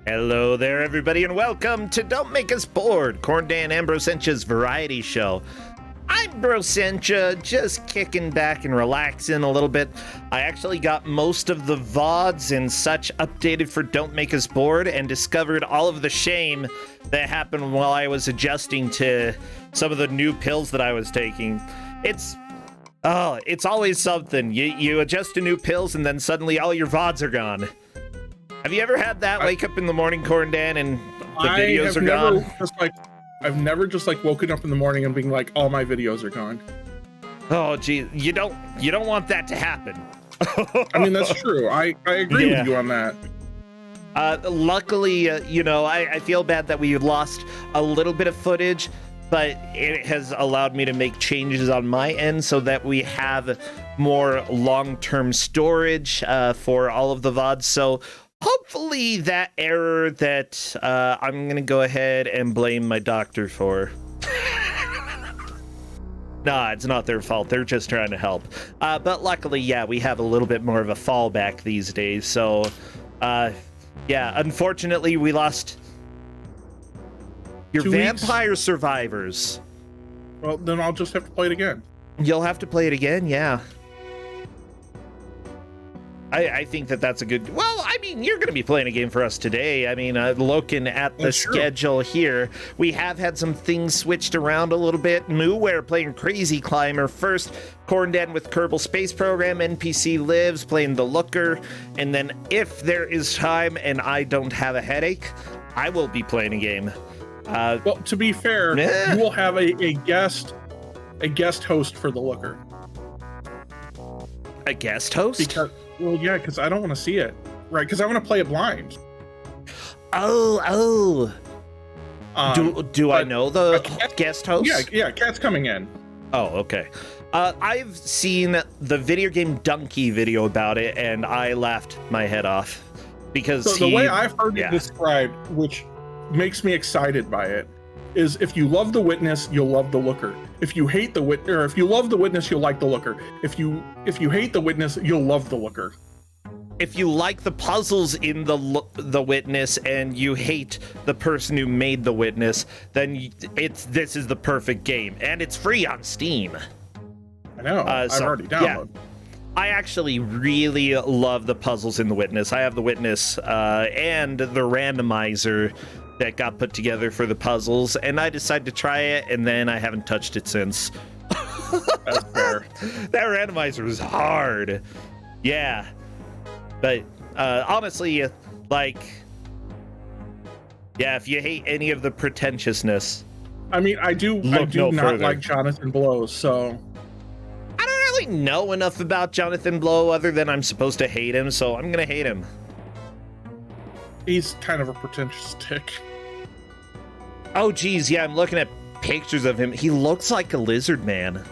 Hello there, everybody, and welcome to Don't Make Us Bored, Corndan and Brosentia's variety show. I'm Brossentia, just kicking back and relaxing a little bit. I actually got most of the VODs and such updated for Don't Make Us Bored and discovered all of the shame that happened while I was adjusting to some of the new pills that I was taking. It's always something. You adjust to new pills and then suddenly all your VODs are gone. Have you ever had that? Wake up in the morning, Corndan, and the videos are gone? I've never just woken up in the morning and being like, all my videos are gone. Oh, gee, you don't want that to happen. I mean, that's true. I agree with you on that. Luckily, I feel bad that we lost a little bit of footage, but it has allowed me to make changes on my end so that we have more long-term storage for all of the VODs. So hopefully that error that I'm going to go ahead and blame my doctor for. Nah, it's not their fault. They're just trying to help. But luckily, yeah, we have a little bit more of a fallback these days. So, yeah, unfortunately, we lost your 2 Vampire weeks? Survivors. Well, then I'll just have to play it again. You'll have to play it again, yeah. I think that's a good... Well, I mean, you're going to be playing a game for us today. I mean, looking at the schedule here, we have had some things switched around a little bit. mooware playing Crazy Climber first. Corndan with Kerbal Space Program. NPC Lives playing The Looker. And then if there is time and I don't have a headache, I will be playing a game. Well, to be fair, you will have a guest host for The Looker. A guest host? Because I don't want to see it, right? Because I want to play it blind. Oh. Do I know the guest host? Yeah, Cat's coming in. Oh, okay. I've seen the video game Donkey video about it, and I laughed my head off because the way I've heard it described, which makes me excited by it, is if you love The Witness, you'll love The Looker. If you hate if you love The Witness, you'll like The Looker. If you hate The Witness, you'll love The Looker. If you like the puzzles in the Witness and you hate the person who made The Witness, then this is the perfect game, and it's free on Steam. I know. I've already downloaded. Yeah. I actually really love the puzzles in The Witness. I have The Witness and the randomizer that got put together for the puzzles, and I decided to try it, and then I haven't touched it since. That's fair. That randomizer was hard. Yeah. But honestly, if you hate any of the pretentiousness, I mean, I do not like Jonathan Blow, so I don't really know enough about Jonathan Blow other than I'm supposed to hate him, so I'm gonna hate him. He's kind of a pretentious dick. Oh, geez, yeah, I'm looking at pictures of him. He looks like a lizard man.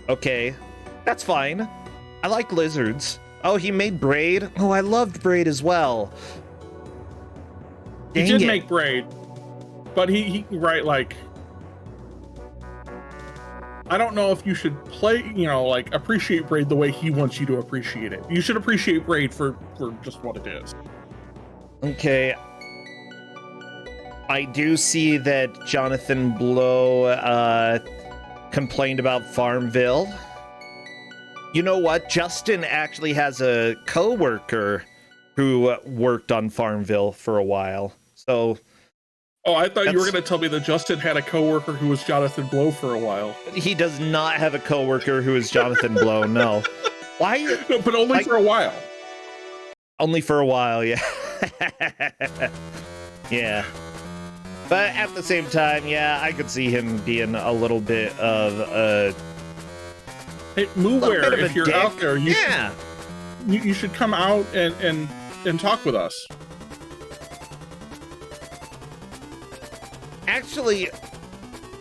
Okay, that's fine. I like lizards. Oh, he made Braid. Oh, I loved Braid as well. He did make Braid, but he I don't know if you should appreciate Braid the way he wants you to appreciate it. You should appreciate Braid for just what it is. Okay. I do see that Jonathan Blow complained about Farmville. You know what? Justin actually has a coworker who worked on Farmville for a while. So... Oh, I thought you were going to tell me that Justin had a coworker who was Jonathan Blow for a while. He does not have a coworker who is Jonathan Blow, no. Why? No, but only for a while. Only for a while, yeah. Yeah. But at the same time, yeah, I could see him being a little bit of a... Hey, mooware, if you're out there, you should come out and talk with us. Actually,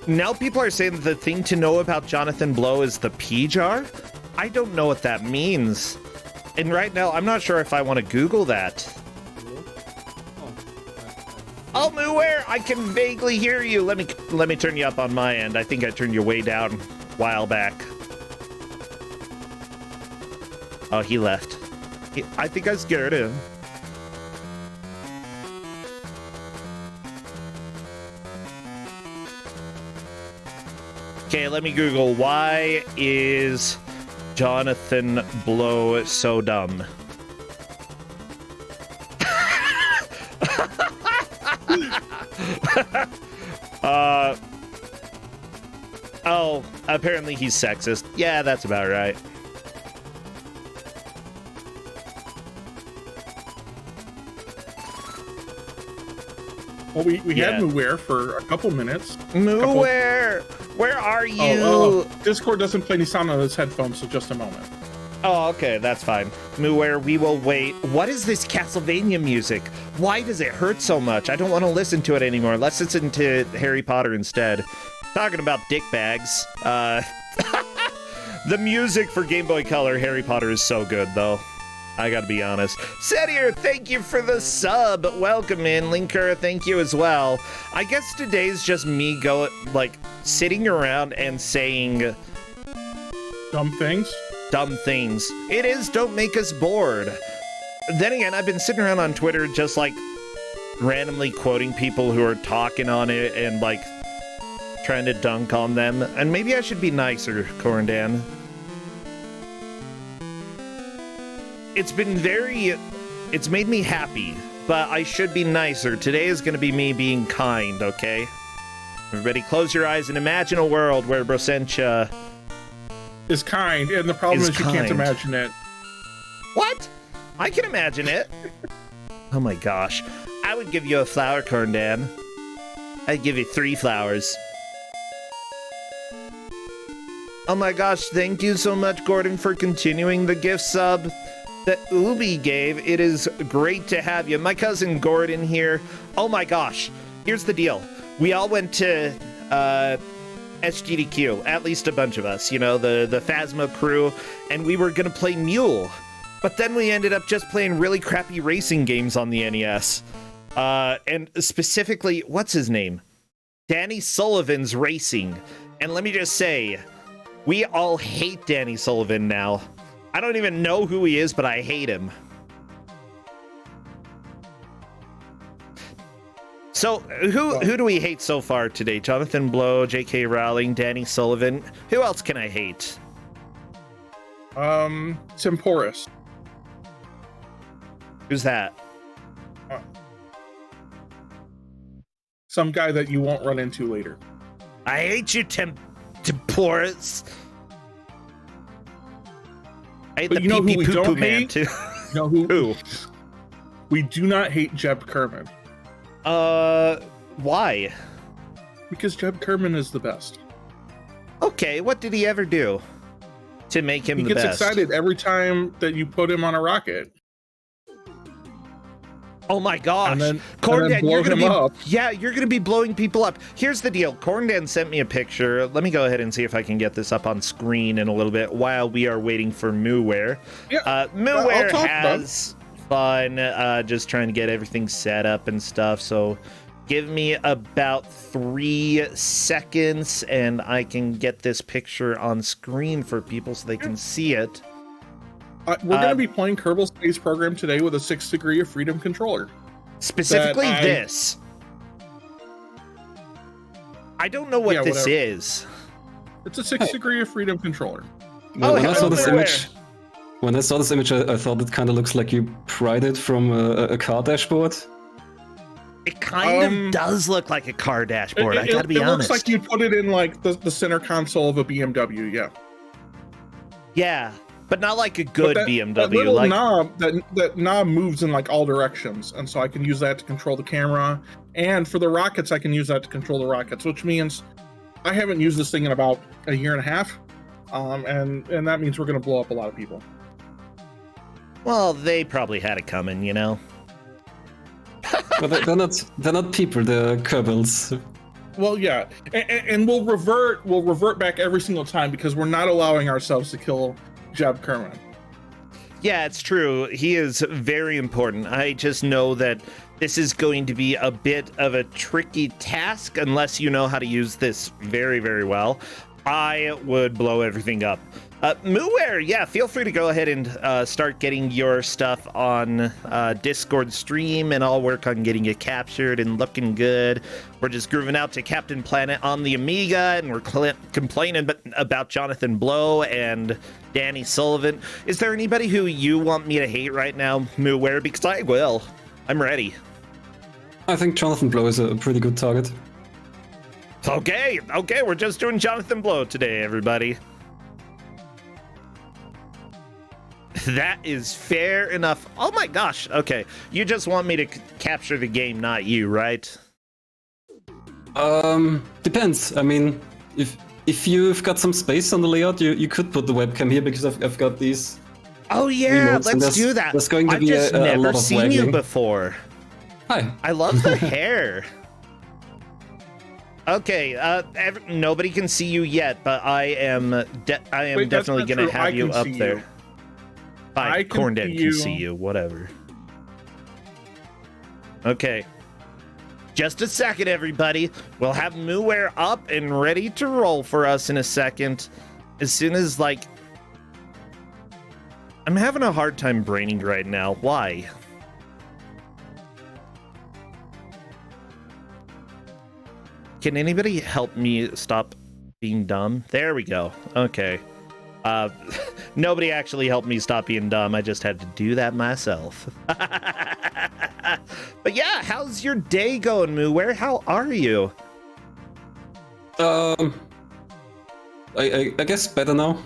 now people are saying the thing to know about Jonathan Blow is the P jar. I don't know what that means. And right now, I'm not sure if I want to Google that. Oh, mooware, I can vaguely hear you. Let me turn you up on my end. I think I turned you way down a while back. Oh, he left. I think I scared him. Okay, let me Google, why is Jonathan Blow so dumb? Oh, apparently he's sexist. Yeah, that's about right. Well, we had mooware for a couple minutes. Mooware, where are you? Oh, Discord doesn't play any sound on his headphones, so just a moment. Oh, okay, that's fine. Mooware, we will wait. What is this Castlevania music? Why does it hurt so much? I don't want to listen to it anymore. Let's listen to Harry Potter instead. Talking about dick bags. The music for Game Boy Color Harry Potter is so good, though. I gotta be honest. Setier, thank you for the sub. Welcome in. Linker, thank you as well. I guess today's just me sitting around and saying dumb things. Dumb things. It is Don't Make Us Bored. Then again, I've been sitting around on Twitter just randomly quoting people who are talking on it and trying to dunk on them. And maybe I should be nicer, Corndan. It's made me happy, but I should be nicer. Today is going to be me being kind, okay? Everybody close your eyes and imagine a world where Brossentia is kind, and the problem is you can't imagine it. What? I can imagine it. Oh my gosh. I would give you a flower, Corndan. I'd give you 3 flowers. Oh my gosh, thank you so much, Gordon, for continuing the gift sub that Ubi gave. It is great to have you. My cousin Gordon here. Oh my gosh. Here's the deal. We all went to SGDQ, at least a bunch of us, the Phasma crew, and we were going to play Mule. But then we ended up just playing really crappy racing games on the NES. And specifically, what's his name? Danny Sullivan's Racing. And let me just say, we all hate Danny Sullivan now. I don't even know who he is, but I hate him. So, who do we hate so far today? Jonathan Blow, J.K. Rowling, Danny Sullivan. Who else can I hate? Temporis. Who's that? Some guy that you won't run into later. I hate you, Temporis. I hate the pee-pee poo-poo man, too. You know who? We do not hate Jeb Kerman. Why? Because Jeb Kerman is the best. Okay, what did he ever do to make him the best? He gets excited every time that you put him on a rocket. Oh my gosh. Corndan, you're gonna be blowing people up. Here's the deal. Corndan sent me a picture. Let me go ahead and see if I can get this up on screen in a little bit while we are waiting for mooware. Yeah, mooware has fun, just trying to get everything set up and stuff. So give me about 3 seconds and I can get this picture on screen for people so they can see it. We're going to be playing Kerbal Space Program today with a 6th degree of freedom controller. Specifically this. I don't know what this is. It's a 6th degree of freedom controller. Well, when I saw this image, I thought it kind of looks like you pried it from a car dashboard. It kind of does look like a car dashboard. I gotta be honest. It looks like you put it in the center console of a BMW. Yeah. Yeah. But not like a good BMW. That little knob, that knob moves in all directions, and so I can use that to control the camera. And for the rockets, I can use that to control the rockets, which means I haven't used this thing in about a year and a half, and that means we're going to blow up a lot of people. Well, they probably had it coming, But they're not people. They're Kerbals. Well, yeah, and we'll revert back every single time because we're not allowing ourselves to kill Jeb Kerman. Yeah, it's true. He is very important. I just know that this is going to be a bit of a tricky task unless you know how to use this very, very well. I would blow everything up. mooware, yeah, feel free to go ahead and start getting your stuff on Discord stream, and I'll work on getting it captured and looking good. We're just grooving out to Captain Planet on the Amiga, and we're complaining about Jonathan Blow and Danny Sullivan. Is there anybody who you want me to hate right now, mooware? Because I will. I'm ready. I think Jonathan Blow is a pretty good target. Okay, we're just doing Jonathan Blow today, everybody. That is fair enough. Oh my gosh, okay. You just want me to capture the game, not you, right? Depends. I mean, if you've got some space on the layout, you could put the webcam here, because I've got these. Oh yeah, remotes, let's do that. There's going to I've be just a never lot of seen waggling. you before. Hi. I love the hair. Okay, nobody can see you yet, but I am Wait, that's definitely not gonna true. I have you can up see there. you. Hi, I can Corndan see can you. see you. Whatever. Okay. Just a second, everybody. We'll have mooware up and ready to roll for us in a second. As soon as, like... I'm having a hard time braining right now. Why? Can anybody help me stop being dumb? There we go. Okay. Nobody actually helped me stop being dumb. I just had to do that myself. But yeah, how's your day going, mooware? How are you? I guess better now.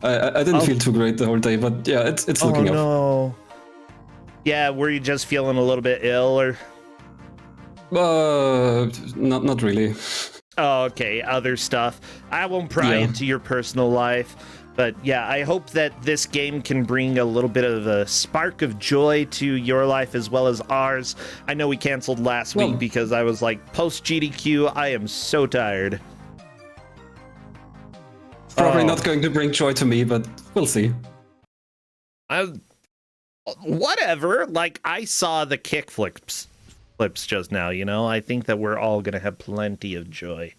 I didn't feel too great the whole day, but yeah, it's looking up. Oh no. Yeah, were you just feeling a little bit ill, or? Not really. Oh, okay, other stuff. I won't pry into your personal life, but yeah, I hope that this game can bring a little bit of a spark of joy to your life as well as ours. I know we canceled last week because I was like, post GDQ, I am so tired. Probably not going to bring joy to me, but we'll see. Whatever. Like, I saw the kick flips just now, you know? I think that we're all gonna have plenty of joy.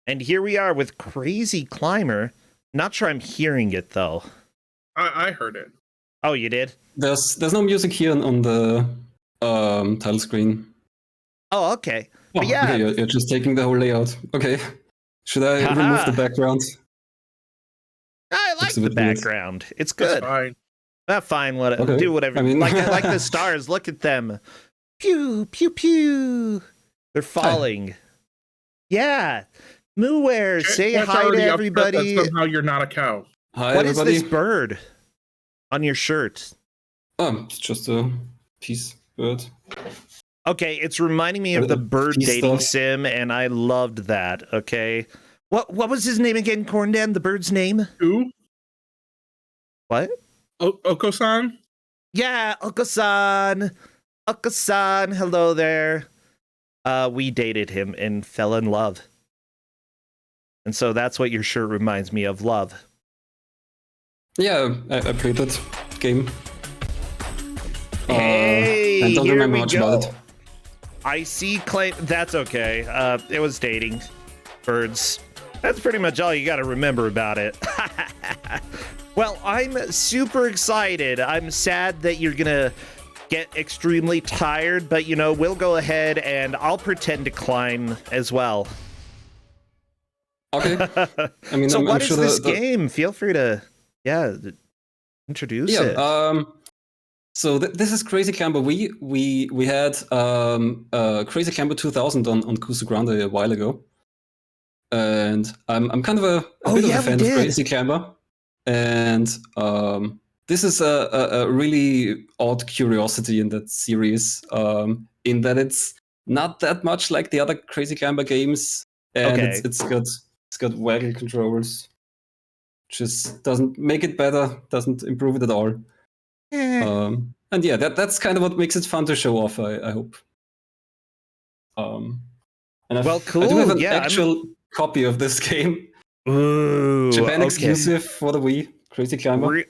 And here we are with Crazy Climber. Not sure I'm hearing it, though. I heard it. Oh, you did? There's no music here on the title screen. Oh, okay. Oh, But yeah. okay, you're just taking the whole layout. Okay. Should I remove the background? I like Looks a the bit weird. background. It's good. That's fine. Fine. Okay. Do whatever. I mean- Like, I like the stars. Look at them. Pew, pew, pew. They're falling. Yeah. mooware, say That's hi to already upset everybody. that somehow you're not a cow. Hi, What is everybody. this bird on your shirt? It's just a peace bird. Okay, it's reminding me of the bird Peace dating stuff. sim, and I loved that. Okay. What was his name again, Corndan? The bird's name? Who? What? Oko-san? Yeah, Oko-san. Oko-san, hello there. We dated him and fell in love. And so that's what your shirt reminds me of, love. Yeah, I played that game. Hey, I don't here remember we much go. about it. I see claim. That's okay. It was dating birds. That's pretty much all you got to remember about it. Well, I'm super excited. I'm sad that you're gonna get extremely tired, but you know, we'll go ahead and I'll pretend to climb as well. Okay. I mean, So I'm what is sure this game? Feel free to, introduce it. So this is Crazy Climber. We had Crazy Climber 2000 on Kusa Grande a while ago, and I'm kind of a bit of a fan of Crazy Climber, and this is a really odd curiosity in that series, in that it's not that much like the other Crazy Climber games, and it's got waggle controls, just doesn't make it better, doesn't improve it at all. And yeah, that's kind of what makes it fun to show off, I hope. And Well, cool. I do have an Yeah, actual copy of this game. Ooh, Japan okay. exclusive for the Wii, Crazy Climber.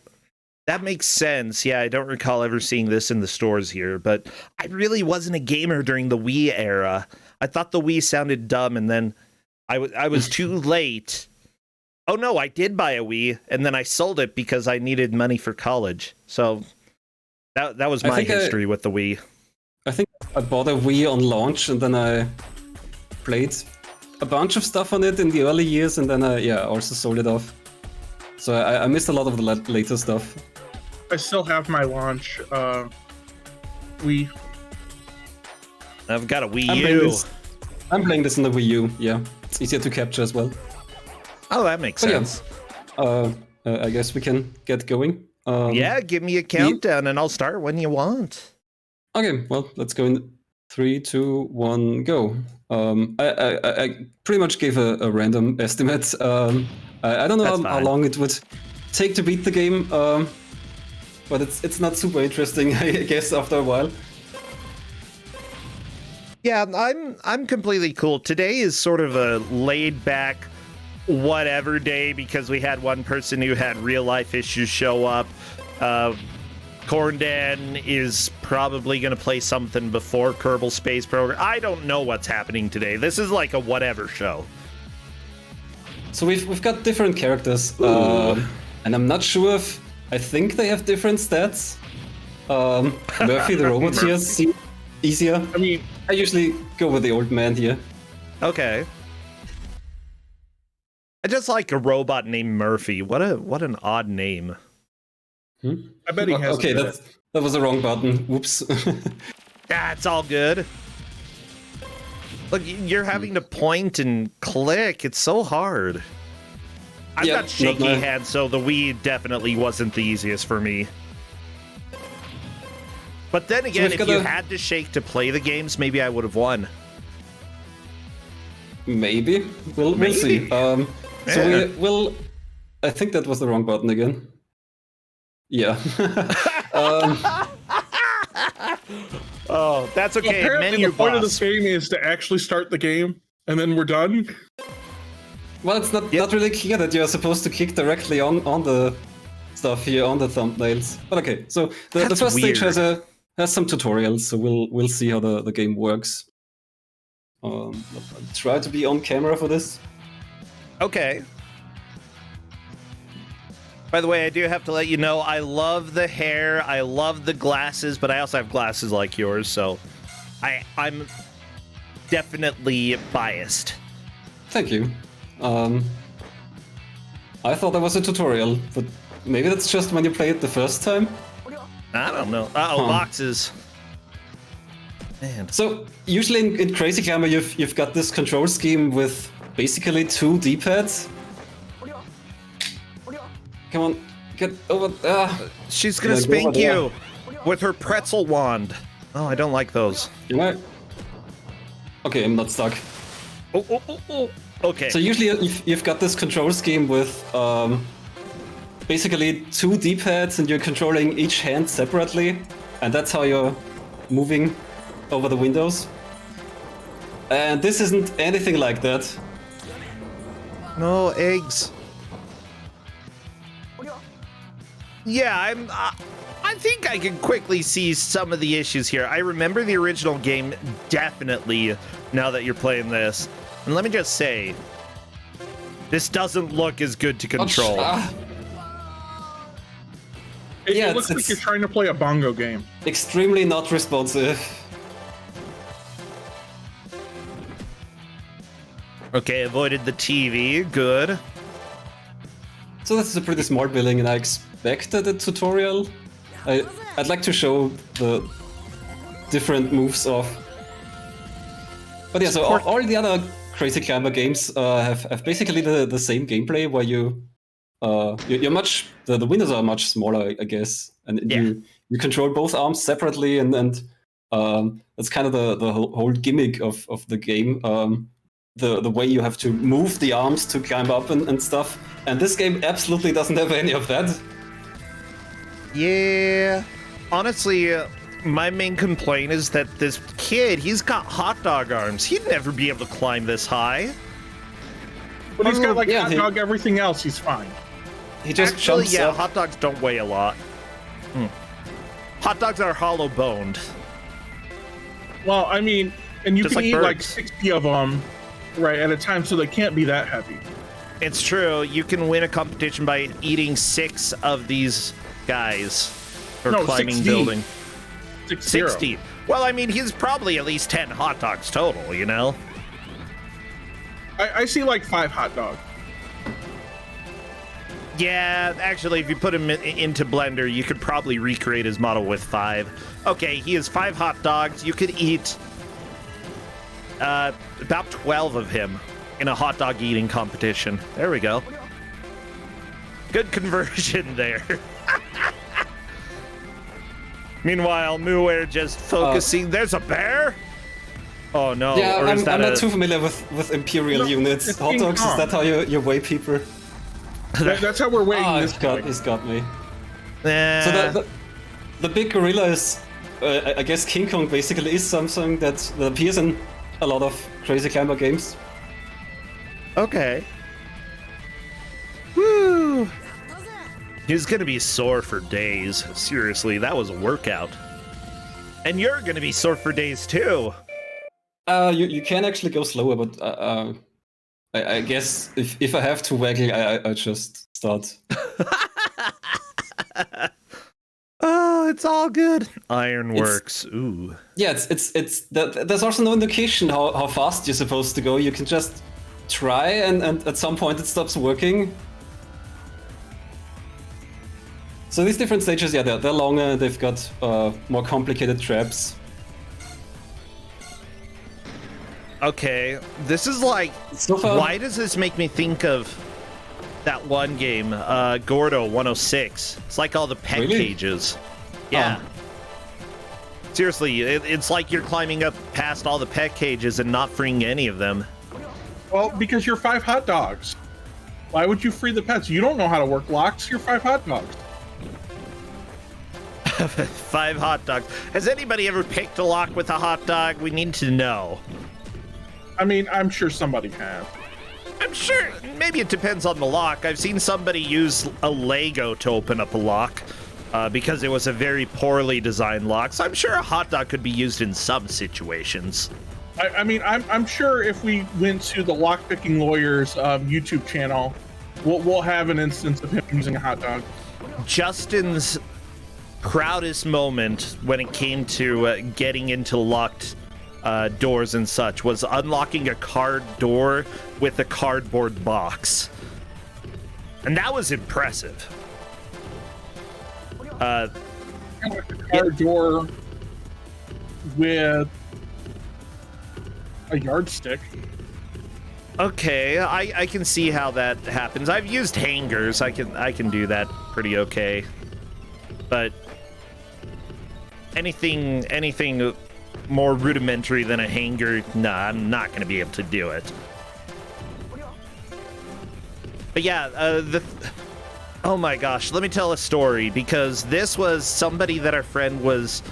That makes sense. Yeah, I don't recall ever seeing this in the stores here, but I really wasn't a gamer during the Wii era. I thought the Wii sounded dumb, and then I was too late. Oh no, I did buy a Wii, and then I sold it because I needed money for college. So that was my history with the Wii. I think I bought a Wii on launch, and then I played a bunch of stuff on it in the early years, and then I also sold it off. So I missed a lot of the later stuff. I still have my launch Wii. I've got a Wii U. I'm playing this on the Wii U. Yeah, it's easier to capture as well. Oh, that makes sense. Yeah. I guess we can get going. Yeah, give me a countdown, and I'll start when you want. Okay, well, let's go in 3, 2, 1, go. I pretty much gave a random estimate. I don't know how long it would take to beat the game, but it's not super interesting, I guess, after a while. Yeah, I'm completely cool. Today is sort of a laid back whatever day because we had one person who had real life issues show up. Corndan is probably going to play something before Kerbal Space Program. I don't know what's happening today. This is like a whatever show. So we've got different characters, and I'm not sure if I think they have different stats. Murphy the robot here seems easier. I mean, I usually go with the old man here. Okay. I just like a robot named Murphy. What an odd name. I bet he has. Okay, that was the wrong button. Whoops. That's all good. Look, you're having to point and click. It's so hard. I've got shaky hands, so the Wii definitely wasn't the easiest for me. But then again, if you had to shake to play the games, maybe I would have won. Maybe. We'll see. So I think that was the wrong button again. Yeah. Oh, that's okay. Well, apparently Menu the point boss. of the game is to actually start the game, and then we're done. Well, it's not really clear that you're supposed to kick directly on the stuff here on the thumbnails. But okay, so the first stage has some tutorials, so we'll see how the game works. I'll try to be on camera for this. Okay. By the way, I do have to let you know, I love the hair, I love the glasses, but I also have glasses like yours, so I'm definitely biased. Thank you. I thought that was a tutorial, but maybe that's just when you play it the first time? I don't know. Boxes. Man. So, usually in Crazy Climber, you've got this control scheme with basically 2 D-pads. Come on, get over there. She's gonna spank you with her pretzel wand. Oh, I don't like those. You know? Okay, I'm not stuck. Oh. Okay. So usually you've got this control scheme with basically 2 D-pads and you're controlling each hand separately. And that's how you're moving over the windows. And this isn't anything like that. No eggs. Yeah, I think I can quickly see some of the issues here. I remember the original game definitely now that you're playing this. And let me just say, this doesn't look as good to control. It looks like you're trying to play a bongo game. Extremely not responsive. Okay, avoided the TV. Good. So this is a pretty smart building, and I expected a tutorial. I'd like to show the different moves off. But yeah, so all the other Crazy Climber games have basically the same gameplay, where you're much the windows are much smaller, I guess, and you control both arms separately, and that's kind of the whole gimmick of the game. The way you have to move the arms to climb up and stuff. And this game absolutely doesn't have any of that. Yeah. Honestly, my main complaint is that this kid, he's got hot dog arms. He'd never be able to climb this high. But he's got hot dog everything else, he's fine. He just jumps up. Hot dogs don't weigh a lot. Hot dogs are hollow boned. Well, I mean, and you Just can like eat birds. like 60 of them right at a time, so they can't be that heavy. It's true. You can win a competition by eating 6 of these guys or climbing 16. building. 60. Well, I mean, he's probably at least 10 hot dogs total, you know? I see like 5 hot dogs. Yeah, actually, if you put him into Blender, you could probably recreate his model with 5. Okay, he has 5 hot dogs. You could eat about 12 of him in a hot dog eating competition. There we go. Good conversion there. Meanwhile, mooware just focusing. There's a bear? Oh no. Yeah, or is I'm that not too familiar with Imperial units. it's Hot King dogs, is Kong. that how you weigh people? That's how we're weighing this. He's got me. Eh, So the big gorilla is, I guess King Kong basically is something that appears in a lot of Crazy Climber games. okay. Woo! He's gonna be sore for days. Seriously, that was a workout. And you're gonna be sore for days too. You can actually go slower, but I guess if I have to waggle, I just start. Oh, it's all good. Ironworks. Ooh. Yeah, there's also no indication how fast you're supposed to go. You can just try, and at some point it stops working. So these different stages, yeah, they're longer. They've got more complicated traps. Okay, this is like. So far, Why does this make me think of that one game, Gordo 106? It's like all the pet Really? cages. Yeah. Seriously, it's like you're climbing up past all the pet cages and not freeing any of them. Well, because you're 5 hot dogs. Why would you free the pets? You don't know how to work locks. You're 5 hot dogs. 5 hot dogs. Has anybody ever picked a lock with a hot dog? We need to know. I mean, I'm sure somebody has. I'm sure, maybe it depends on the lock. I've seen somebody use a Lego to open up a lock because it was a very poorly designed lock. So I'm sure a hot dog could be used in some situations. I mean, I'm sure if we went to the lockpicking lawyer's YouTube channel, we'll have an instance of him using a hot dog. Justin's proudest moment when it came to getting into locked doors and such was unlocking a car door with a cardboard box. And that was impressive. Car door with a yardstick. Okay, I can see how that happens. I've used hangers. I can do that pretty okay. But anything more rudimentary than a hanger, nah, I'm not going to be able to do it. But yeah, oh my gosh, let me tell a story, because this was somebody that our friend was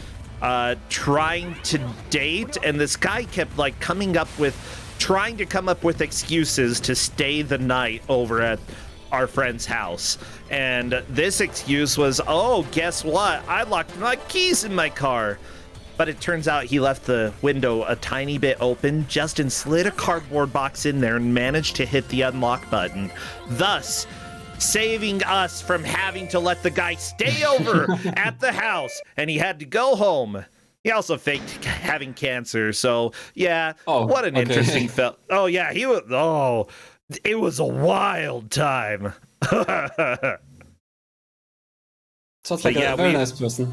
trying to date, and this guy kept like trying to come up with excuses to stay the night over at our friend's house. And this excuse was, oh, guess what? I locked my keys in my car. But it turns out he left the window a tiny bit open. Justin slid a cardboard box in there and managed to hit the unlock button, thus saving us from having to let the guy stay over at the house, and he had to go home. He also faked having cancer, so yeah, what an interesting felt. Oh yeah, it was a wild time. Sounds like a very nice person.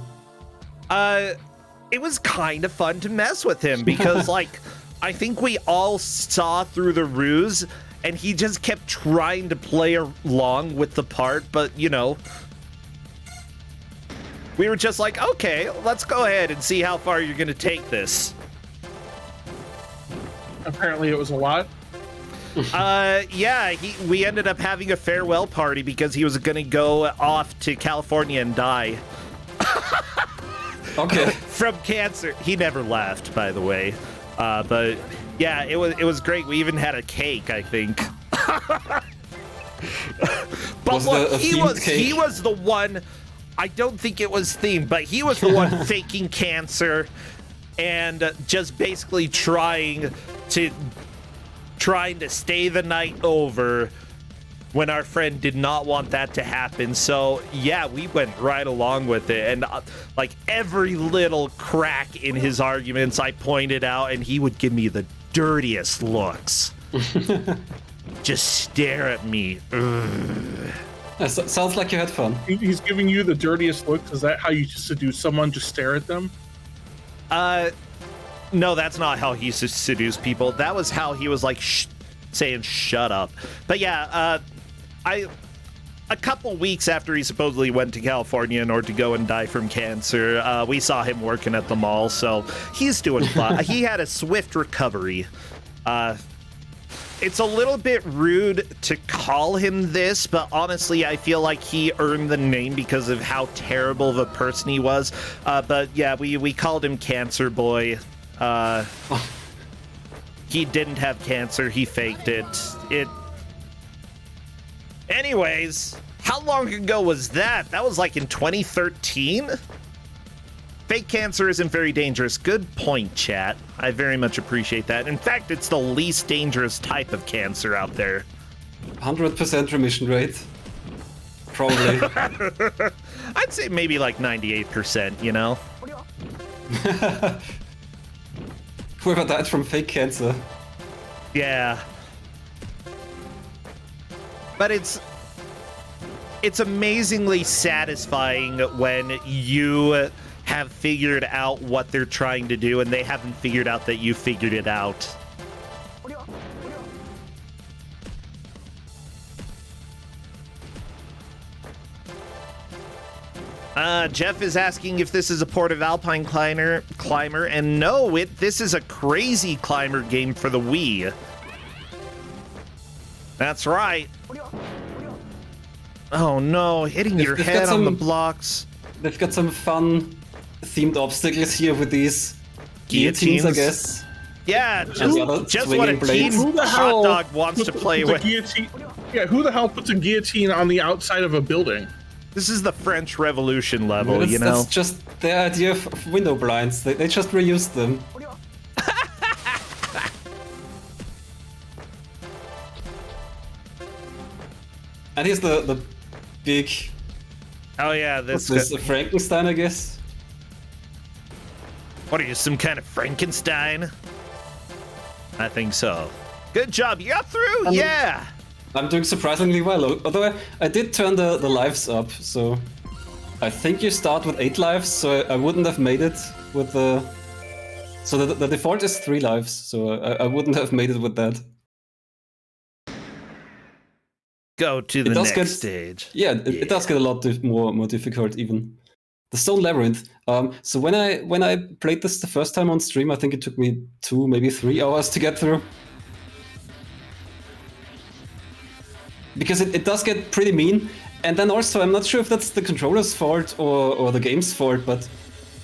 It was kind of fun to mess with him because, like, I think we all saw through the ruse, and he just kept trying to play along with the part, but, you know, we were just like, okay, let's go ahead and see how far you're going to take this. Apparently it was a lot. Yeah, we ended up having a farewell party because he was going to go off to California and die. Okay. From cancer. He never laughed, by the way. But yeah, it was great. We even had a cake, I think. But look, he was the one. I don't think it was themed, but he was the one faking cancer and just basically trying to trying to stay the night over when our friend did not want that to happen. So yeah, we went right along with it, and like every little crack in his arguments I pointed out, and he would give me the dirtiest looks. Just stare at me. Sounds like you had fun. He's giving you the dirtiest looks. Is that how you seduce someone? Just stare at them? No, that's not how he used to seduce people. That was how he was like saying shut up. But yeah, a couple weeks after he supposedly went to California in order to go and die from cancer, we saw him working at the mall, so he's doing fine. He had a swift recovery. It's a little bit rude to call him this, but honestly, I feel like he earned the name because of how terrible of a person he was. But yeah, we called him Cancer Boy. He didn't have cancer, he faked it. Anyways, how long ago was that? That was like in 2013? Fake cancer isn't very dangerous. Good point, chat. I very much appreciate that. In fact, it's the least dangerous type of cancer out there. 100% remission rate. Probably. I'd say maybe like 98%, you know? Whoever died from fake cancer. Yeah. But it's amazingly satisfying when you have figured out what they're trying to do and they haven't figured out that you figured it out. Jeff is asking if this is a port of Alpine Climber, and no, this is a Crazy Climber game for the Wii. That's right. Oh no, hitting your head on the blocks. They've got some fun themed obstacles here with these guillotines, I guess. Yeah, just what a team hot dog wants to play with. Yeah, who the hell puts a guillotine on the outside of a building? This is the French Revolution level, you know? That's just the idea of window blinds. They just reused them. And here's the big... Oh yeah, this is Frankenstein, I guess. What are you, some kind of Frankenstein? I think so. Good job, you got through? Yeah! I'm doing surprisingly well, although I did turn the lives up, so... I think you start with 8 lives, so I wouldn't have made it with the... So the default is 3 lives, so I wouldn't have made it with that. Go to the next stage. Yeah, it does get a lot more difficult even. The Stone Labyrinth. So when I played this the first time on stream, I think it took me 2, maybe 3 hours to get through. Because it does get pretty mean. And then also, I'm not sure if that's the controller's fault or the game's fault, but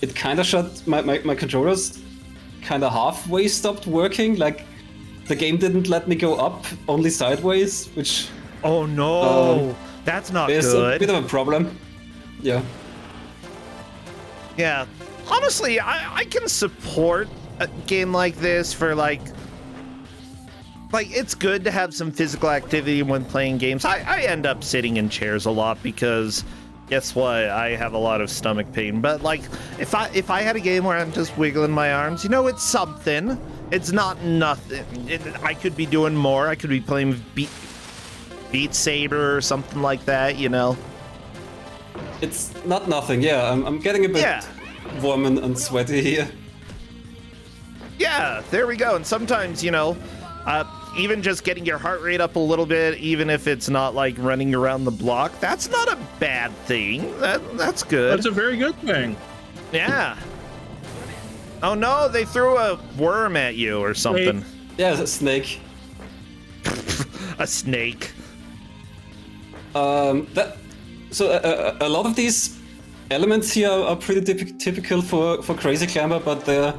it kind of shut my controllers kind of halfway stopped working. Like, the game didn't let me go up, only sideways, which... Oh no, that's not good. It's a bit of a problem. Yeah. Yeah. Honestly, I can support a game like this for like it's good to have some physical activity when playing games. I end up sitting in chairs a lot because guess what? I have a lot of stomach pain. But like if I had a game where I'm just wiggling my arms, you know, it's something. It's not nothing. I could be doing more. I could be playing Beat Saber or something like that, you know. It's not nothing, yeah. I'm getting a bit warm and sweaty here. Yeah, there we go. And sometimes, you know, even just getting your heart rate up a little bit, even if it's not like running around the block, that's not a bad thing. That's good. That's a very good thing. Yeah. Oh no, they threw a worm at you or something. Yeah, it's a snake. A snake. So a lot of these elements here are pretty typical for Crazy Climber, but they're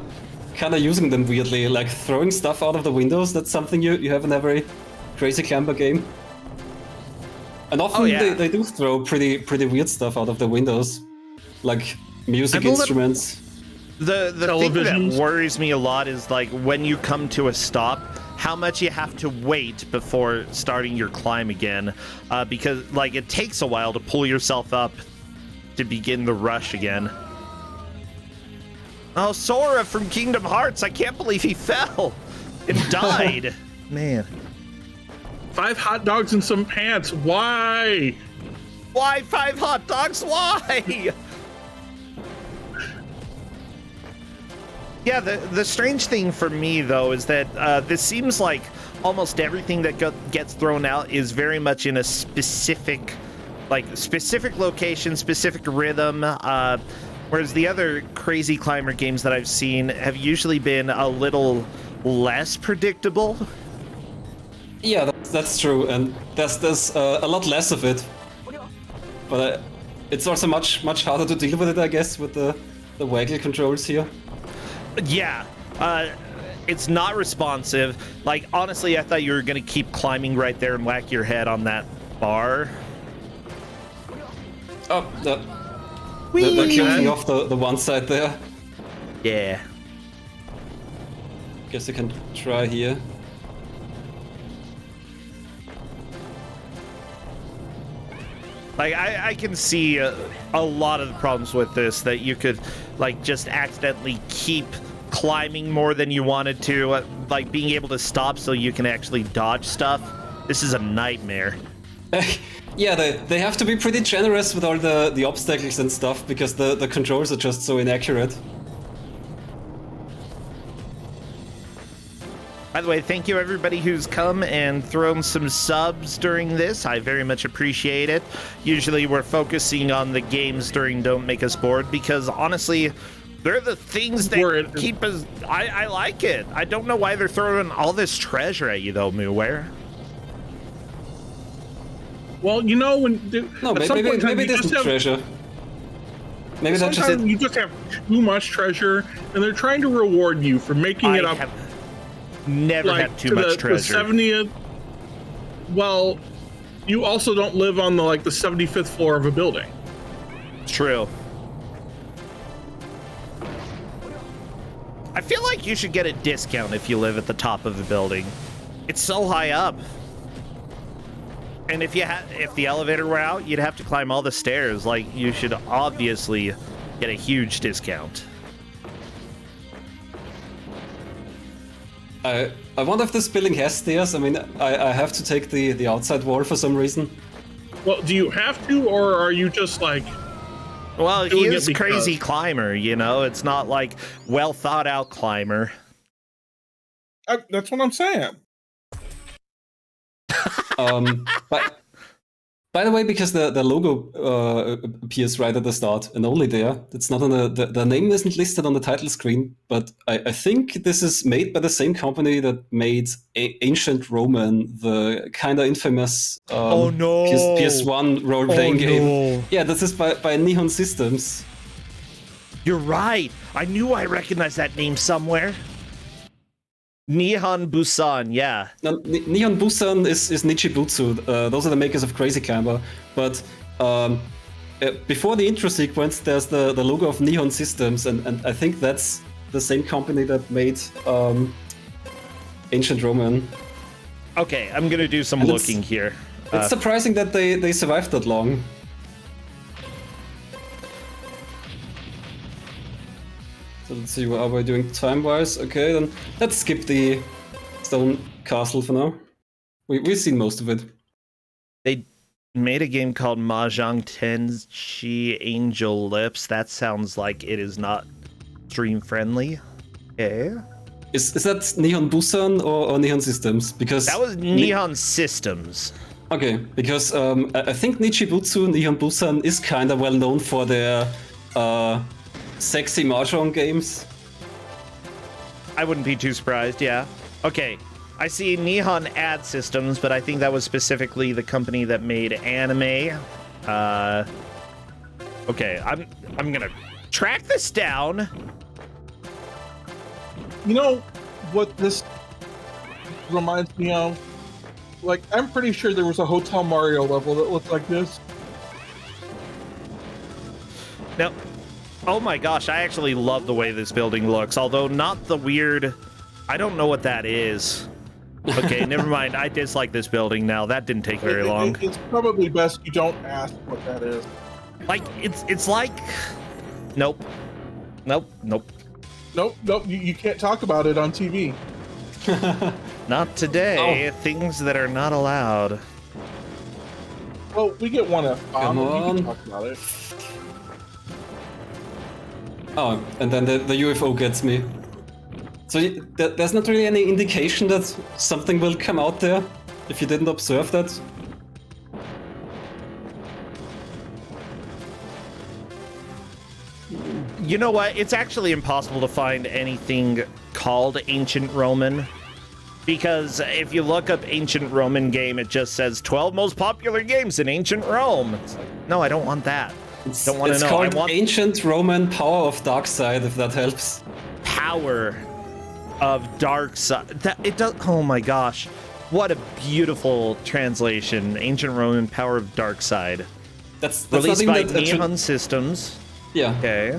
kind of using them weirdly, like throwing stuff out of the windows. That's something you have in every Crazy Climber game. And often they do throw pretty weird stuff out of the windows, like music instruments. The thing that worries me a lot is like when you come to a stop, how much you have to wait before starting your climb again, because like it takes a while to pull yourself up to begin the rush again. Oh, Sora from Kingdom Hearts! I can't believe he fell and died. Man. 5 hot dogs and some pants. Why? Why 5 hot dogs? Why? Yeah, the strange thing for me, though, is that this seems like almost everything that gets thrown out is very much in a specific location, specific rhythm, whereas the other crazy climber games that I've seen have usually been a little less predictable. Yeah, that's true, and there's a lot less of it. But it's also much harder to deal with it, I guess, with the waggle controls here. Yeah, it's not responsive. Like, honestly, I thought you were going to keep climbing right there and whack your head on that bar. Oh, they're kicking off the one side there. Yeah. Guess I can try here. Like, I can see a lot of the problems with this, that you could, like, just accidentally keep climbing more than you wanted to, like being able to stop so you can actually dodge stuff. This is a nightmare. Yeah, they have to be pretty generous with all the obstacles and stuff, because the controls are just so inaccurate. By the way, thank you everybody who's come and thrown some subs during this. I very much appreciate it. Usually we're focusing on the games during Don't Make Us Bored, because honestly, they're the things that keep us... I like it. I don't know why they're throwing all this treasure at you, though, mooware. Well, you know, when... No, maybe it isn't treasure. Maybe that's just it. You just have too much treasure, and they're trying to reward you for making it up. Never had too much treasure. The 70th... Well, you also don't live on the 75th floor of a building. True. I feel like you should get a discount if you live at the top of the building. It's so high up. And if the elevator were out, you'd have to climb all the stairs. Like, you should obviously get a huge discount. I wonder if this building has stairs. I mean, I have to take the outside wall for some reason. Well, do you have to, or are you just like... Well, he is a crazy climber, you know? It's not like well thought out climber. That's what I'm saying. But by the way, because the logo appears right at the start and only there, it's not on the name isn't listed on the title screen, but I think this is made by the same company that made Ancient Roman, the kind of infamous PS1 role-playing game. Yeah, this is by Nihon Systems. You're right. I knew I recognized that name somewhere. Nihon Busan, yeah. No, Nihon Busan is Nichibutsu. Those are the makers of Crazy Camber. But before the intro sequence, there's the logo of Nihon Systems, and I think that's the same company that made Ancient Roman. Okay, I'm gonna do some looking here. It's surprising that they survived that long. So let's see, what are we doing time-wise? Okay, then let's skip the stone castle for now. We've seen most of it. They made a game called Mahjong Tenchi Angel Lips. That sounds like it is not stream-friendly. Okay. Is that Nihon Busan or Nihon Systems? Because that was Nihon Systems. Okay, because I think Nichibutsu, Nihon Busan is kind of well known for their... sexy mahjong games. I wouldn't be too surprised, yeah. Okay, I see Nihon Ad Systems, but I think that was specifically the company that made anime. Okay, I'm gonna track this down. You know what this reminds me of? Like, I'm pretty sure there was a Hotel Mario level that looked like this. No. Oh my gosh, I actually love the way this building looks, although not the weird... I don't know what that is. Okay, never mind. I dislike this building now. That didn't take very long. It's probably best you don't ask what that is. Like, it's like... Nope. Nope. Nope. You can't talk about it on TV. Not today. Things that are not allowed. Well, we get one F bomb. Come You on. can talk about it. Oh, and then the UFO gets me. So there's not really any indication that something will come out there if you didn't observe that. You know what? It's actually impossible to find anything called Ancient Roman. Because if you look up Ancient Roman game, it just says 12 most popular games in Ancient Rome. It's like, no, I don't want that. Don't want to know. It's called Ancient Roman Power of Dark Side, if that helps. Power of Dark Side. That it does. Oh my gosh, what a beautiful translation! Ancient Roman Power of Dark Side. That's Released by nothing that Neon Systems. Yeah. Okay.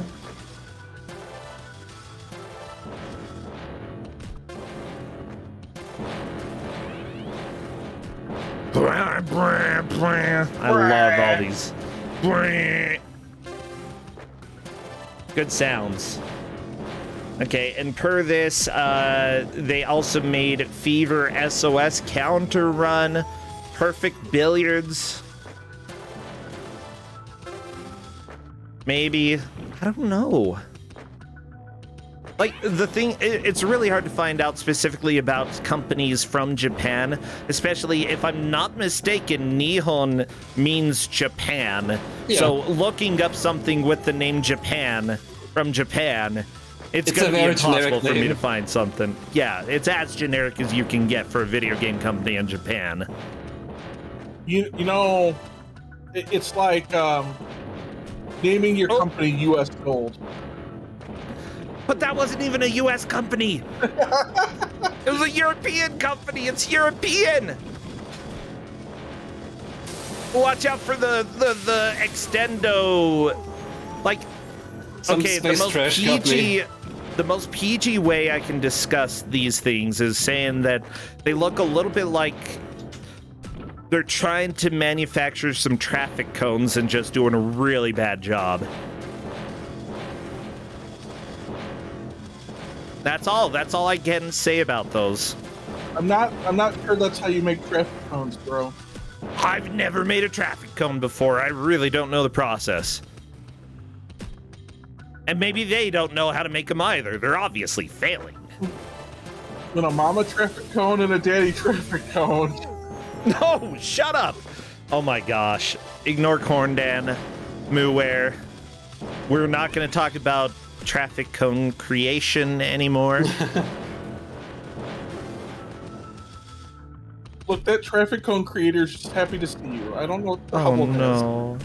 I love all these good sounds. Okay, and per this, they also made Fever SOS Counter Run, Perfect Billiards. Maybe, I don't know. Like, the thing, it's really hard to find out specifically about companies from Japan, especially if I'm not mistaken, Nihon means Japan. Yeah. So looking up something with the name Japan from Japan, it's going to be very impossible generic for me name. to find something. Yeah, it's as generic as you can get for a video game company in Japan. You know, it's like naming your company U.S. Gold. But that wasn't even a U.S. company. It was a European company. It's European. Watch out for the extendo. Like, Some okay, space trash got me. the most PG way I can discuss these things is saying that they look a little bit like they're trying to manufacture some traffic cones and just doing a really bad job. That's all I can say about those. I'm not sure that's how you make traffic cones, bro. I've never made a traffic cone before. I really don't know the process. And maybe they don't know how to make them either. They're obviously failing. When a mama traffic cone and a daddy traffic cone. No, shut up. Oh my gosh. Ignore Corndan, mooware. We're not going to talk about traffic cone creation anymore. Look, that traffic cone creator's just happy to see you. I don't know what the Oh problem is. no.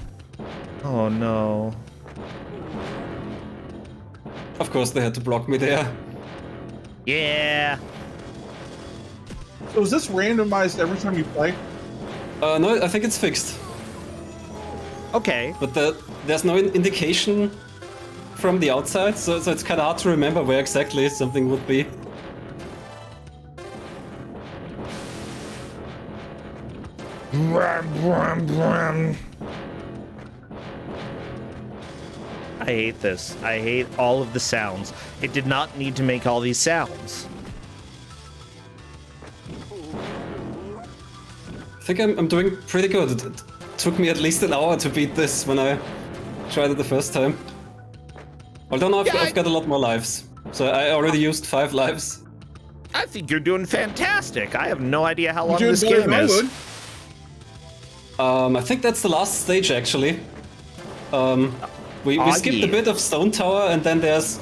Oh no. Of course, they had to block me there. Yeah. So is this randomized every time you play? No, I think it's fixed. Okay. But there's no indication from the outside, so it's kind of hard to remember where exactly something would be. I hate this. I hate all of the sounds. It did not need to make all these sounds. I think I'm doing pretty good. It took me at least an hour to beat this when I tried it the first time. Although now I've got a lot more lives. So I already used 5 lives. I think you're doing fantastic. I have no idea how long You're this doing better game than I is. would. I think that's the last stage actually. We skipped yeah. a bit of Stone Tower, and then there's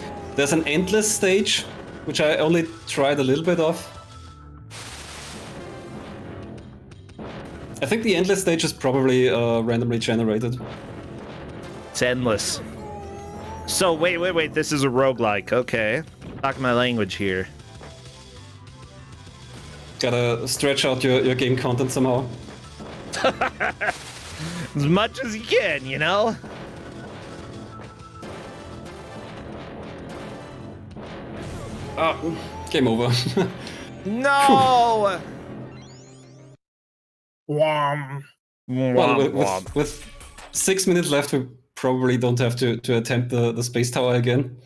an endless stage, which I only tried a little bit of. I think the endless stage is probably randomly generated. It's endless. So wait. This is a roguelike. Okay. Talk my language here. Gotta stretch out your game content somehow. As much as you can, you know? Game over. No. Wham. Well, Womp womp. with 6 minutes left, we probably don't have to attempt the space tower again.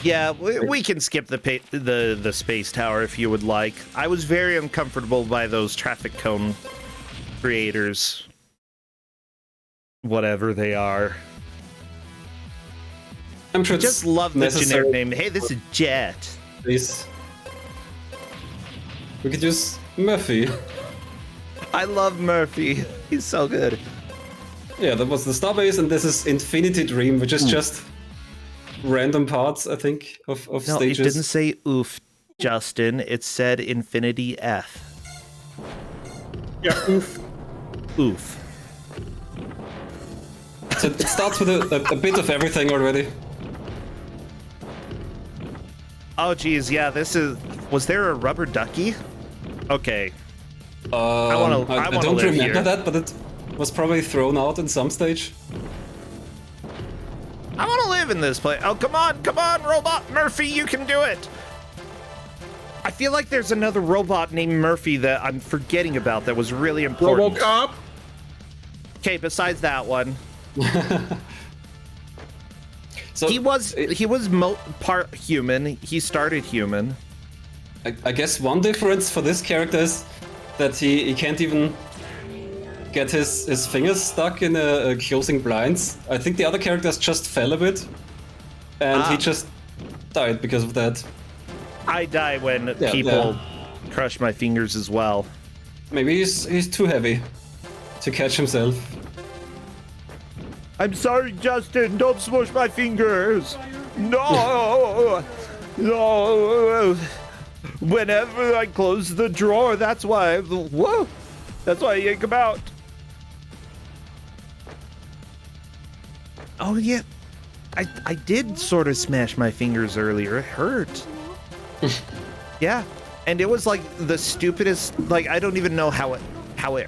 Yeah, we can skip the space tower if you would like. I was very uncomfortable by those traffic cone creators, whatever they are. I'm sure I just love the necessary. generic name. Hey, this is Jet. Please. We could use Murphy. I love Murphy. He's so good. Yeah, that was the starbase, and this is Infinity Dream, which is just random parts, I think, of No, stages. it didn't say oof, Justin. It said Infinity F. Yeah, oof. Oof. So it starts with a bit of everything already. Oh, geez, yeah, this is... Was there a rubber ducky? Okay. I wanna don't live remember here. that, but it was probably thrown out in some stage. I want to live in this place. Oh, come on, robot Murphy, you can do it. I feel like there's another robot named Murphy that I'm forgetting about that was really important. RoboCop. Okay, besides that one, So he was part human. He started human. I guess one difference for this character is that he can't even get his fingers stuck in a closing blinds. I think the other characters just fell a bit, and he just died because of that. I die when Yeah, people crush my fingers as well. Maybe he's too heavy to catch himself. I'm sorry, Justin. Don't smush my fingers. No. No. Whenever I close the drawer, that's why. Whoa. That's why I yank them out. Oh, yeah. I did sort of smash my fingers earlier. It hurt. Yeah. And it was like the stupidest, like, I don't even know how it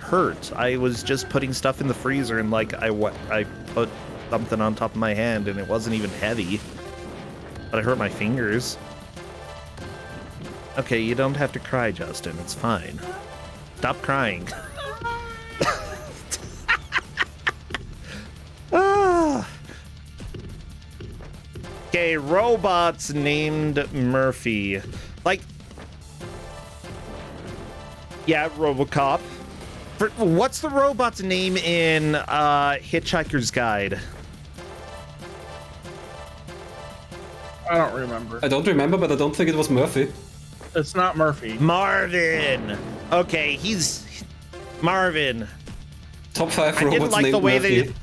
hurt. I was just putting stuff in the freezer and like I put something on top of my hand and it wasn't even heavy. But I hurt my fingers. Okay, you don't have to cry, Justin. It's fine. Stop crying. Okay, robots named Murphy. Like, yeah, RoboCop. What's the robot's name in Hitchhiker's Guide? I don't remember. I don't remember, but I don't think it was Murphy. It's not Murphy. Marvin. Okay, he's Marvin. Top 5 I didn't robots like named the way Murphy. they,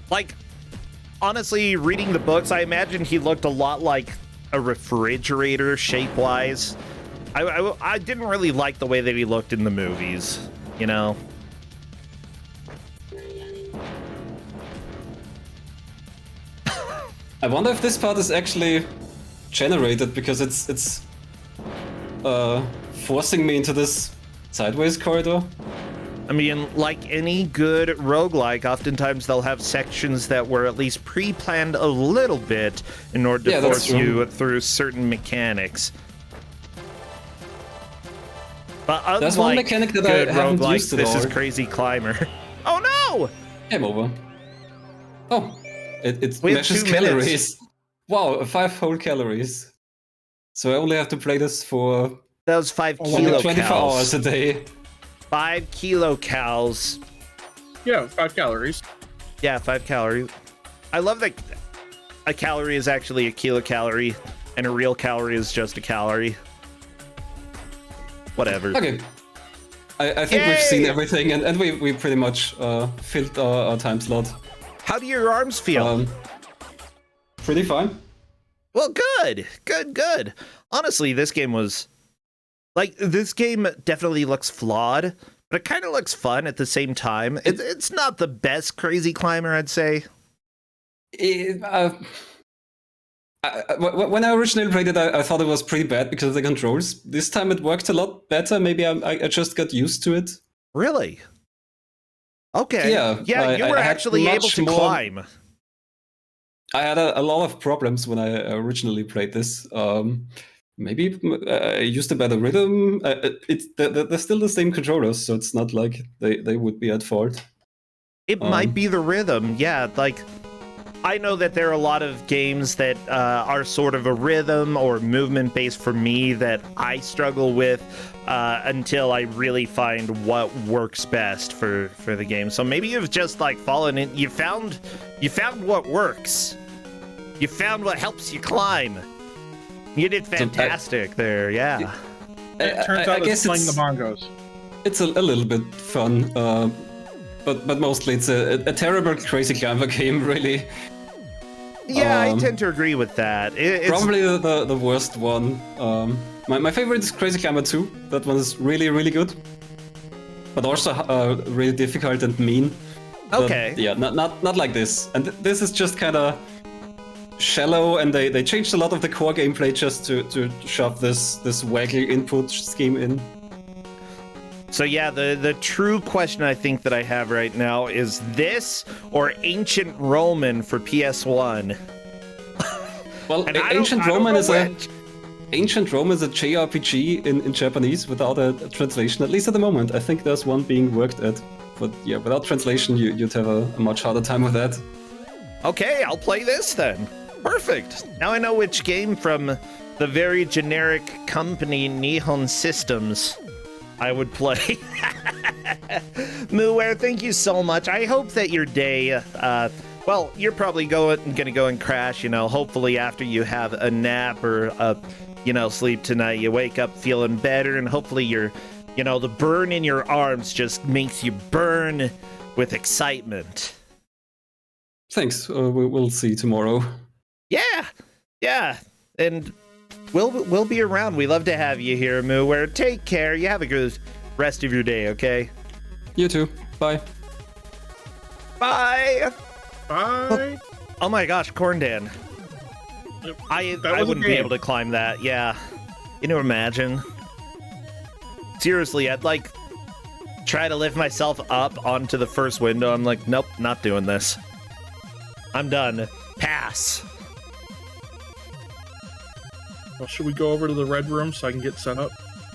like, honestly, reading the books, I imagine he looked a lot like a refrigerator shape-wise. I didn't really like the way that he looked in the movies, you know? I wonder if this part is actually generated because it's forcing me into this sideways corridor. I mean, like any good roguelike, oftentimes they'll have sections that were at least pre-planned a little bit in order to Yeah, that's force true. you through certain mechanics. But unlike There's one mechanic that I good haven't roguelikes, used at this is all. Crazy Climber. Oh no! Game over. Oh, it We have measures 2 minutes. calories. Wow, 5 whole calories. So I only have to play this for That was 5 only 24 hours kilocals. a day. 5 kilocals. Yeah, 5 calories. Yeah, 5 calories. I love that a calorie is actually a kilocalorie, and a real calorie is just a calorie. Whatever. Okay. I think we've seen everything, and we pretty much filled our time slot. How do your arms feel? Pretty fine. Well, good. Good. Honestly, this game was... Like, this game definitely looks flawed, but it kind of looks fun at the same time. It's not the best Crazy Climber, I'd say. When I originally played it, I thought it was pretty bad because of the controls. This time it worked a lot better. Maybe I just got used to it. Really? Okay. Yeah, you were I had actually able much to more- climb. I had a lot of problems when I originally played this. maybe used a better rhythm. They're still the same controllers, so it's not like they would be at fault. It might be the rhythm, yeah. Like, I know that there are a lot of games that are sort of a rhythm or movement based for me that I struggle with until I really find what works best for the game. So maybe you've just like fallen in. You found what works. You found what helps you climb. You did fantastic there, yeah. It turns out it's playing the bongos. It's a little bit fun, but mostly it's a terrible Crazy Climber game, really. Yeah, I tend to agree with that. It's probably the worst one. My favorite is Crazy Climber 2. That one is really, really good. But also really difficult and mean. Okay. But, yeah, not like this. And this is just kind of shallow, and they changed a lot of the core gameplay just to shove this waggle input scheme in. So yeah, the true question I think that I have right now is this or Ancient Roman for PS1. Well, Ancient Roman is a JRPG in Japanese without a translation, at least at the moment. I think there's one being worked at, but yeah, without translation, you'd have a much harder time with that. Okay, I'll play this then. Perfect. Now I know which game from the very generic company Nihon Systems I would play. mooware, thank you so much. I hope that your day, well, you're probably gonna go and crash, hopefully after you have a nap or, sleep tonight, you wake up feeling better, and hopefully the burn in your arms just makes you burn with excitement. Thanks. We'll see tomorrow. Yeah. And We'll be around. We love to have you here, mooware. Take care. You have a good rest of your day, okay? You too. Bye. Bye. Oh my gosh, Corndan. I wouldn't be able to climb that. Yeah. Can you imagine? Seriously, I'd try to lift myself up onto the first window. I'm like, nope, not doing this. I'm done. Pass. Well, should we go over to the red room so I can get set up?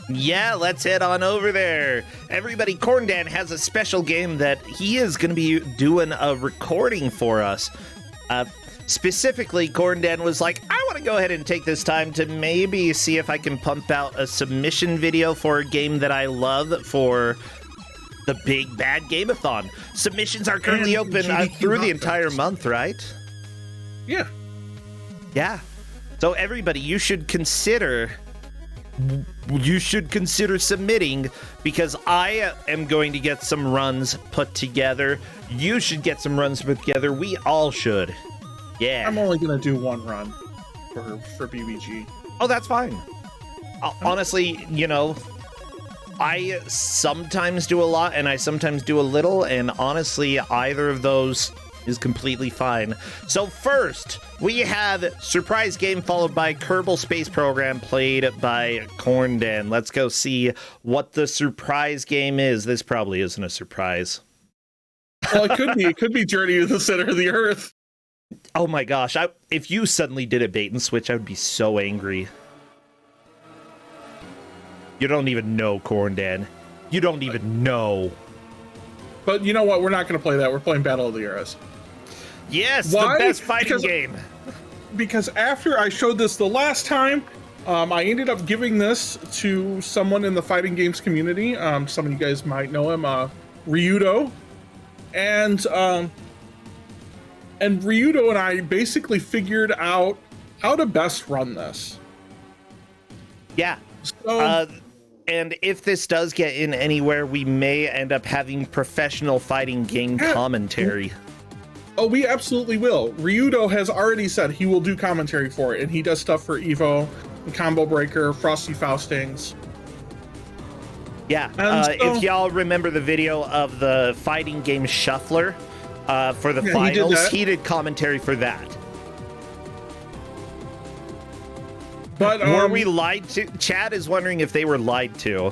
Yeah, let's head on over there. Everybody, Corndan has a special game that he is going to be doing a recording for us. Specifically, Corndan was like, I want to go ahead and take this time to maybe see if I can pump out a submission video for a game that I love for the Big Bad Game-a-thon. Submissions are currently open through the entire month, right? Yeah. Yeah. So everybody, you should consider submitting, because I am going to get some runs put together. You should get some runs put together. We all should. Yeah. I'm only going to do one run for BBG. Oh, that's fine. Honestly, I sometimes do a lot and I sometimes do a little, and honestly, either of those is completely fine. So first, we have Surprise Game followed by Kerbal Space Program played by Corndan. Let's go see what the surprise game is. This probably isn't a surprise. Well, it could be. It could be Journey to the Center of the Earth. Oh my gosh, if you suddenly did a bait and switch, I would be so angry. You don't even know, Corndan. You don't even know. But you know what? We're not going to play that. We're playing Battle of the Eras. Yes, the best fighting game. Because after I showed this the last time, I ended up giving this to someone in the fighting games community. Some of you guys might know him, Ryudo. And Ryudo and I basically figured out how to best run this. Yeah. So, and if this does get in anywhere, we may end up having professional fighting game commentary. Oh, we absolutely will. Ryudo has already said he will do commentary for it, and he does stuff for Evo, Combo Breaker, Frosty Faustings. Yeah, if y'all remember the video of the fighting game Shuffler for the finals, he did commentary for that. But were we lied to? Chad is wondering if they were lied to.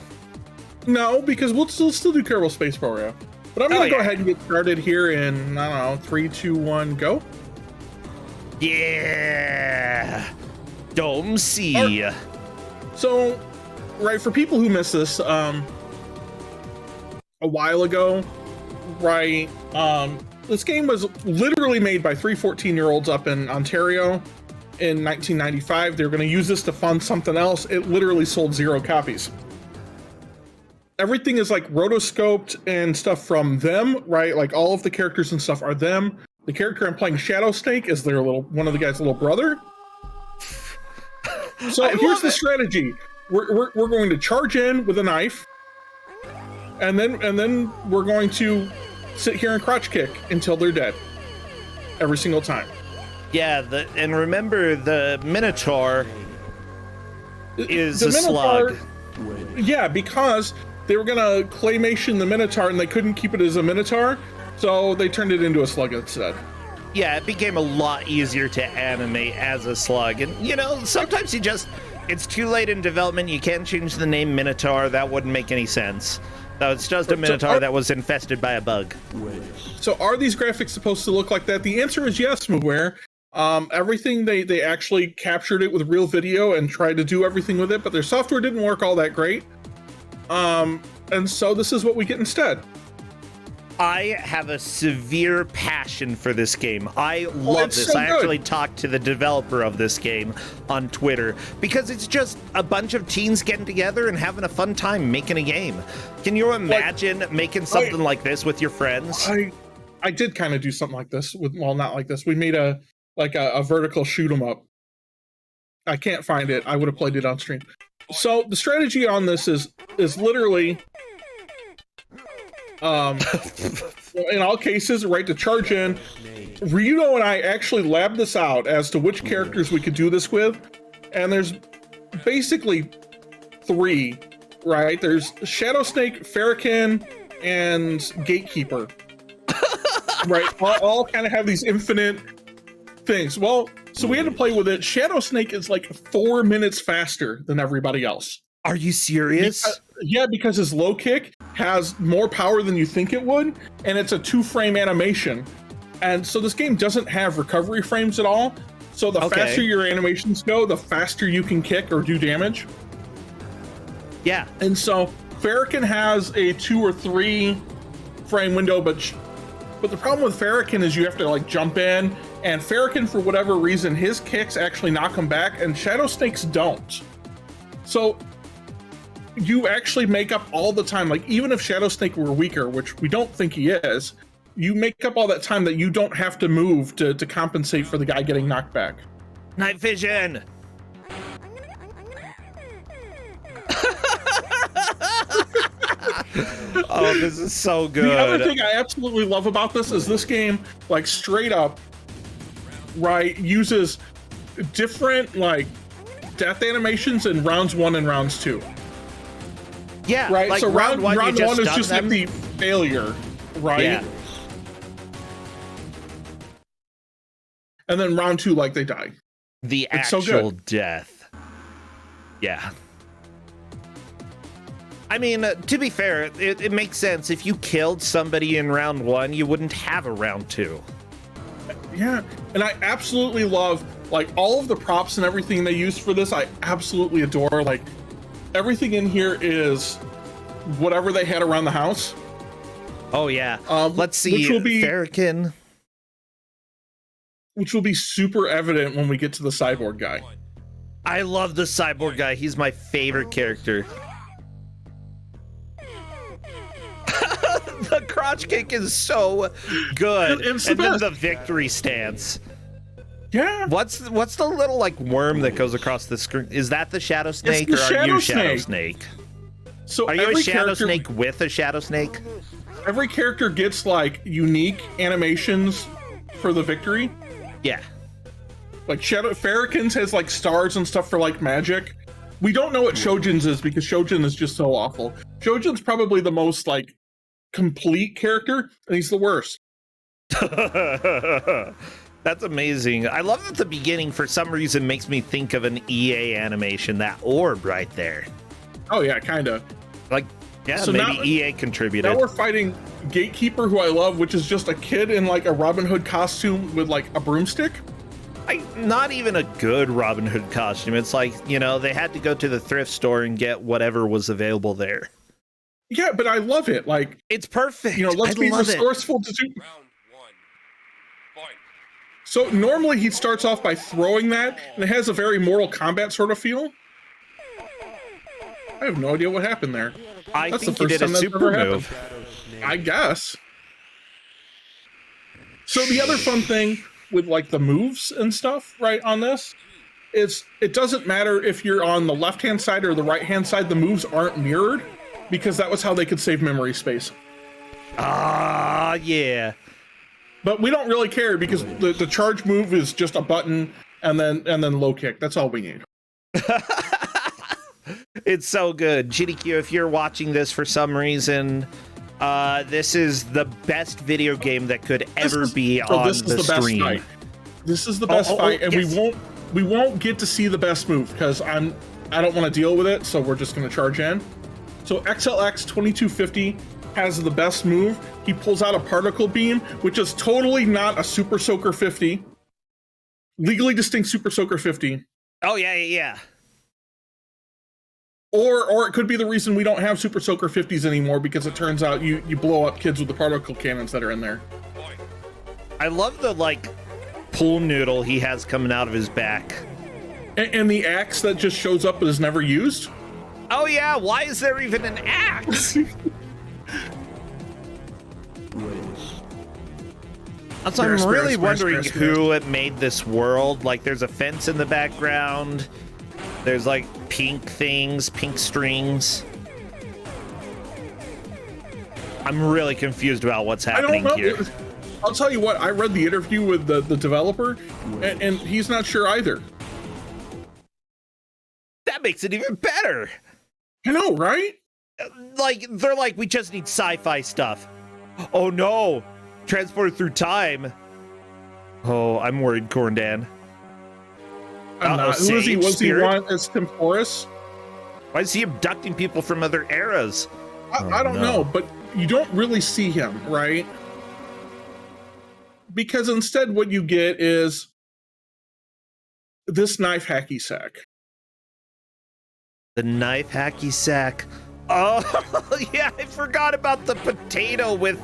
No, because we'll still do Kerbal Space Program. But I'm going to go ahead and get started here in, I don't know, 3, 2, 1, go. Yeah. Dome C. So, right, for people who missed this, a while ago, right, this game was literally made by 3 14-year-olds up in Ontario in 1995. They were going to use this to fund something else. It literally sold 0 copies. Everything is like rotoscoped and stuff from them, right? Like all of the characters and stuff are them. The character I'm playing, Shadow Snake, is one of the guy's little brother. So here's the strategy. We're going to charge in with a knife, and then we're going to sit here and crotch kick until they're dead. Every single time. Yeah, and remember the Minotaur is a slug. Yeah, because they were gonna claymation the Minotaur and they couldn't keep it as a Minotaur, so they turned it into a slug instead. Yeah, it became a lot easier to animate as a slug. And, you know, sometimes it's too late in development. You can't change the name Minotaur. That wouldn't make any sense. So it's just a Minotaur that was infested by a bug. So are these graphics supposed to look like that? The answer is yes, mooware. Everything, they actually captured it with real video and tried to do everything with it, but their software didn't work all that great. And so this is what we get instead. I have a severe passion for this game. I love this. So I actually talked to the developer of this game on Twitter because it's just a bunch of teens getting together and having a fun time making a game. Can you imagine making something like this with your friends? I did kind of do something like this not like this. We made a vertical shoot 'em up. I can't find it. I would have played it on stream. So the strategy on this is literally in all cases, right, to charge in. Ryudo and I actually labbed this out as to which characters we could do this with, and there's basically 3, right? There's Shadow Snake, Farrakhan, and Gatekeeper. Right, all kind of have these infinite things. Well, so we had to play with it. Shadow Snake is like 4 minutes faster than everybody else. Are you serious? Because his low kick has more power than you think it would, and it's a 2-frame animation. And so this game doesn't have recovery frames at all. So the faster your animations go, the faster you can kick or do damage. Yeah. And so Farrakhan has a 2 or 3 frame window, but the problem with Farrakhan is you have to like jump in, and Farrakhan, for whatever reason, his kicks actually knock him back, and Shadow Snake's don't. So you actually make up all the time. Like, even if Shadow Snake were weaker, which we don't think he is, you make up all that time that you don't have to move to compensate for the guy getting knocked back. Night vision. Oh, this is so good. The other thing I absolutely love about this game, like, straight up, right, uses different, like, death animations in rounds 1 and rounds 2. Yeah, right. Like so round one is just them. like the failure, right? Yeah. And then round 2, like, they die. The It's actual so good. death. Yeah. I mean, to be fair, it makes sense. If you killed somebody in round 1, you wouldn't have a round 2. Yeah, and I absolutely love, like, all of the props and everything they used for this. I absolutely adore. Like, everything in here is whatever they had around the house. Oh, yeah. Let's see. Which will be Farrakhan. Which will be super evident when we get to the cyborg guy. I love the cyborg guy. He's my favorite character. The crotch kick is so good. It's and the then best. the victory stance. Yeah. What's the little, like, worm that goes across the screen? Is that the Shadow Snake, the or are Shadow you Shadow Snake. Snake? So Are you every a Shadow character, Snake with a Shadow Snake? every character gets, like, unique animations for the victory. Yeah. Like, Farrakhan's has, like, stars and stuff for, like, magic. We don't know what Shojin's is because Shojin is just so awful. Shojin's probably the most, like, complete character, and he's the worst. That's amazing. I love that the beginning, for some reason, makes me think of an EA animation. That orb right there. Oh yeah, kind of. Like, yeah, So maybe now- EA contributed. Now we're fighting Gatekeeper, who I love, which is just a kid in, like, a Robin Hood costume with, like, a broomstick. Not even a good Robin Hood costume. It's like, they had to go to the thrift store and get whatever was available there. Yeah, but I love it. Like, it's perfect. Let's be resourceful to do. Round one, fight. So normally he starts off by throwing that, and it has a very Mortal Kombat sort of feel. I have no idea what happened there. I think he did a super move. I guess. So the other fun thing with like the moves and stuff, right, on this, is it doesn't matter if you're on the left-hand side or the right-hand side, the moves aren't mirrored, because that was how they could save memory space. Ah, yeah. But we don't really care because the charge move is just a button and then low kick. That's all we need. It's so good. GDQ, if you're watching this for some reason, this is the best video game that could ever be on the stream. This is the best fight, and yes. we won't get to see the best move because I don't want to deal with it, so we're just going to charge in. So XLX 2250 has the best move. He pulls out a particle beam, which is totally not a Super Soaker 50. Legally distinct Super Soaker 50. Oh, yeah. Or it could be the reason we don't have Super Soaker 50s anymore, because it turns out you blow up kids with the particle cannons that are in there. I love the, pool noodle he has coming out of his back. And the axe that just shows up but is never used. Oh, yeah. Why is there even an axe? So I'm really wondering who made this world. Like, there's a fence in the background. There's pink things, pink strings. I'm really confused about what's happening here. I'll tell you what, I read the interview with the developer, and he's not sure either. That makes it even better. I know, right? They're we just need sci-fi stuff. Oh no, transported through time. Oh, I'm worried, Corndan. I'm not. Who is he? Was he one as Temporis? Why is he abducting people from other eras? I don't know, but you don't really see him, right? Because instead what you get is this knife hacky sack. The knife hacky sack. Oh, yeah, I forgot about the potato with,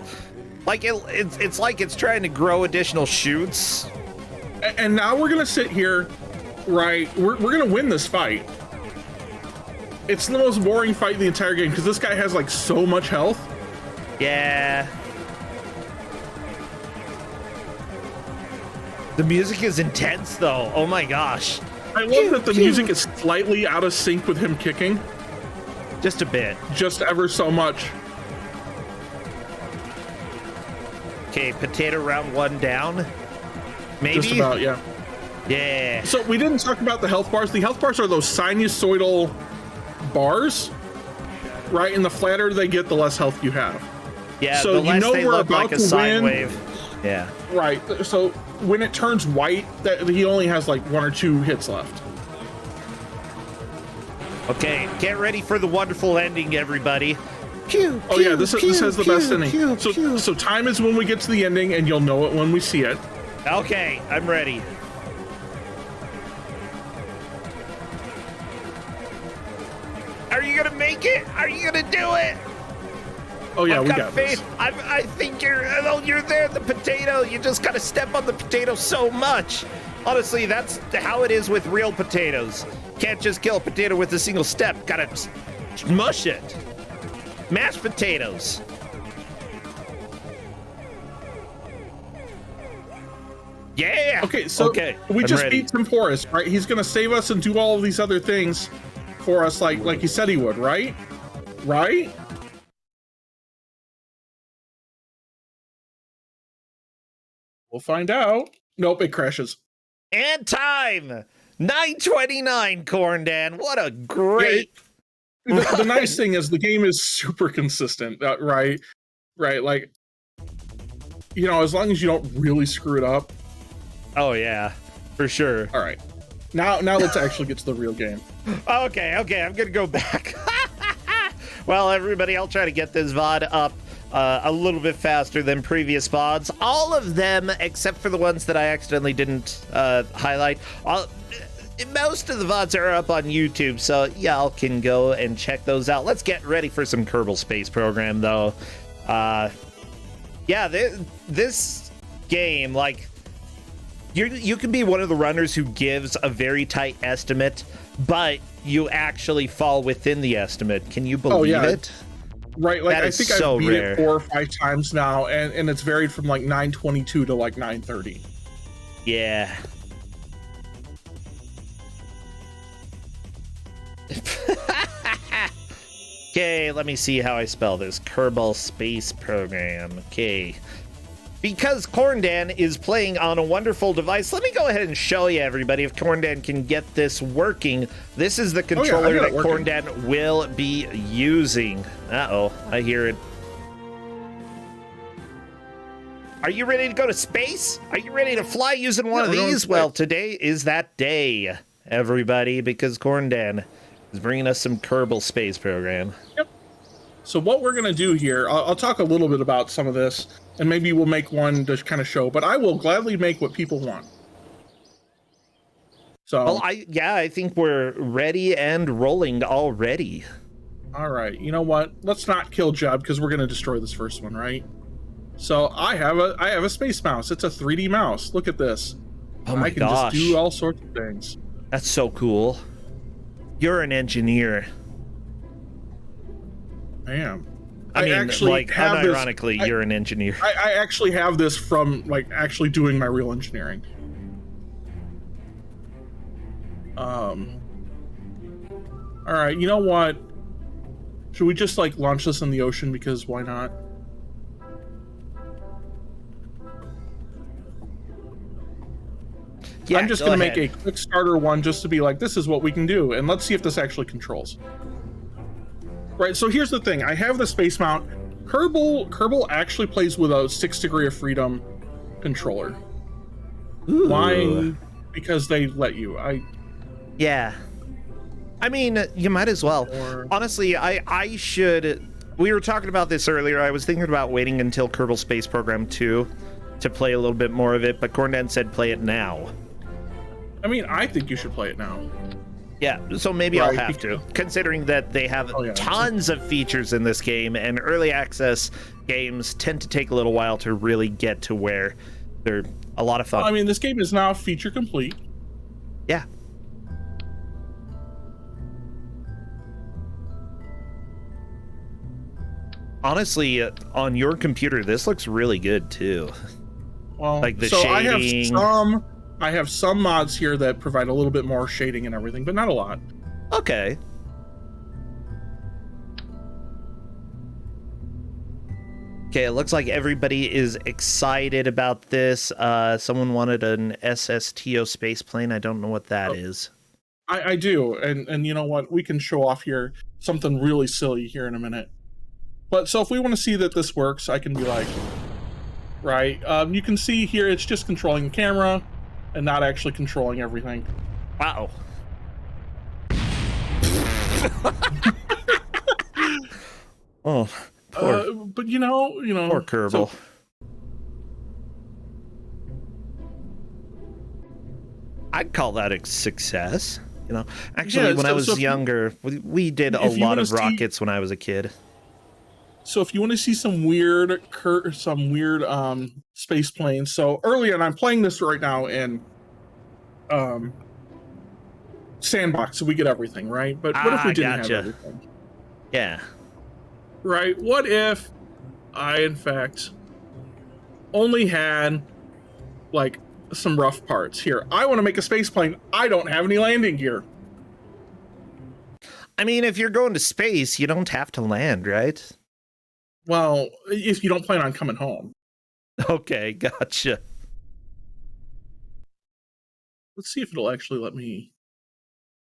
it's like it's trying to grow additional shoots. And now we're going to sit here, right? We're going to win this fight. It's the most boring fight in the entire game because this guy has, so much health. Yeah. The music is intense, though. Oh, my gosh. I love that the music is slightly out of sync with him kicking. Just a bit. Just ever so much. Okay, potato round one down. Maybe? Just about, yeah. Yeah. So we didn't talk about the health bars. The health bars are those sinusoidal bars, right? And the flatter they get, the less health you have. Yeah, so the less they we're look about like a to sine win. wave. Yeah. Right. So when it turns white, that he only has one or two hits left. Okay, get ready for the wonderful ending, everybody. Pew, oh yeah, this has the best ending. So time is when we get to the ending, and you'll know it when we see it. Okay, I'm ready. Are you gonna make it? Are you gonna do it? Oh yeah, I've we got faith. this. I think you're there. The potato. You just gotta step on the potato so much. Honestly, that's how it is with real potatoes. Can't just kill a potato with a single step. Gotta mush it. Mashed potatoes. Yeah. Okay, so we just beat Temporis, right? He's gonna save us and do all of these other things for us, like he said he would, right? Right? We'll find out. Nope, it crashes. And time 9:29. Corndan. What a great. Yeah, the nice thing is the game is super consistent, right? Right, as long as you don't really screw it up. Oh yeah, for sure. All right, now let's actually get to the real game. Okay, I'm gonna go back. Well, everybody, I'll try to get this VOD up a little bit faster than previous VODs. All of them, except for the ones that I accidentally didn't highlight. Most of the VODs are up on YouTube, so y'all can go and check those out. Let's get ready for some Kerbal Space Program, though. Yeah, this game, like, you can be one of the runners who gives a very tight estimate, but you actually fall within the estimate. Can you believe it? Right, like, I think I've beat rare. it 4 or 5 times now, and it's varied from like 922 to like 930. Yeah. Okay, let me see how I spell this. Kerbal Space Program. Okay. Because Corndan is playing on a wonderful device, let me go ahead and show you, everybody, if Corndan can get this working. This is the controller that Corndan will be using. Uh-oh, I hear it. Are you ready to go to space? Are you ready to fly using one of these? Well, today is that day, everybody, because Corndan is bringing us some Kerbal Space Program. Yep. So what we're going to do here, I'll talk a little bit about some of this, and maybe we'll make one to kind of show, but I will gladly make what people want. So, well, I think we're ready and rolling already. All right. You know what? Let's not kill Jeb, because we're going to destroy this first one, right? So I have a space mouse. It's a 3D mouse. Look at this. Oh my I can gosh. just do all sorts of things. That's so cool. You're an engineer. I am. I mean, actually like, have unironically, you're an engineer. I actually have this from, like, actually doing my real engineering. All right, you know what? Should we just, like, launch this in the ocean, because why not? Yeah, I'm just going to make a quick starter one just to be like, this is what we can do, and let's see if this actually controls. Right, so here's the thing. I have the space mount. Kerbal actually plays with a 6 degree of freedom controller. Ooh. Why? Because they let you. Yeah. I mean, you might as well. Honestly, I should... We were talking about this earlier. I was thinking about waiting until Kerbal Space Program 2 to play a little bit more of it, but Corndan said play it now. I mean, I think you should play it now. Yeah, so maybe I'll have to, considering that they have tons of features in this game, and early access games tend to take a little while to really get to where they're a lot of fun. I mean, this game is now feature complete. Yeah. Honestly, on your computer, this looks really good too. Well, like the so shading. I have some mods here that provide a little bit more shading and everything, but not a lot. Okay. Okay, it looks like everybody is excited about this. Someone wanted an SSTO space plane. I don't know what that is. I do, and you know what? We can show off here something really silly here in a minute. But so if we want to see that this works, I can be like, right? You can see here it's just controlling the camera and not actually controlling everything. Wow. Oh, poor, but you know, poor Kerbal. So, I'd call that a success. You know, actually, when I was younger, we did a lot of rockets when I was a kid. So if you want to see some weird space planes, so earlier, and I'm playing this right now in sandbox, so we get everything, right? But what if we didn't have everything? Yeah. Right. What if I, in fact, only had like some rough parts here? I want to make a space plane. I don't have any landing gear. I mean, if you're going to space, you don't have to land, right? Well, if you don't plan on coming home. Okay, gotcha. Let's see if it'll actually let me.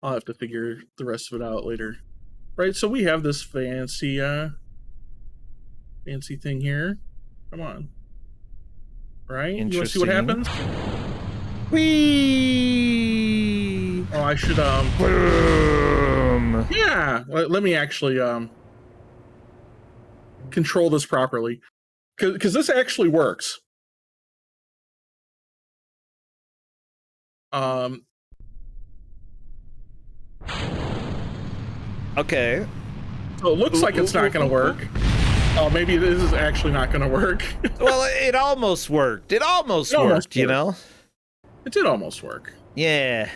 I'll have to figure the rest of it out later. Right, so we have this fancy thing here. Come on. Right? You want to see what happens? Whee! Oh, I should Boom! Yeah, let me actually control this properly, because this actually works. Okay. So it looks like it's not going to work. Oh, maybe this is actually not going to work. Well, it almost worked. It almost It almost worked, you know? It did almost work. Yeah.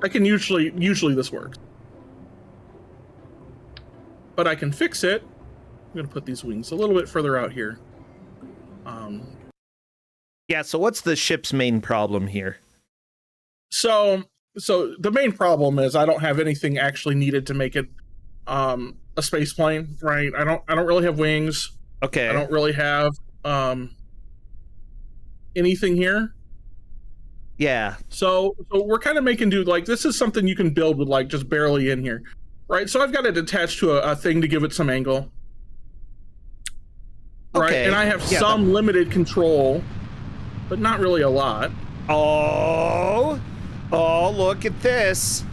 I can usually this works. But I can fix it. I'm going to put these wings a little bit further out here. Yeah, so what's the ship's main problem here? So the main problem is I don't have anything actually needed to make it a space plane, right? I don't really have wings. Okay. I don't really have anything here. Yeah. So we're kind of making do, like, this is something you can build with, like, just barely in here, right? So I've got it attached to a thing to give it some angle, right? Okay. And I have some limited control, but not really a lot. Oh, look at this.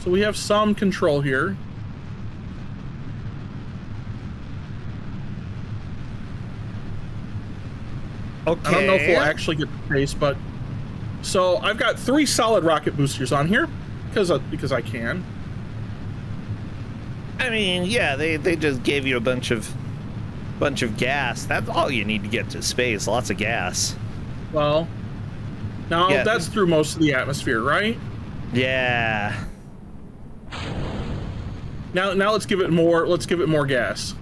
So we have some control here. Okay. I don't know if we'll actually get the pace, but so I've got 3 solid rocket boosters on here because I can. I mean, yeah, they just gave you a bunch of gas. That's all you need to get to space. Lots of gas. Well, now that's through most of the atmosphere, right? Yeah. Now let's give it more. Let's give it more gas.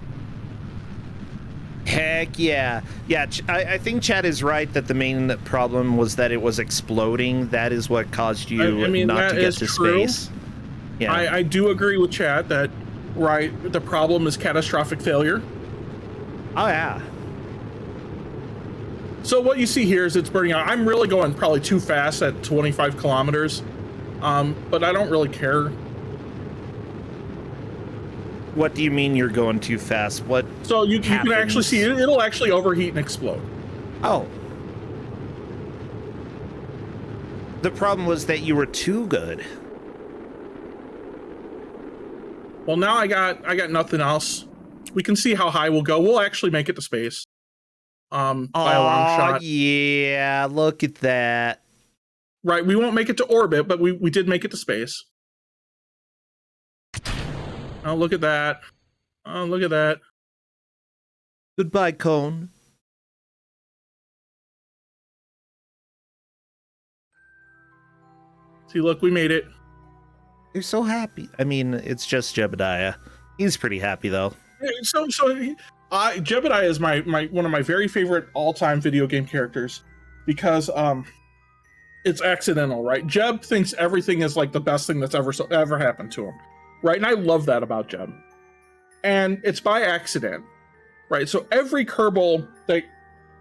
Heck yeah. Yeah, I think Chad is right that the main problem was that it was exploding. That is what caused you not to get to space. Yeah. I do agree with Chad that, right, the problem is catastrophic failure. Oh, yeah. So what you see here is it's burning out. I'm really going probably too fast at 25 kilometers, but I don't really care. What do you mean you're going too fast? What? So you can actually see it. It'll actually overheat and explode. Oh. The problem was that you were too good. Well, now I got nothing else. We can see how high we'll go. We'll actually make it to space. By a long shot. Yeah, look at that. Right, we won't make it to orbit, but we did make it to space. Oh, look at that. Oh, look at that. Goodbye, Cone. See, look, we made it. You're so happy. I mean, it's just Jebediah. He's pretty happy, though. So Jebediah is my one of my very favorite all-time video game characters because it's accidental, right? Jeb thinks everything is like the best thing that's ever happened to him, right? And I love that about Jeb. And it's by accident, right? So every Kerbal that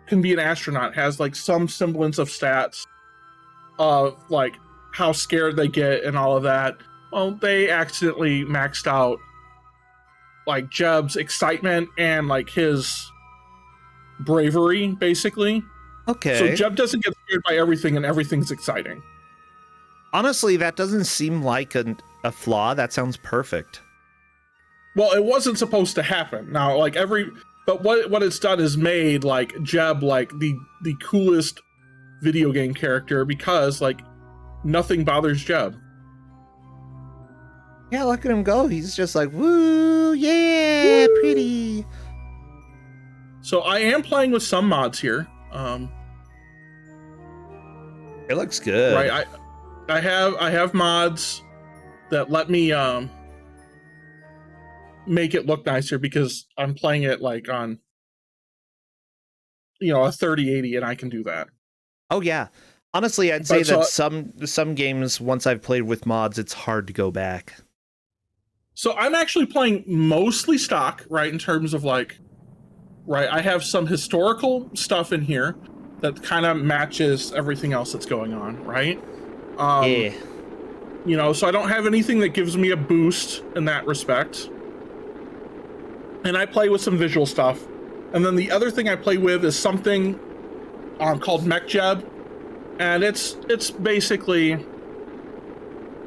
can be an astronaut has like some semblance of stats of like how scared they get and all of that. Well, they accidentally maxed out like Jeb's excitement and like his bravery, basically. Okay. So Jeb doesn't get scared by everything and everything's exciting. Honestly, that doesn't seem like a flaw. That sounds perfect. Well, it wasn't supposed to happen. Now, like but what it's done is made like Jeb like the coolest video game character because like nothing bothers Jeb. Yeah, look at him go. He's just like, woo, yeah, woo. Pretty. So I am playing with some mods here. It looks good. Right, I have mods that let me make it look nicer because I'm playing it like on a 3080 and I can do that. Oh yeah. Honestly, I'd say that some games, once I've played with mods, it's hard to go back. So I'm actually playing mostly stock, right, in terms of like, right, I have some historical stuff in here that kind of matches everything else that's going on, right? Yeah. So I don't have anything that gives me a boost in that respect. And I play with some visual stuff. And then the other thing I play with is something called Mech Jeb. And it's basically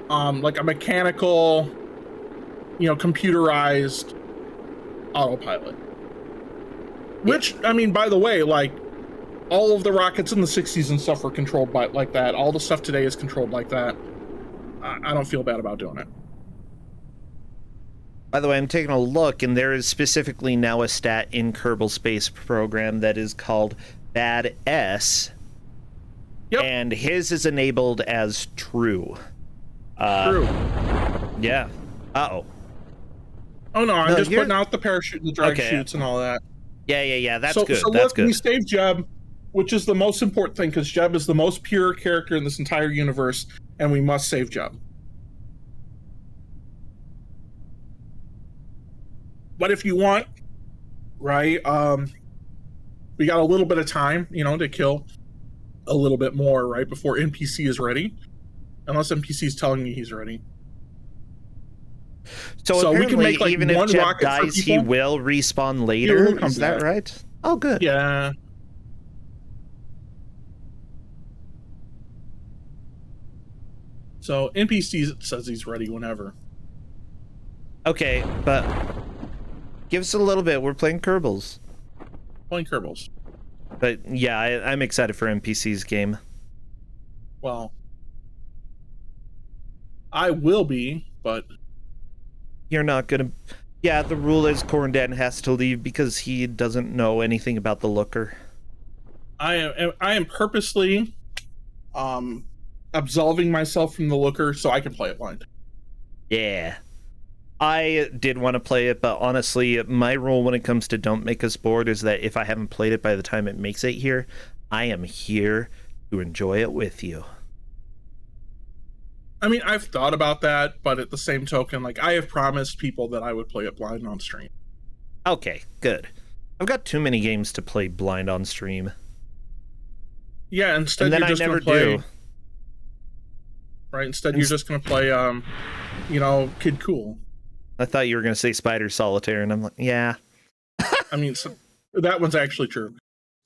like a mechanical computerized autopilot. Which, I mean, by the way, like, all of the rockets in the 60s and stuff were controlled by like that. All the stuff today is controlled like that. I don't feel bad about doing it. By the way, I'm taking a look, and there is specifically now a stat in Kerbal Space Program that is called Bad S. Yep. And his is enabled as true. True. Yeah. Uh-oh. Oh, no, I'm No, just you're- putting out the parachute and the drag Okay. chutes and all that. Yeah. That's So good. look, That's we good. saved Jeb, which is the most important thing, because Jeb is the most pure character in this entire universe, and we must save Jeb. But if you want, right, we got a little bit of time, to kill a little bit more, right, before NPC is ready. Unless NPC is telling me he's ready. So we apparently, can make, like, even if one Jeb rocket for dies, he people. will respawn He later. will come Is that back. right? Oh, good. Yeah. So NPC says he's ready whenever. Okay, but give us a little bit. We're playing Kerbals. Playing Kerbals. But yeah, I'm excited for NPC's game. Well, I will be, but You're not gonna. Yeah, the rule is Corndan has to leave because he doesn't know anything about the looker. I am purposely absolving myself from the looker so I can play it blind. Yeah. I did want to play it, but honestly, my rule when it comes to Don't Make Us Bored is that if I haven't played it by the time it makes it here, I am here to enjoy it with you. I mean, I've thought about that, but at the same token, like, I have promised people that I would play it blind on stream. Okay, good. I've got too many games to play blind on stream. Yeah, instead And then you're I just never gonna play, do. right? Instead you're just gonna play, Kid Cool. I thought you were going to say Spider Solitaire, and I'm like, yeah. I mean, so, that one's actually true.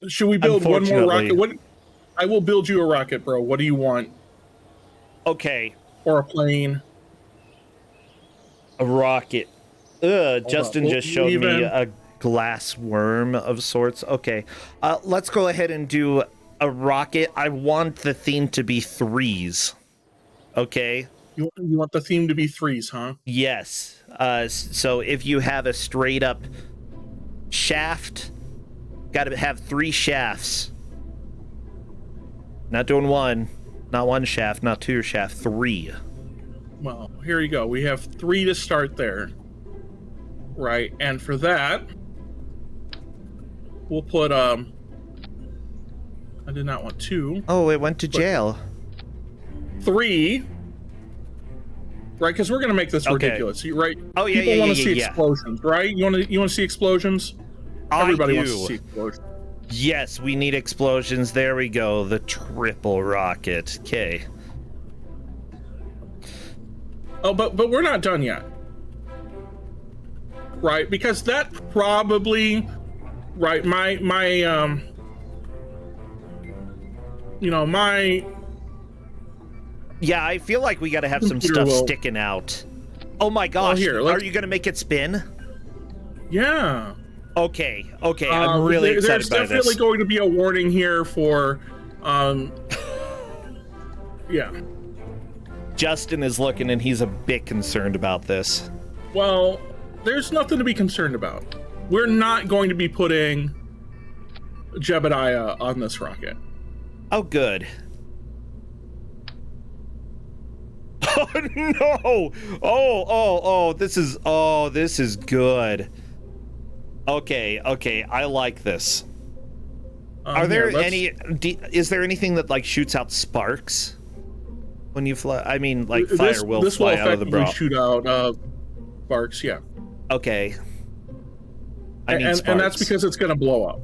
Should we build one more Unfortunately. rocket? I will build you a rocket, bro. What do you want? Okay, Or a plane? a rocket. Justin We'll just showed me even- a glass worm of sorts. Okay, let's go ahead and do a rocket. I want the theme to be threes. Okay? You want the theme to be threes, huh? Yes. So if you have a straight up shaft, got to have 3 shafts. Not doing one. Not 1 shaft, not 2 shaft, 3. Well, here you go. We have 3 to start there. Right, and for that, we'll put, I did not want 2. Oh, it went to jail. 3. Right, because we're going to make this Okay. ridiculous, right? Oh, yeah, People yeah, want to yeah, see yeah. explosions, right? You want to see explosions? Everybody wants to see explosions. Yes, we need explosions. There we go. The triple rocket. Okay. Oh, but we're not done yet. Right, because that probably, right, my Yeah, I feel like we got to have some Computer stuff will- sticking out. Oh my gosh. here, Are let's- you going to make it spin? yeah. Okay. I'm really excited There's by definitely this. going to be a warning here for, yeah. Justin is looking and he's a bit concerned about this. Well, there's nothing to be concerned about. We're not going to be putting Jebediah on this rocket. Oh, good. Oh no! This is good. Okay, I like this. Are there is there anything that like shoots out sparks when you fly? I mean, like fire will fly out of the bra. shoot out sparks, yeah. Okay. I need And that's sparks. because it's going to blow up.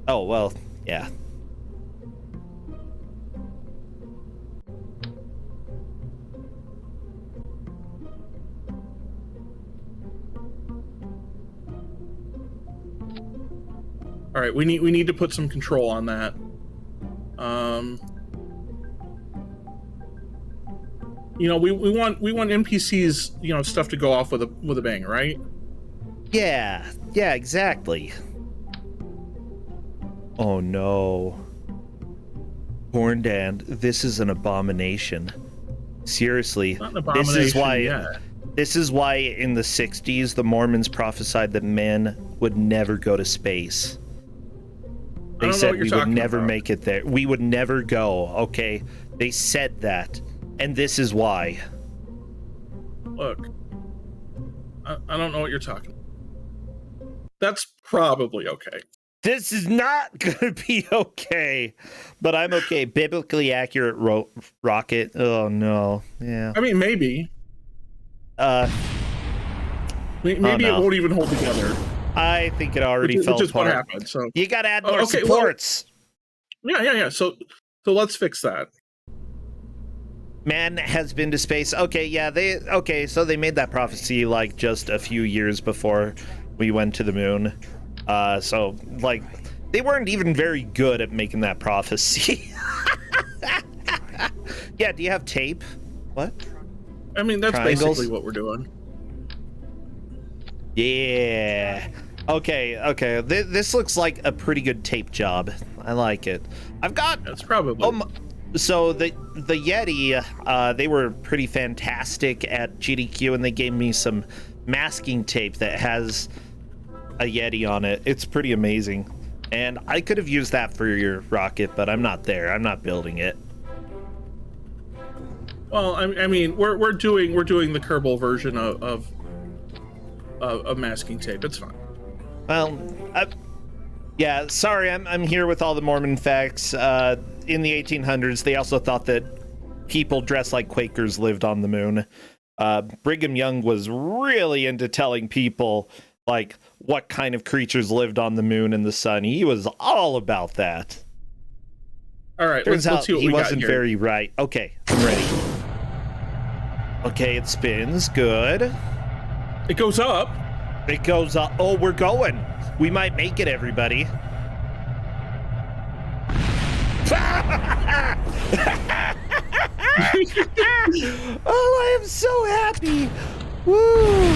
Oh well, yeah. All right, we need to put some control on that. You know, we want NPCs, you know, stuff to go off with a bang, right? Yeah, exactly. Oh no. Corndan, this is an abomination. Seriously, Not an abomination, this is why in the 60s the Mormons prophesied that men would never go to space. They said we would never make it there. We would never go, okay? They said that. And this is why. Look, I don't know what you're talking about. That's probably okay. This is not gonna be okay, but I'm okay. Biblically accurate rocket. Oh no, yeah. I mean, maybe. Maybe no. it won't even hold together. I think it already fell apart. Which is what happened. So you gotta add more okay, supports. Well, yeah. So let's fix that. Man has been to space. Okay, yeah. So they made that prophecy like just a few years before we went to the moon. So like they weren't even very good at making that prophecy. Yeah, do you have tape? What? I mean, that's Triangles? basically what we're doing. Yeah. Okay. This looks like a pretty good tape job. I like it. I've got. That's probably. So the Yeti, they were pretty fantastic at GDQ, and they gave me some masking tape that has a Yeti on it. It's pretty amazing, and I could have used that for your rocket, but I'm not there. I'm not building it. Well, I mean, we're doing the Kerbal version of masking tape. It's fine. Well, yeah. Sorry, I'm here with all the Mormon facts. In the 1800s, they also thought that people dressed like Quakers lived on the moon. Brigham Young was really into telling people like what kind of creatures lived on the moon and the sun. He was all about that. All right, Turns let's out see what he we got wasn't here. very right. Okay, I'm ready. Okay, it spins. Good. It goes up. It goes up. Oh, we're going. We might make it, everybody. Oh, I am so happy. Woo.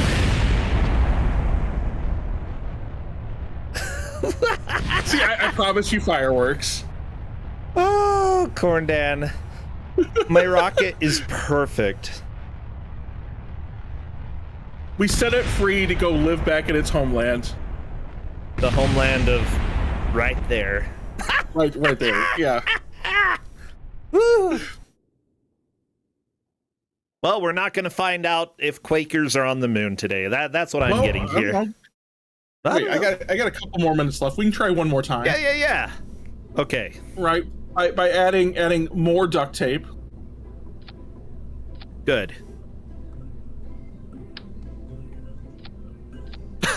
See, I promise you fireworks. Oh, Corndan. My rocket is perfect. We set it free to go live back in its homeland. The homeland of right there. Right there. Yeah. Woo. Well, we're not going to find out if Quakers are on the moon today. That's what I'm getting here. Wait, I got a couple more minutes left. We can try one more time. Yeah. Okay. Right. By adding more duct tape. Good.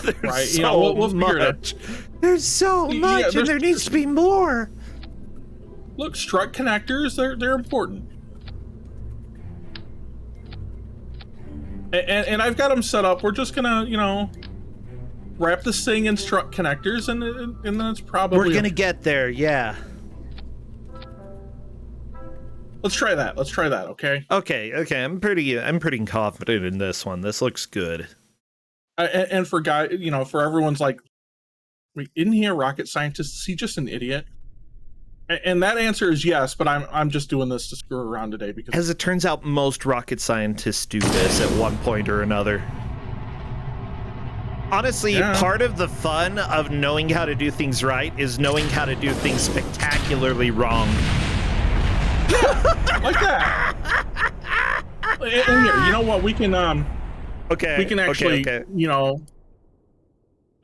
There's Right. so We'll figure it out. much. There's so much, and there needs to be more. Look, strut connectors, they're important. And I've got them set up. We're just gonna, wrap this thing in strut connectors, and then it's probably. We're gonna get there, yeah. Let's try that. Okay. Okay. I'm pretty confident in this one. This looks good. And for for everyone's like, wait, isn't he a rocket scientist? Is he just an idiot? And that answer is yes, but I'm just doing this to screw around today because. As it turns out, most rocket scientists do this at one point or another. Honestly, part of the fun of knowing how to do things right is knowing how to do things spectacularly wrong. Like that. And here, you know what? We can Okay. we can actually okay.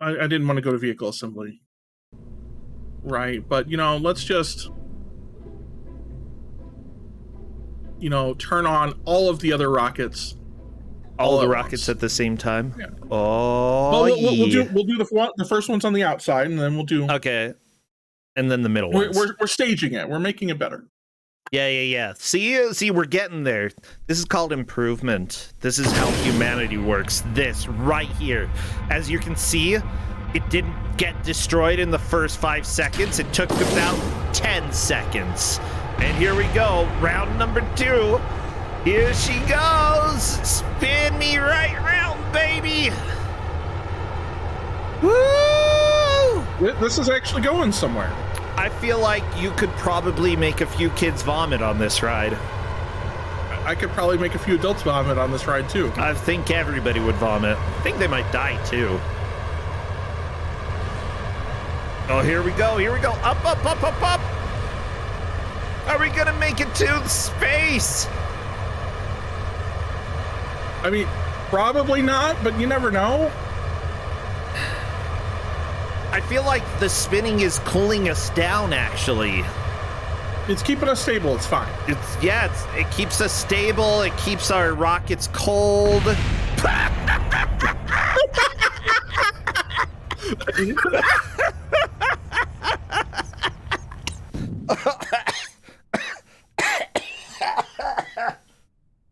I didn't want to go to vehicle assembly. Right, but let's just turn on all of the other rockets. All the rockets at the same time. Yeah. Oh, well, we'll do the first one's on the outside, and then we'll do. Okay. And then the middle We're ones. we're staging it. We're making it better. Yeah. See, we're getting there. This is called improvement. This is how humanity works. This right here. As you can see, it didn't get destroyed in the first 5 seconds. It took about 10 seconds. And here we go. Round number 2. Here she goes. Spin me right round, baby. Woo! This is actually going somewhere. I feel like you could probably make a few kids vomit on this ride. I could probably make a few adults vomit on this ride too. I think everybody would vomit. I think they might die too. Oh, here we go. Here we go. Up, up, up, up, up. Are we gonna make it to space? I mean, probably not, but you never know. I feel like the spinning is cooling us down, actually. It's keeping us stable. It's fine. It keeps us stable. It keeps our rockets cold.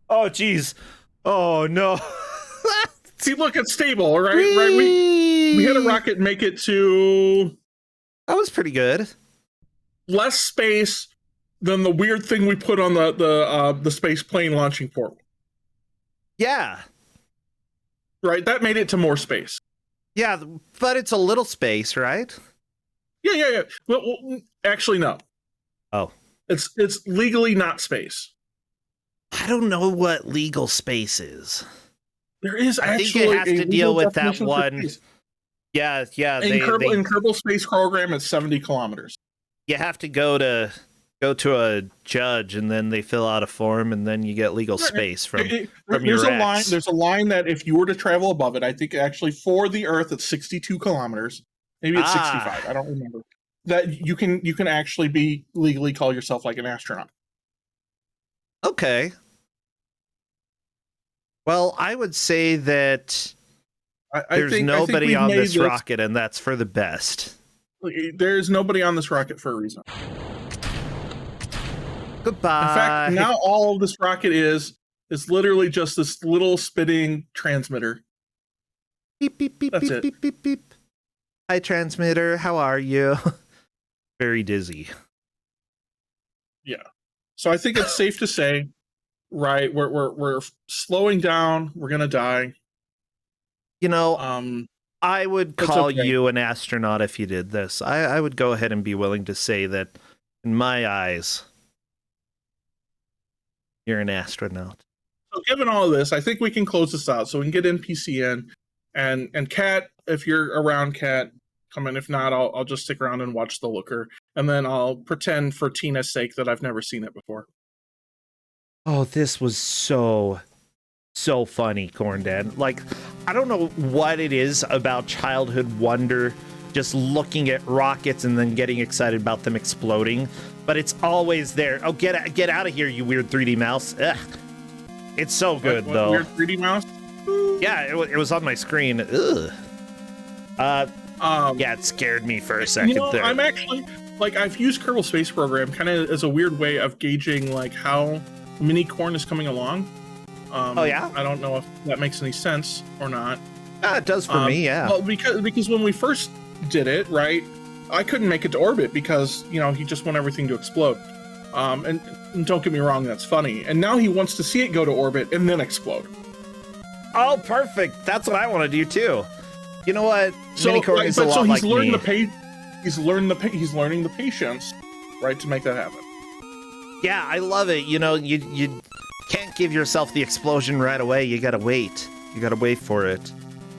Oh, geez. Oh, no. See, look, it's stable, right? Right. We had a rocket make it to That was pretty good. less space than the weird thing we put on the space plane launching port. Yeah. Right, that made it to more space. Yeah, but it's a little space, right? Yeah. Well, actually, no. Oh. It's legally not space. I don't know what legal space is. There is I think actually it has to deal with that one. Yeah. In Kerbal Space Program, it's 70 kilometers. You have to go to a judge, and then they fill out a form, and then you get legal space from There's your a line. ex. There's a line that if you were to travel above it, I think actually for the Earth it's 62 kilometers. Maybe it's 65. I don't remember. That you can actually be legally call yourself like an astronaut. Okay. Well, I would say that there's nobody on this rocket, and that's for the best. There's nobody on this rocket for a reason. Goodbye. In fact, now all of this rocket is literally just this little spinning transmitter. Beep, beep, beep, That's beep, it. beep, beep, beep. Hi, transmitter. How are you? Very dizzy. Yeah. So I think it's safe to say, right, we're slowing down. We're gonna die. You know, I would it's call okay. you an astronaut if you did this. I would go ahead and be willing to say that, in my eyes, you're an astronaut. So given all of this, I think we can close this out so we can get NPC in. And Kat, if you're around, Kat, come in. If not, I'll just stick around and watch the looker. And then I'll pretend for Tina's sake that I've never seen it before. Oh, this was so funny, Corndan. Like, I don't know what it is about childhood wonder, just looking at rockets and then getting excited about them exploding, but it's always there. Oh, get out of here, you weird 3D mouse. Ugh. It's so good, What though. weird 3D mouse? Yeah, it was on my screen. Ugh. Yeah, it scared me for a second there. I'm actually, like, I've used Kerbal Space Program kind of as a weird way of gauging, like, how mini corn is coming along. Oh, yeah? I don't know if that makes any sense or not. Yeah, it does for me, yeah. Well, because when we first did it, right, I couldn't make it to orbit because, he just want everything to explode. And don't get me wrong, that's funny. And now he wants to see it go to orbit and then explode. Oh, perfect. That's what I want to do, too. You know what? So, Minicorn is a lot he's like learning me. he's learning the patience, right, to make that happen. Yeah, I love it. You can't give yourself the explosion right away. You gotta wait. You gotta wait for it.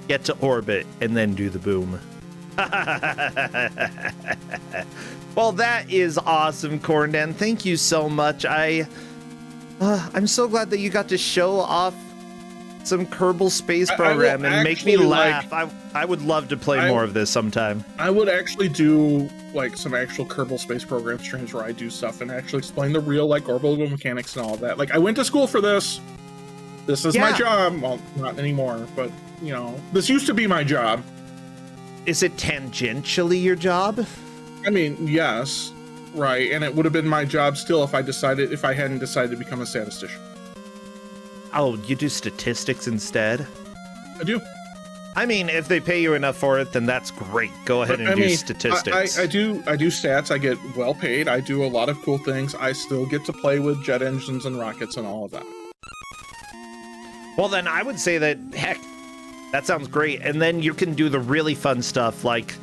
Get to orbit and then do the boom. Well, that is awesome, Corndan. Thank you so much. I'm so glad that you got to show off some Kerbal Space Program and make me laugh. I would love to play more of this sometime. I would actually do like some actual Kerbal Space Program streams where I do stuff and actually explain the real like orbital mechanics and all of that. Like I went to school for this. This is my job. Well, not anymore, but this used to be my job. Is it tangentially your job? I mean, yes, right, and it would have been my job still if I hadn't decided to become a statistician. Oh, you do statistics instead? I do. I mean, if they pay you enough for it, then that's great. Go ahead and do statistics. I do stats. I get well paid. I do a lot of cool things. I still get to play with jet engines and rockets and all of that. Well, then I would say that, heck, that sounds great. And then you can do the really fun stuff like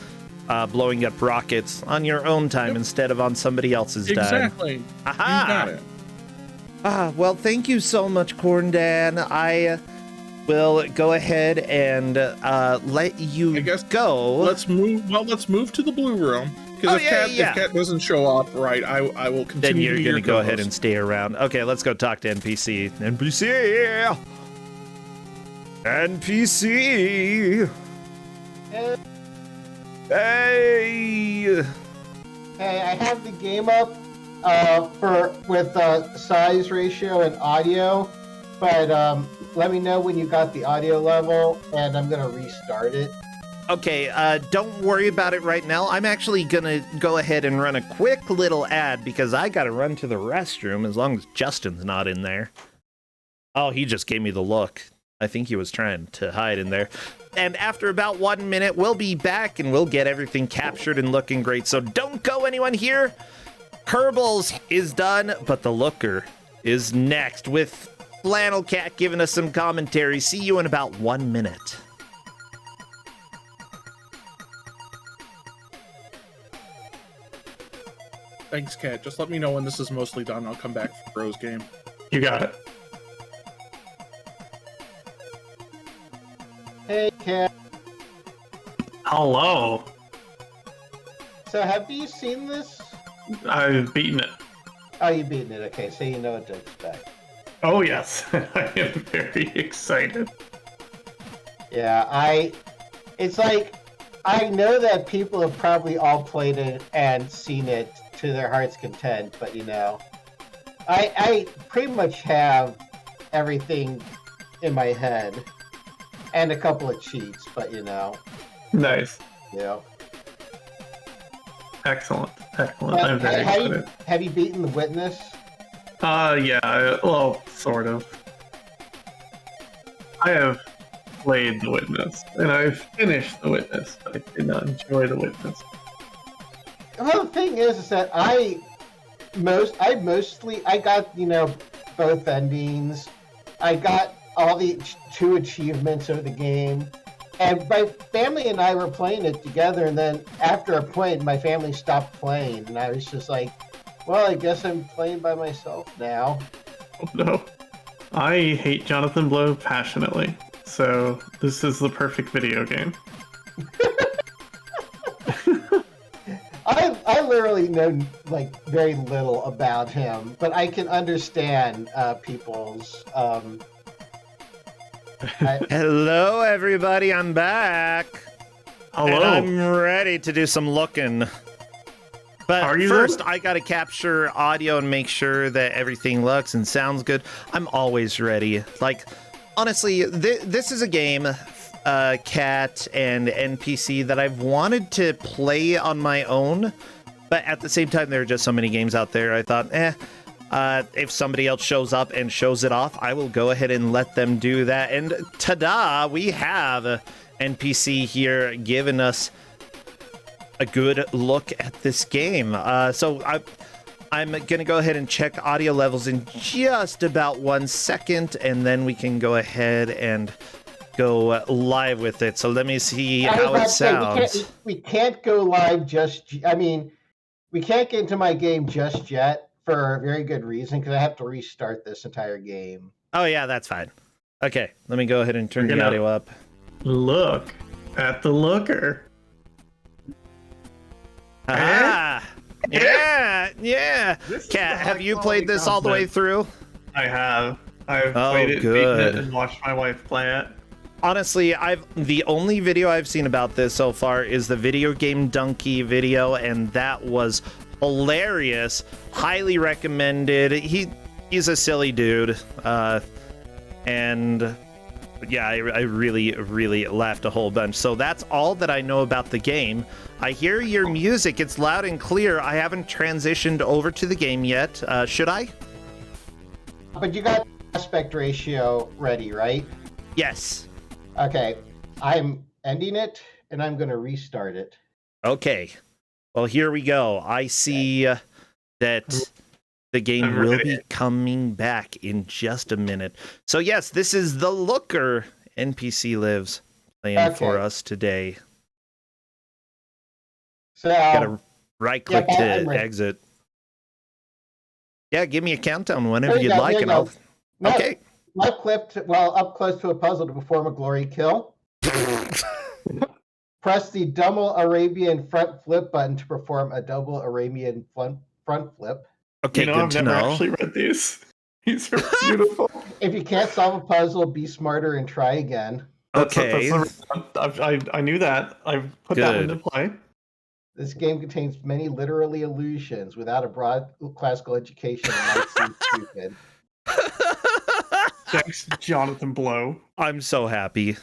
blowing up rockets on your own time instead of on somebody else's time. Exactly. Aha! You got it. Well, thank you so much, Corndan. I will go ahead and let you go. Let's move. Well, let's move to the blue room. Because if Cat doesn't show up, right, I will continue. Then you're going to go ahead and stay around. Okay, let's go talk to NPC. NPC! NPC! Hey. Hey! Hey, I have the game up with size ratio and audio, but let me know when you got the audio level, and I'm gonna restart it. Okay, don't worry about it right now. I'm actually gonna go ahead and run a quick little ad because I gotta run to the restroom as long as Justin's not in there. Oh, he just gave me the look. I think he was trying to hide in there. And after about 1 minute, we'll be back and we'll get everything captured and looking great. So don't go anyone here. Kerbals is done, but the looker is next with Flannel Cat giving us some commentary. See you in about 1 minute. Thanks, Cat. Just let me know when this is mostly done. I'll come back for Bro's game. You got it. Hey, Cat. Hello. So have you seen this? I've beaten it. Oh, you beaten it. Okay, so you know what to expect. Oh, yes. I am very excited. Yeah, it's like, I know that people have probably all played it and seen it to their heart's content, but you know, I pretty much have everything in my head and a couple of cheats, but you know. Nice. Yeah. Excellent. Excellent. I'm very excited. Have you beaten the Witness? Yeah. Well, sort of. I have played The Witness, and I've finished The Witness, but I did not enjoy The Witness. Well, the thing is that I got, you know, both endings. I got all the 2 achievements of the game. And my family and I were playing it together, and then after a point, my family stopped playing, and I was just like, well, I guess I'm playing by myself now. Oh, no. I hate Jonathan Blow passionately, so this is the perfect video game. I literally know, like, very little about him, but I can understand people's... Hello, everybody. I'm back. Hello. And I'm ready to do some looking. But Are you first, though? I got to capture audio and make sure that everything looks and sounds good. I'm always ready. Like, honestly, this is a game, Cat and NPC, that I've wanted to play on my own. But at the same time, there are just so many games out there. I thought, if somebody else shows up and shows it off, I will go ahead and let them do that. And ta-da, we have NPC here giving us a good look at this game. So I'm going to go ahead and check audio levels in just about 1 second, and then we can go ahead and go live with it. So let me see how it sounds. We can't go live we can't get into my game just yet for a very good reason, because I have to restart this entire game. Oh, yeah, that's fine. Okay, let me go ahead and turn the audio up. Look at the looker. Ah, yeah. Cat, have you played this all the way through? I have. I've played it, beaten it, and watched my wife play it. Honestly, the only video I've seen about this so far is the Video Game Donkey video, and that was hilarious. Highly recommended. He's a silly dude, and yeah, I really laughed a whole bunch. So that's all that I know about the game. I hear your music. It's loud and clear. I haven't transitioned over to the game yet. Should I? But you got aspect ratio ready, right? Yes. Okay. I'm ending it, and I'm going to restart it. Okay. Well, here we go. I see that The game I'm will ready. be coming back in just a minute. So yes, this is the Looker. NPC Lives playing for Okay. us today. So Gotta right click yeah, to I'm ready. exit. Yeah, give me a countdown whenever There you you'd go, like, there and you I'll. go. No, Okay. left click while up close to a puzzle to perform a glory kill. Press the double Arabian front flip button to perform a double Arabian front flip. Okay, good I've to never know. actually read these. These are beautiful. If you can't solve a puzzle, be smarter and try again. Okay, I knew that. I've put that one Good. to play. This game contains many literally illusions. Without a broad classical education, it might seem stupid. Thanks, Jonathan Blow. I'm so happy.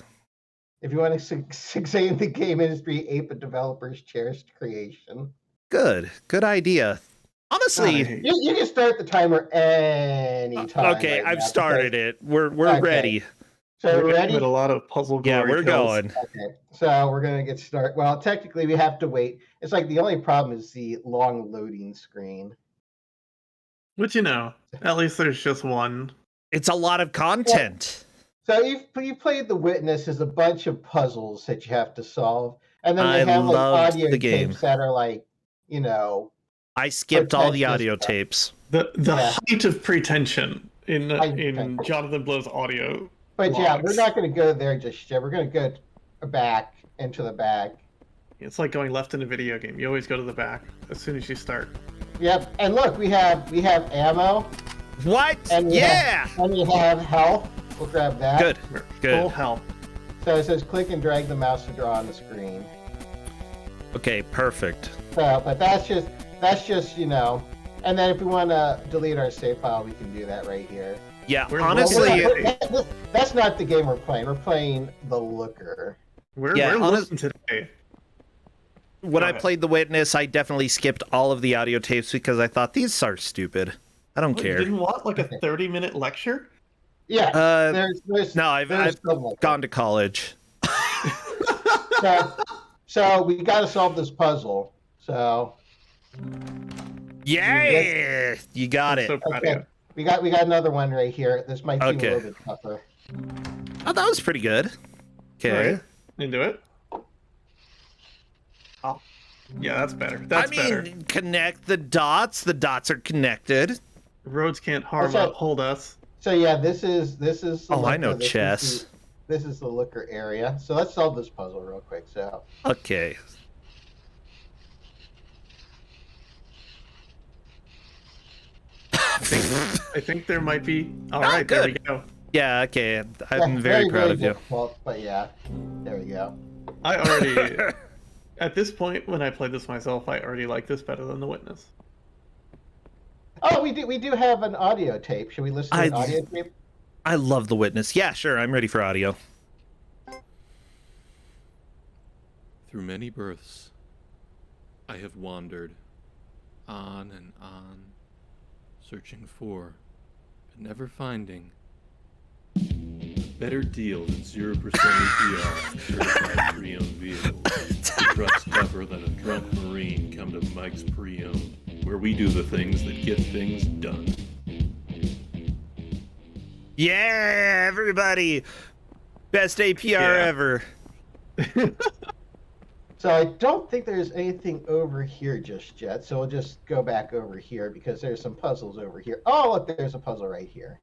If you want to succeed in the game industry, ape a developer's cherished creation. Good idea. Honestly, God, You can start the timer anytime. okay, right I've now, started because- it. We're Okay. ready. So we're ready? giving it a lot of puzzle glory Yeah, we're kills. going. Okay, so we're gonna get started. Well, technically, we have to wait. It's like the only problem is the long loading screen. But at least there's just one. It's a lot of content. So you played The Witness is a bunch of puzzles that you have to solve, and then they I have like loved audio the game. tapes that are like, I skipped all the pretentious audio stuff. tapes. The Yeah. height of pretension in Height of in pretension. Jonathan Blow's audio. But yeah, we're logs. not going to go there just yet. We're going to go back into the back. It's like going left in a video game. You always go to the back as soon as you start. Yep, and look, we have ammo, What? and we Yeah. have, and we have health. We'll grab that. Good. Full Good. health. So it says click and drag the mouse to draw on the screen. Okay, perfect. So, but that's just and then if we want to delete our save file, we can do that right here. Yeah, We're honestly, That's not the game we're playing. We're playing The Looker. We're Yeah, looking today. when Go I ahead. played The Witness, I definitely skipped all of the audio tapes because I thought these are stupid. I don't What, you care. didn't want like a 30-minute lecture? Yeah, Uh, there's no, I've something like gone to college. that. So we got to solve this puzzle. So Yeah, you got I'm it. so proud okay, of you. we got another one right here. This might be Okay. a little bit tougher. Oh, that was pretty good. Okay. Alright, into it. Oh, yeah, that's better. That's better. Connect the dots. The dots are connected. Roads can't harm That's right. hold us. So yeah, this is. The Oh, I know Looker. chess. This is the Looker area. So let's solve this puzzle real quick. So Okay. I think there might be. All right, there we good. go. Yeah, okay. I'm yeah, very proud of you. difficult, but yeah, there we go. I already, at this point, when I played this myself, I already like this better than The Witness. Oh, we do have an audio tape. Should we listen to an I- audio tape? I love The Witness. Yeah, sure. I'm ready for audio. Through many births, I have wandered on and on, searching for, but never finding, a better deal than 0% APR certified pre-owned vehicle. The truck's tougher than a drunk Marine. Come to Mike's Pre-Owned, where we do the things that get things done. Yeah, everybody. Best APR Yeah. ever. So I don't think there's anything over here just yet. So we'll just go back over here because there's some puzzles over here. Oh, look, there's a puzzle right here.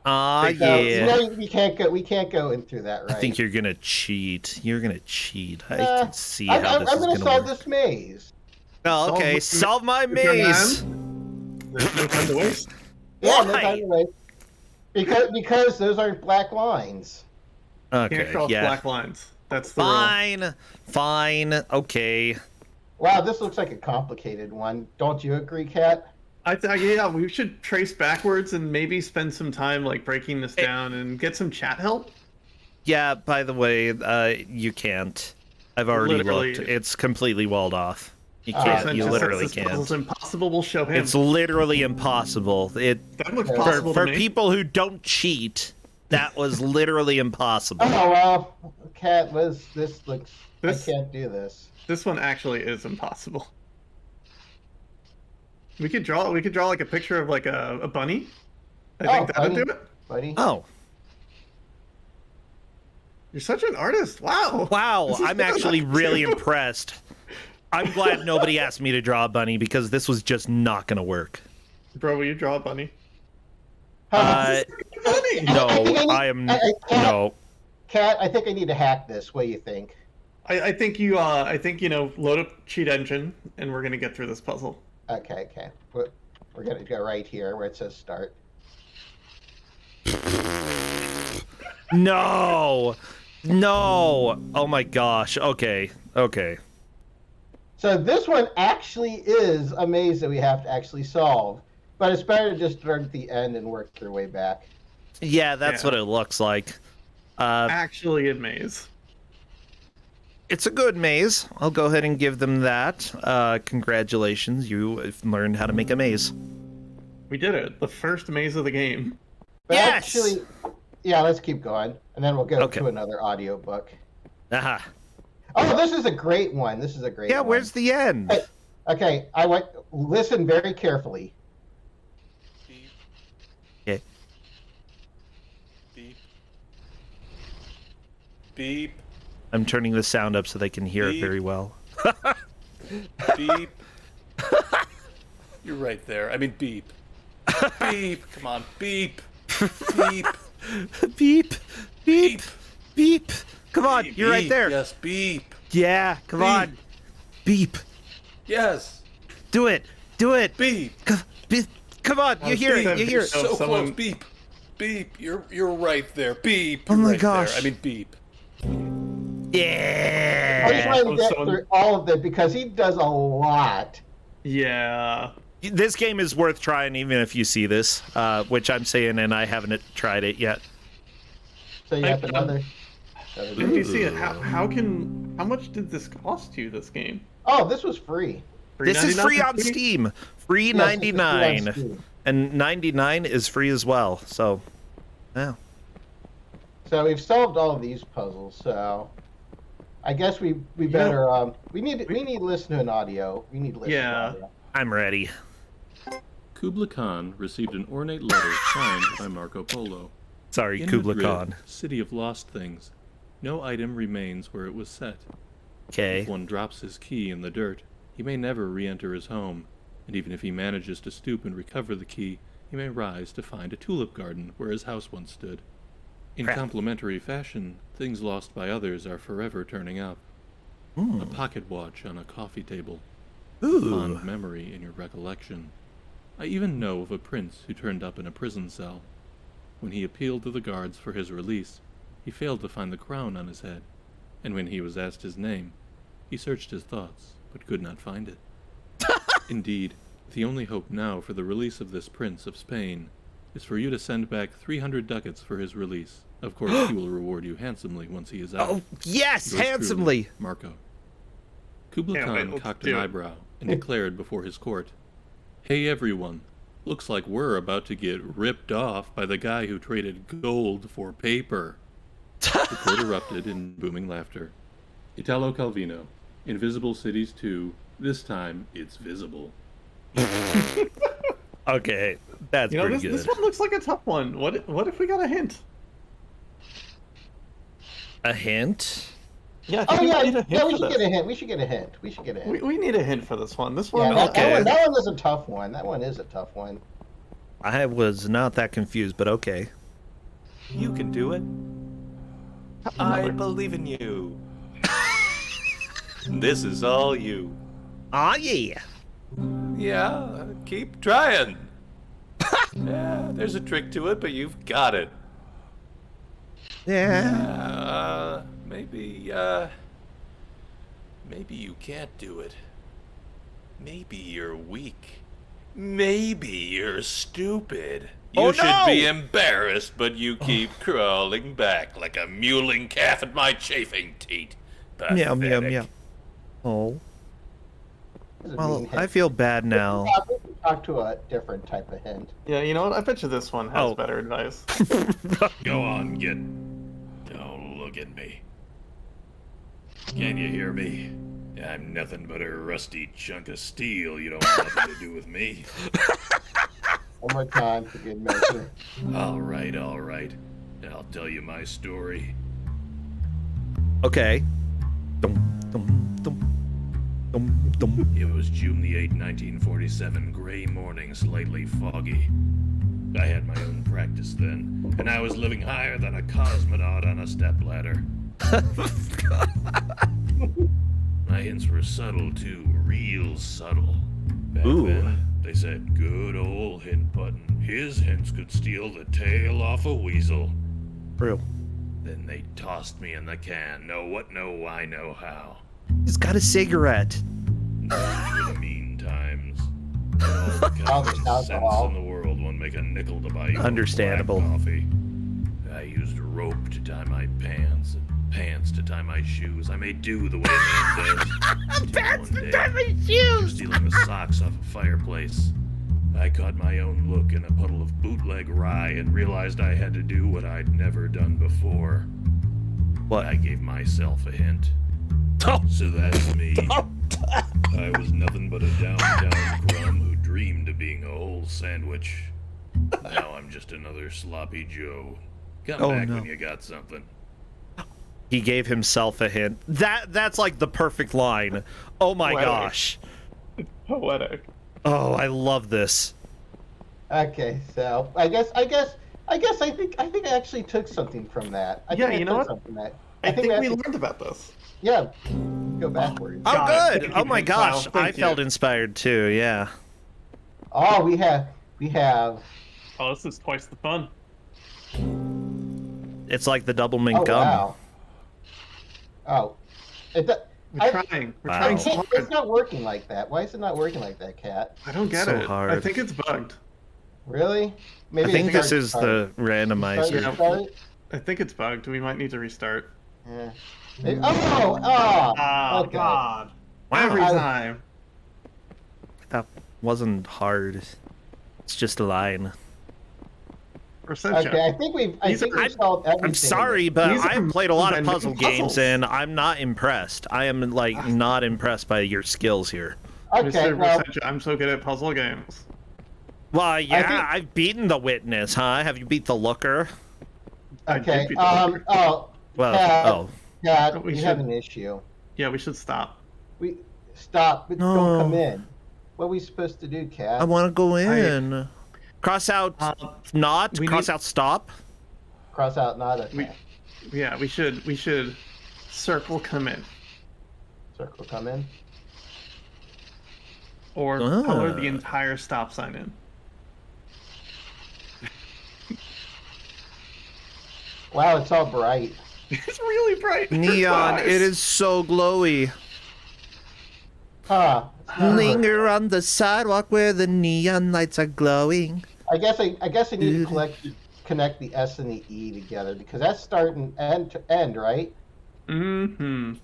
Ah, So, yeah. no, we can't go in through that, right? I think you're gonna cheat. You're gonna cheat. I Uh, can see I'm how this going is to gonna solve work. this maze. Oh, okay. Solve my maze. There's no time to waste. Yeah, no Why? time to wait. Because those aren't black lines. Can't Okay. cross Yeah. black lines. That's the rule. Fine. Fine. Okay. Wow, this looks like a complicated one. Don't you agree, Kat? Yeah, we should trace backwards and maybe spend some time like breaking this down and get some chat help. Yeah. By the way, you can't. I've already Literally. looked. It's completely walled off. You Oh, can't. so You just literally This puzzle's can't. impossible. We'll show him. It's literally impossible. It That looks For- possible for to me. people who don't cheat. That was literally impossible. Oh, well, Kat, this looks... This- I can't do this. This one actually is impossible. We could draw like a picture of like a bunny. I Oh, think that'd bunny. do it. Buddy. Oh, You're such an artist. Wow. wow. This is I'm good. actually really impressed. I'm glad nobody asked me to draw a bunny because this was just not going to work. Bro, will you draw a bunny? Uh, Bunny. no, think I am Cat, no. Cat, I think I need to hack this. What do you think? I think you load up cheat engine and we're gonna get through this puzzle. Okay. We're gonna go right here where it says start. No. No. Oh my gosh. Okay. So this one actually is a maze that we have to actually solve, but it's better to just start at the end and work your way back. Yeah, that's Yeah. what it looks like. Actually, a maze. It's a good maze. I'll go ahead and give them that. Congratulations, you have learned how to make a maze. We did it. The first maze of the game. But Yes! actually, yeah, let's keep going, and then we'll go Okay. to another audio book. Aha. Oh, this is a great one. Yeah, one. where's the end? Hey. Okay, listen very carefully. Beep. Okay. Beep. Beep. I'm turning the sound up so they can hear it Beep. very well. Beep. You're right there. I mean, beep. Beep. Come on, beep. Beep. Beep. Beep. Beep. Come on, Beep. you're right Beep. there. Yes, beep. Yeah, come on. Beep. Yes. Do it. Do it. Beep. Come on, you hear it. You hear it. So someone- close. Beep. Beep. You're right there. Beep. Oh You're my right gosh. There. I mean, beep. I just Yeah. wanted to get someone- through all of it because he does a lot. Yeah. This game is worth trying even if you see this, which I'm saying, and I haven't tried it yet. So you have I- another. Did you see it? How much did this cost you? This game? Oh, this was free. This is free on $3.99? Steam. Free Yes, it's free on 99. Steam. And 99 is free as well. So, yeah. So we've solved all of these puzzles. So I guess we better we need to listen to an audio. We need to listen Yeah. to audio. I'm ready. Kubla Khan received an ornate letter signed by Marco Polo. Sorry, In Kubla Madrid, Khan. city of lost things, no item remains where it was set. Okay. If one drops his key in the dirt, he may never re-enter his home, and even if he manages to stoop and recover the key, he may rise to find a tulip garden where his house once stood. In Crap. complementary fashion, things lost by others are forever turning up. A pocket watch on a coffee table, a Ooh. fond memory in your recollection. I even know of a prince who turned up in a prison cell. When he appealed to the guards for his release, he failed to find the crown on his head, and when he was asked his name, he searched his thoughts, but could not find it. Indeed, the only hope now for the release of this prince of Spain is for you to send back 300 ducats for his release. Of course, he will reward you handsomely once he is out. Oh, yes, Yours handsomely. truly, Marco. Kubla Can't wait, Khan let's cocked do an it. eyebrow and declared before his court, "Hey everyone, looks like we're about to get ripped off by the guy who traded gold for paper." The court erupted in booming laughter. Italo Calvino, Invisible Cities 2, this time it's visible. Okay, that's You know, pretty this good. one looks like a tough one. What if we got a hint? A hint? Yeah. Oh yeah, we need a hint yeah. We for should this. get a hint. We should get a hint. We should get a hint. We need a hint for this one. This Yeah, one. Okay. that one is a tough one. That one is a tough one. I was not that confused, but okay. You can do it. I believe in you. This is all you. Aw, yeah. Yeah, keep trying. Yeah, there's a trick to it, but you've got it. Yeah. Maybe you can't do it. Maybe you're weak. Maybe you're stupid. You Oh, should no! be embarrassed, but you keep crawling back like a mewling calf at my chafing teat. Meow, meow, Pathetic. meow. Oh. This is a Well, mean I hint. feel bad now. We can talk to a different type of hint. Yeah, you know what? I bet you this one has Oh. better advice. Go on, Don't look at me. Can you hear me? I'm nothing but a rusty chunk of steel. You don't want nothing to do with me. One more time for good measure. All right. I'll tell you my story. Okay. Dum, dum, dum, dum, dum. It was June the 8th, 1947, gray morning, slightly foggy. I had my own practice then, and I was living higher than a cosmonaut on a stepladder. My hints were subtle, too, real subtle. Back then, they said, good old hint button. His hints could steal the tail off a weasel. Real. Then they tossed me in the can. Know what, know why, know how. He's got a cigarette. Those were the mean times. All the common sense in the world won't make a nickel to buy you Understandable. black coffee. I used a rope to tie my pants and pants to tie my shoes. I may do the way a man does. Pants to tie my shoes! Stealing the socks off a fireplace. I caught my own look in a puddle of bootleg rye and realized I had to do what I'd never done before. What? I gave myself a hint. Oh. So that's me. I was nothing but a downtown crumb who dreamed of being a whole sandwich. Now I'm just another sloppy Joe. Come back when you got something. He gave himself a hint. That's like the perfect line. Oh my gosh. Poetic. Oh, I love this. Okay, so I think I actually took something from that. I think I took something from that. I think we learned about this. Yeah, go backwards. Oh, God, good. thank Oh you, my Kyle. gosh. Thank I you. felt inspired too. Yeah. Oh, we have. Oh, this is twice the fun. It's like the double mint Oh gum. wow. Oh, We're trying. We're trying so hard. it's not working like that. Why is it not working like that, Cat? I don't get So it. hard. I think it's bugged. Really? Maybe I think it's this is the randomizer. Restart? I think it's bugged. We might need to restart. Yeah. Oh, okay. God. Wow. Every time. That wasn't hard. It's just a line. Brossentia. Okay, I think we've solved everything. I'm sorry, but These are I've played a lot of random puzzle puzzles. games and I'm not impressed. I am like not impressed by your skills here. Okay, Mr. well, Brossentia, I'm so good at puzzle games. Well, yeah, think- I've beaten the witness, huh? Have you beat the looker? I did okay. beat the record. Well, Cat, We we have should- an issue. Yeah, we should stop. We stop, but No. don't come in. What are we supposed to do, Cat? I want to go in. Cross out not, we cross need- out stop. Cross out, not okay. Yeah, we should circle come in. Circle, come in. Or color the entire stop sign in. Wow, it's all bright. It's really bright. Neon, Goodbye. it is so glowy. Huh. Linger on the sidewalk where the neon lights are glowing. I guess I need to connect the S and the E together because that's start and end, right? Mm-hmm.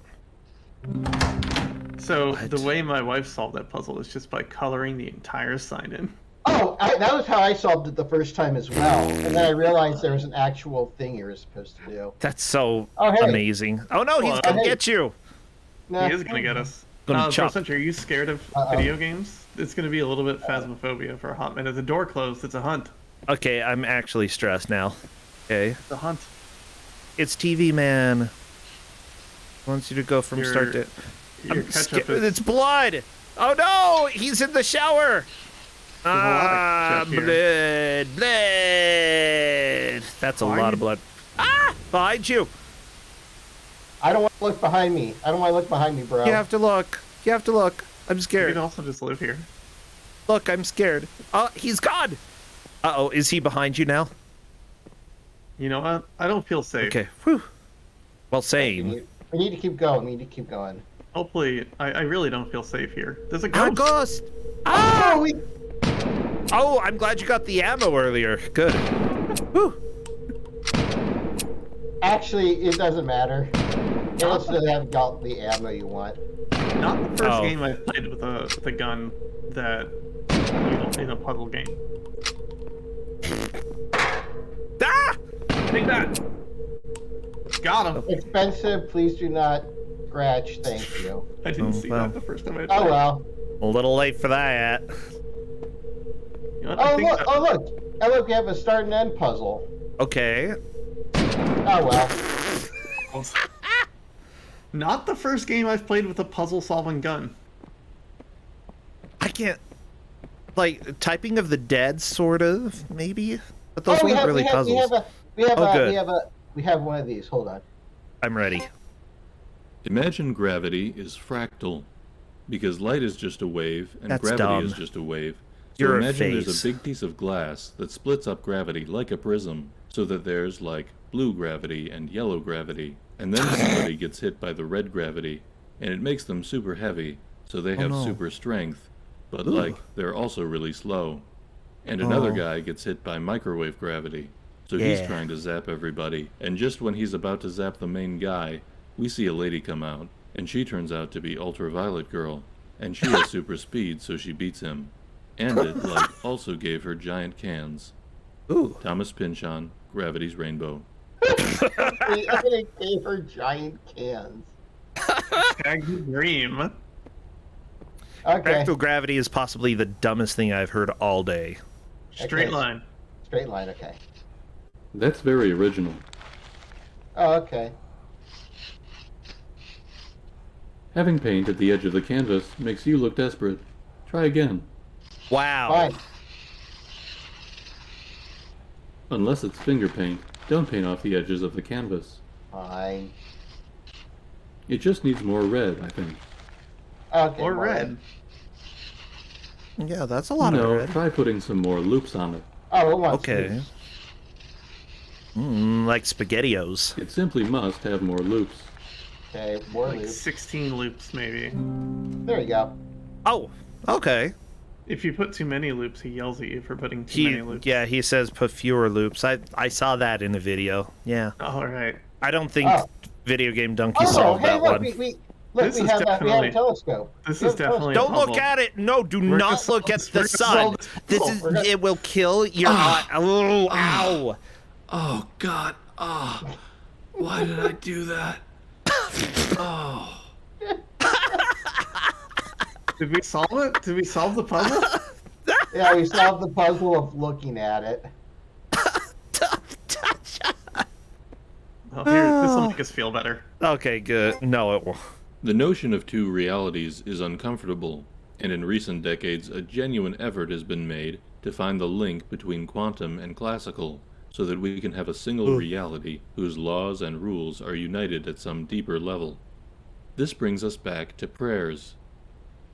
So What? the way my wife solved that puzzle is just by coloring the entire sign in. Oh, that was how I solved it the first time as well. And then I realized there was an actual thing you were supposed to do. That's so Oh, hey. amazing. Oh no, he's Well, gonna hey. get you. Nah. He is gonna get us. Gonna chop. Brossentia, are you scared of video games? It's gonna be a little bit phasmophobia for a hot minute. The door closed. It's a hunt. Okay, I'm actually stressed now. Okay. It's a hunt. It's TV Man. Wants you to go from start to. Your I'm ketchup scared. is. It's blood. Oh no, he's in the shower. a lot of ketchup here. Blood. That's a lot of blood. Ah, behind you. I don't want to look behind me. I don't want to look behind me, bro. You have to look. You have to look. I'm You scared. can also just live here. Look, I'm scared. Oh, he's gone. Uh-oh, is he behind you now? You know what? I don't feel safe. Okay. Whew. Well, same. We need to keep going. We need to keep going. Hopefully, I really don't feel safe here. There's a Ah, ghost. ghost. Ah! Oh, Oh, I'm glad you got the ammo earlier. Good. Whew. actually, it doesn't matter. It lets you have got the ammo you want. Not the first Oh. game I played with a gun that you know, in a puzzle game. Ah! Take that. Got him. Expensive. Please do not scratch. Thank you. I didn't Oh, see well. that the first time I Oh tried. well. A little late for that. You know what, I Oh think look! that- Oh look! Oh look! We have a start and end puzzle. Okay. Oh well. Not the first game I've played with a puzzle-solving gun. I can't. Like, Typing of the Dead, sort of, maybe? But those we weren't have, really we have, puzzles. we have one of these. Hold on. I'm ready. Imagine gravity is fractal, because light is just a wave and That's gravity dumb. is just a wave. So You're a imagine face. there's a big piece of glass that splits up gravity like a prism, so that there's like blue gravity and yellow gravity, and then somebody gets hit by the red gravity, and it makes them super heavy, so they have no. super strength, but Ooh. like they're also really slow. And another Oh. guy gets hit by microwave gravity, so he's Yeah. trying to zap everybody, and just when he's about to zap the main guy, we see a lady come out, and she turns out to be Ultraviolet Girl, and she has super speed, so she beats him. And it, like, also gave her giant cans. Ooh. Thomas Pynchon, Gravity's Rainbow. We gave her giant cans. Shaggy Dream. Okay. Fractal gravity is possibly the dumbest thing I've heard all day. Straight Okay. line. Straight line. Okay. That's very original. Oh, okay. Having paint at the edge of the canvas makes you look desperate. Try again. Wow. Fine. Unless it's finger paint, don't paint off the edges of the canvas. Fine. It just needs more red, I think. Okay. Or more red. Yeah, that's a lot No, of red. try putting some more loops on it. Oh, it wants Okay. loops. Like SpaghettiOs. It simply must have more loops. Okay. More Like loops. 16 loops, maybe. There you go. Oh, okay. If you put too many loops, he yells at you for putting too many loops. Yeah, he says put fewer loops. I saw that in a video. Yeah. All right. I don't think Oh. Video Game Donkey Oh, solved hey, that look, one. look, This we is have a definitely- telescope. This We is have a definitely Don't a look puzzle. at it. No, do We're not gonna look at solve- the we're gonna solve sun. this This puzzle. is We're gonna- it will kill your eye. Oh, ow. Oh God! Oh, why did I do that? Oh, Did we solve it? Did we solve the puzzle? Yeah, we solved the puzzle of looking at it. Oh, here, this will make us feel better. Okay, good. No, it will. The notion of two realities is uncomfortable, and in recent decades a genuine effort has been made to find the link between quantum and classical, so that we can have a single reality whose laws and rules are united at some deeper level. This brings us back to prayers.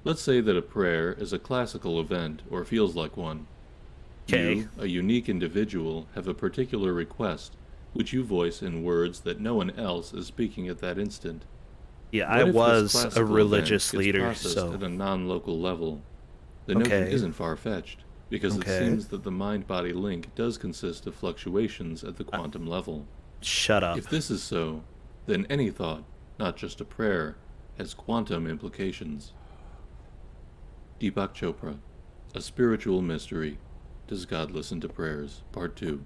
Let's say that a prayer is a classical event, or feels like one. Okay. You, a unique individual, have a particular request, which you voice in words that no one else is speaking at that instant. Yeah, What I if this was a classical religious event gets leader, processed so at a non-local level? The notion Okay. isn't far-fetched, because Okay. it seems that the mind-body link does consist of fluctuations at the quantum level. shut up. If this is so, then any thought, not just a prayer, has quantum implications. Deepak Chopra, A Spiritual Mystery. Does God Listen to Prayers? Part 2.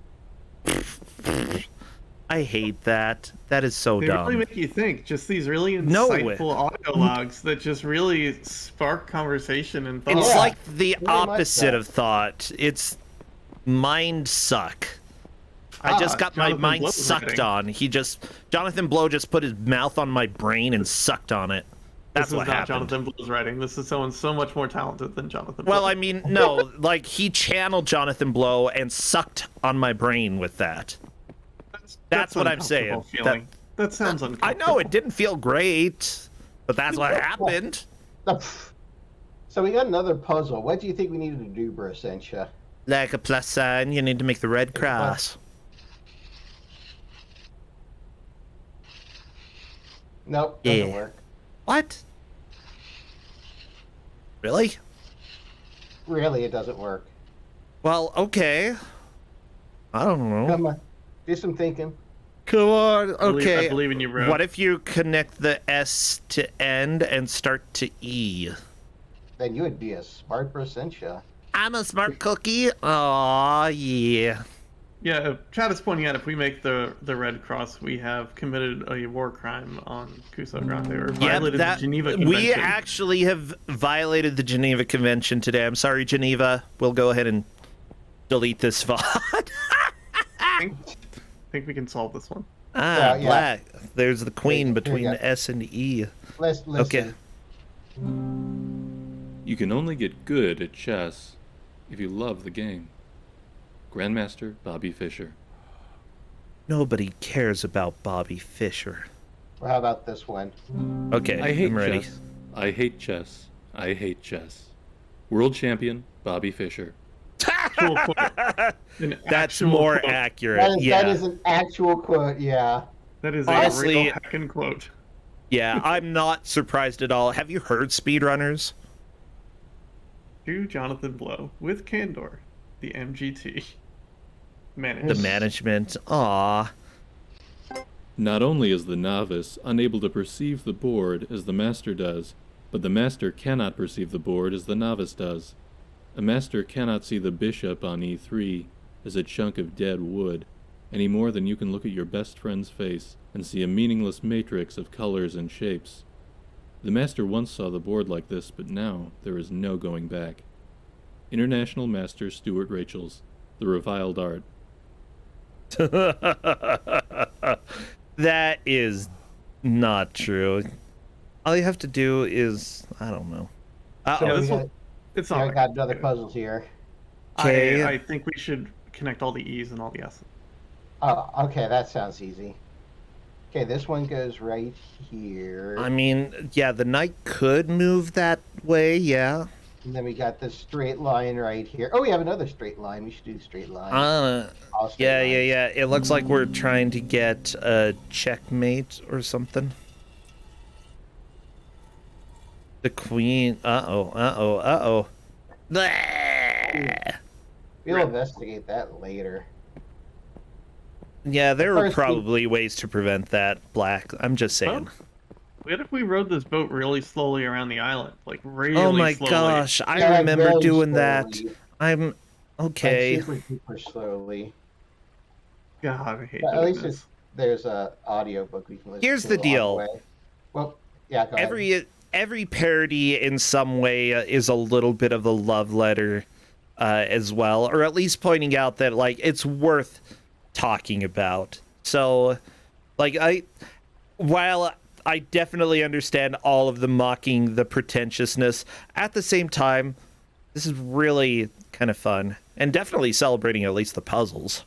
I hate that. That is so They dumb. really make you think. Just these really No. insightful audio logs that just really spark conversation and thought. It's Yeah, like the very much opposite so. of thought. It's mind suck. I just got my Jonathan mind Blow's sucked writing. on. Jonathan Blow just put his mouth on my brain and sucked on it. That's This is what not happened. Jonathan Blow's writing. This is someone so much more talented than Jonathan Blow. Well, I mean, no, like he channeled Jonathan Blow and sucked on my brain with that. That's what I'm saying. uncomfortable feeling. That sounds I uncomfortable. know it didn't feel great, but that's what happened. So we got another puzzle. What do you think we needed to do, Brossentia? Like a plus sign, you need to make the red cross. Nope, doesn't Yeah. work. What? Really? Really, it doesn't work. Well, okay. I don't know. Come on, do some thinking. Come on. I Okay. believe in you, bro. What if you connect the S to end and start to E? Then you would be a smart Brossentia. I'm a smart cookie. Aw, yeah. Yeah, Chad is pointing out if we make the Red Cross, we have committed a war crime on Cuso Grande, or violated the Geneva Convention. We actually have violated the Geneva Convention today. I'm sorry, Geneva. We'll go ahead and delete this VOD. I think we can solve this one. Yeah. Black. There's the queen Here between you go. S and E. Listen. Okay. You can only get good at chess if you love the game. Grandmaster Bobby Fischer. Nobody cares about Bobby Fischer. Well, how about this one? Okay, I hate I'm ready. chess. I hate chess. I hate chess. World champion Bobby Fischer. Actual quote. An That's actual more quote. accurate. That is an actual quote, yeah. That is Honestly- a real heckin' quote. Yeah, I'm not surprised at all. Have you heard speedrunners? To Jonathan Blow, with candor, the MGT manager. The management. Aw. Not only is the novice unable to perceive the board as the master does, but the master cannot perceive the board as the novice does. A master cannot see the bishop on e3 as a chunk of dead wood, any more than you can look at your best friend's face and see a meaningless matrix of colors and shapes. The master once saw the board like this, but now there is no going back. International Master Stuart Rachel's The Reviled Art. That is not true. All you have to do is, I don't know. So Yeah, Uh-oh. this one, it's I not. got another puzzle here. Okay. I think we should connect all the E's and all the S's. Oh, okay, that sounds easy. Okay, this one goes right here. I mean, yeah, the knight could move that way, yeah. And then we got this straight line right here. Oh, we have another straight line. We should do the straight line. All straight Yeah. lines. It looks like we're trying to get a checkmate or something. The queen. Uh-oh. Blah! We'll investigate that later. Yeah, there are First, probably ways to prevent that, Black. I'm just saying. Well, what if we rode this boat really slowly around the island? Like, really Oh my slowly? gosh, I Yeah, remember very doing that. slowly. I'm okay. Like super slowly. God, I hate But at doing least this. there's a audio book we can listen Here's to. the along deal. way. Well, yeah, go ahead. Every parody in some way is a little bit of a love letter as well, or at least pointing out that like it's worth talking about. So, like while I definitely understand all of the mocking, the pretentiousness, at the same time, this is really kind of fun and definitely celebrating at least the puzzles.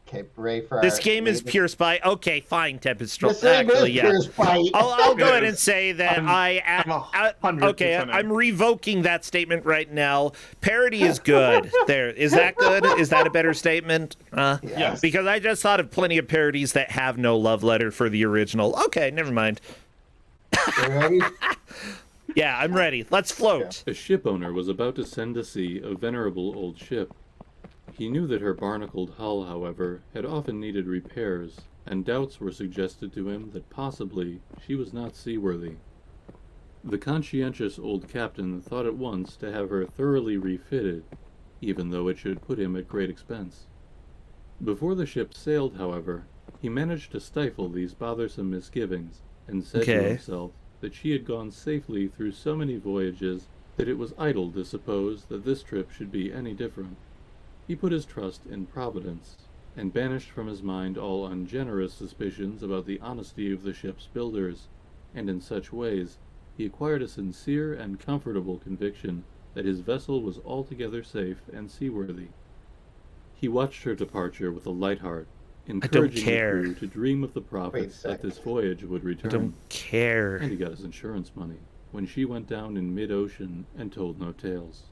Okay, pray for This our game is latest- pure spy. Okay, fine, Tempest. This game is Actually, yeah. pure spite. I'll go It ahead and is. say that I'm 100% okay, I'm revoking that statement right now. Parody is good. There. Is that good? Is that a better statement? Yes. Because I just thought of plenty of parodies that have no love letter for the original. Okay, never mind. You ready? Yeah, I'm ready. Let's float. A ship owner was about to send to sea a venerable old ship. He knew that her barnacled hull, however, had often needed repairs, and doubts were suggested to him that possibly she was not seaworthy. The conscientious old captain thought at once to have her thoroughly refitted, even though it should put him at great expense. Before the ship sailed, however, he managed to stifle these bothersome misgivings, and said to Okay. himself that she had gone safely through so many voyages that it was idle to suppose that this trip should be any different. He put his trust in Providence, and banished from his mind all ungenerous suspicions about the honesty of the ship's builders, and in such ways he acquired a sincere and comfortable conviction that his vessel was altogether safe and seaworthy. He watched her departure with a light heart, encouraging care. the crew to dream of the profits that this voyage would I return. don't care. And he got his insurance money when she went down in mid-ocean and told no tales.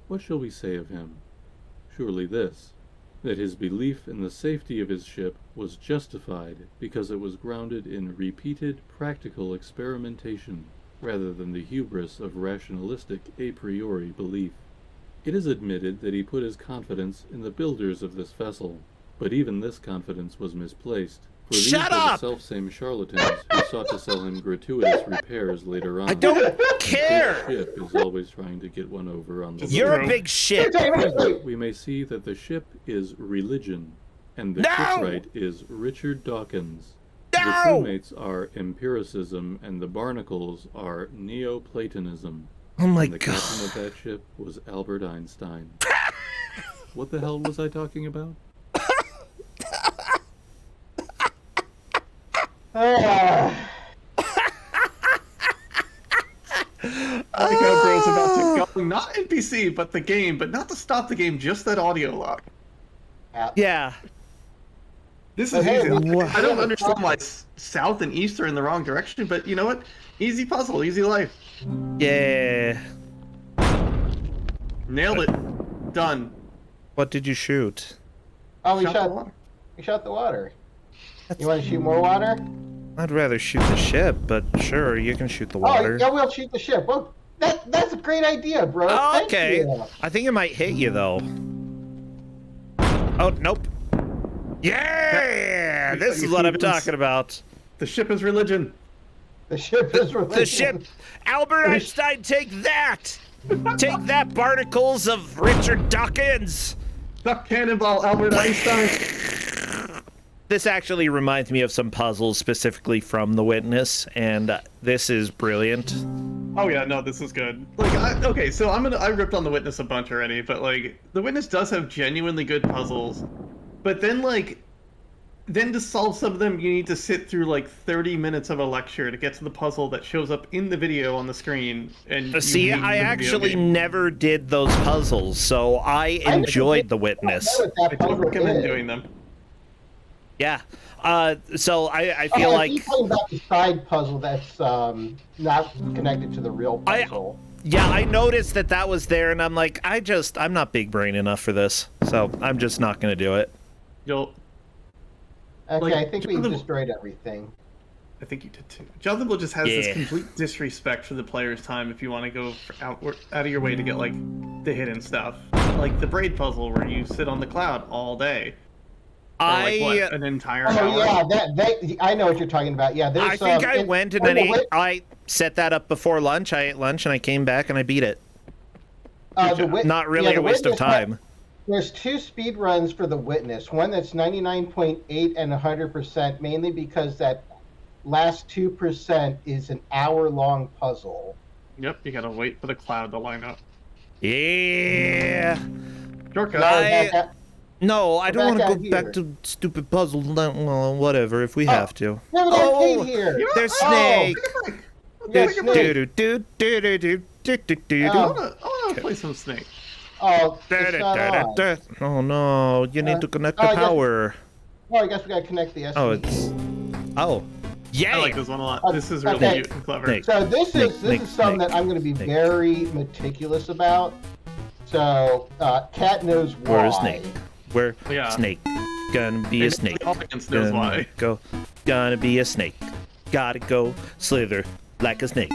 What shall we say of him? Surely this, that his belief in the safety of his ship was justified because it was grounded in repeated practical experimentation rather than the hubris of rationalistic a priori belief. It is admitted that he put his confidence in the builders of this vessel, but even this confidence was misplaced, For these Shut are up! the self-same charlatans who sought to sell him gratuitous repairs later on. I don't The care. ship is always trying to get one over on the You're a road. big shit. We may see that the ship is religion, and the No! shipwright is Richard Dawkins. The No! crewmates are empiricism, and the barnacles are Neoplatonism. Oh my And the god. captain of that ship was Albert Einstein. What the hell was I talking about? Ah. I think Bro's about to go, not NPC, but the game, but not to stop the game, just that audio log. Yeah. This is Hey, easy. Wow. I don't understand why south and east are in the wrong direction, but you know what? Easy puzzle, easy life. Yeah. Nailed it. Done. What did you shoot? Oh, we Shot the shot water. the water. You want to shoot more water? I'd rather shoot the ship, but sure, you can shoot the Oh, water. yeah, we'll shoot the ship. Well, that's a great idea, bro. Oh, Thank okay. you. I think it might hit you though. Oh, nope. Yeah! Looks This like is you what see I'm this. talking about. The ship is religion. The ship is religion. The ship! Albert Einstein, take that! Take that, barnacles of Richard Dawkins! Duck cannonball, Albert Einstein. This actually reminds me of some puzzles specifically from The Witness, and this is brilliant. Oh yeah, no, this is good. Like, okay, so I ripped on The Witness a bunch already, but like, The Witness does have genuinely good puzzles, but then then to solve some of them, you need to sit through like 30 minutes of a lecture to get to the puzzle that shows up in the video on the screen. And you See, hate I the video actually game. never did those puzzles, so I enjoyed The Witness. I don't recommend doing them. Yeah. So I Oh, feel yeah, like... he's talking about the side puzzle that's not connected to the real puzzle. Yeah, I noticed that was there, and I'm like, I'm not big brain enough for this, so I'm just not gonna do it. Okay, like, I think we Jonathan- destroyed everything. I think you did too. Jonathan Blow just has Yeah. this complete disrespect for the player's time if you want to go out of your way to get like the hidden stuff, like the braid puzzle where you sit on the cloud all day. Or, like, what, an entire Oh hour. yeah, I know what you're talking about. Yeah, there's. I think I went and then I set that up before lunch. I ate lunch and I came back and I beat it. Not really a waste of time. There's two speed runs for The Witness. One that's 99.8 and 100%, mainly because that last 2% is an hour-long puzzle. Yep, you gotta wait for the cloud to line up. Yeah. Shortcut. No, I don't want to go here. back to stupid puzzle. Well, whatever, if we have to. We have an arcade here. There's Snake. There's Snake. I wanna play some Snake. Oh, it's not on. Oh no, you need to connect the I guess- power. Oh, I guess we gotta connect the SD. Oh, it's... Oh. Yeah. I like this one a lot. This is really Okay. cute and clever. Snake. So this is Snake, something that I'm going to be Snake. very meticulous about. So Cat knows why. We're a snake. We're Yeah. snake. Gonna be a And snake. the audience knows why. Gonna be a snake. Gotta go slither like a snake.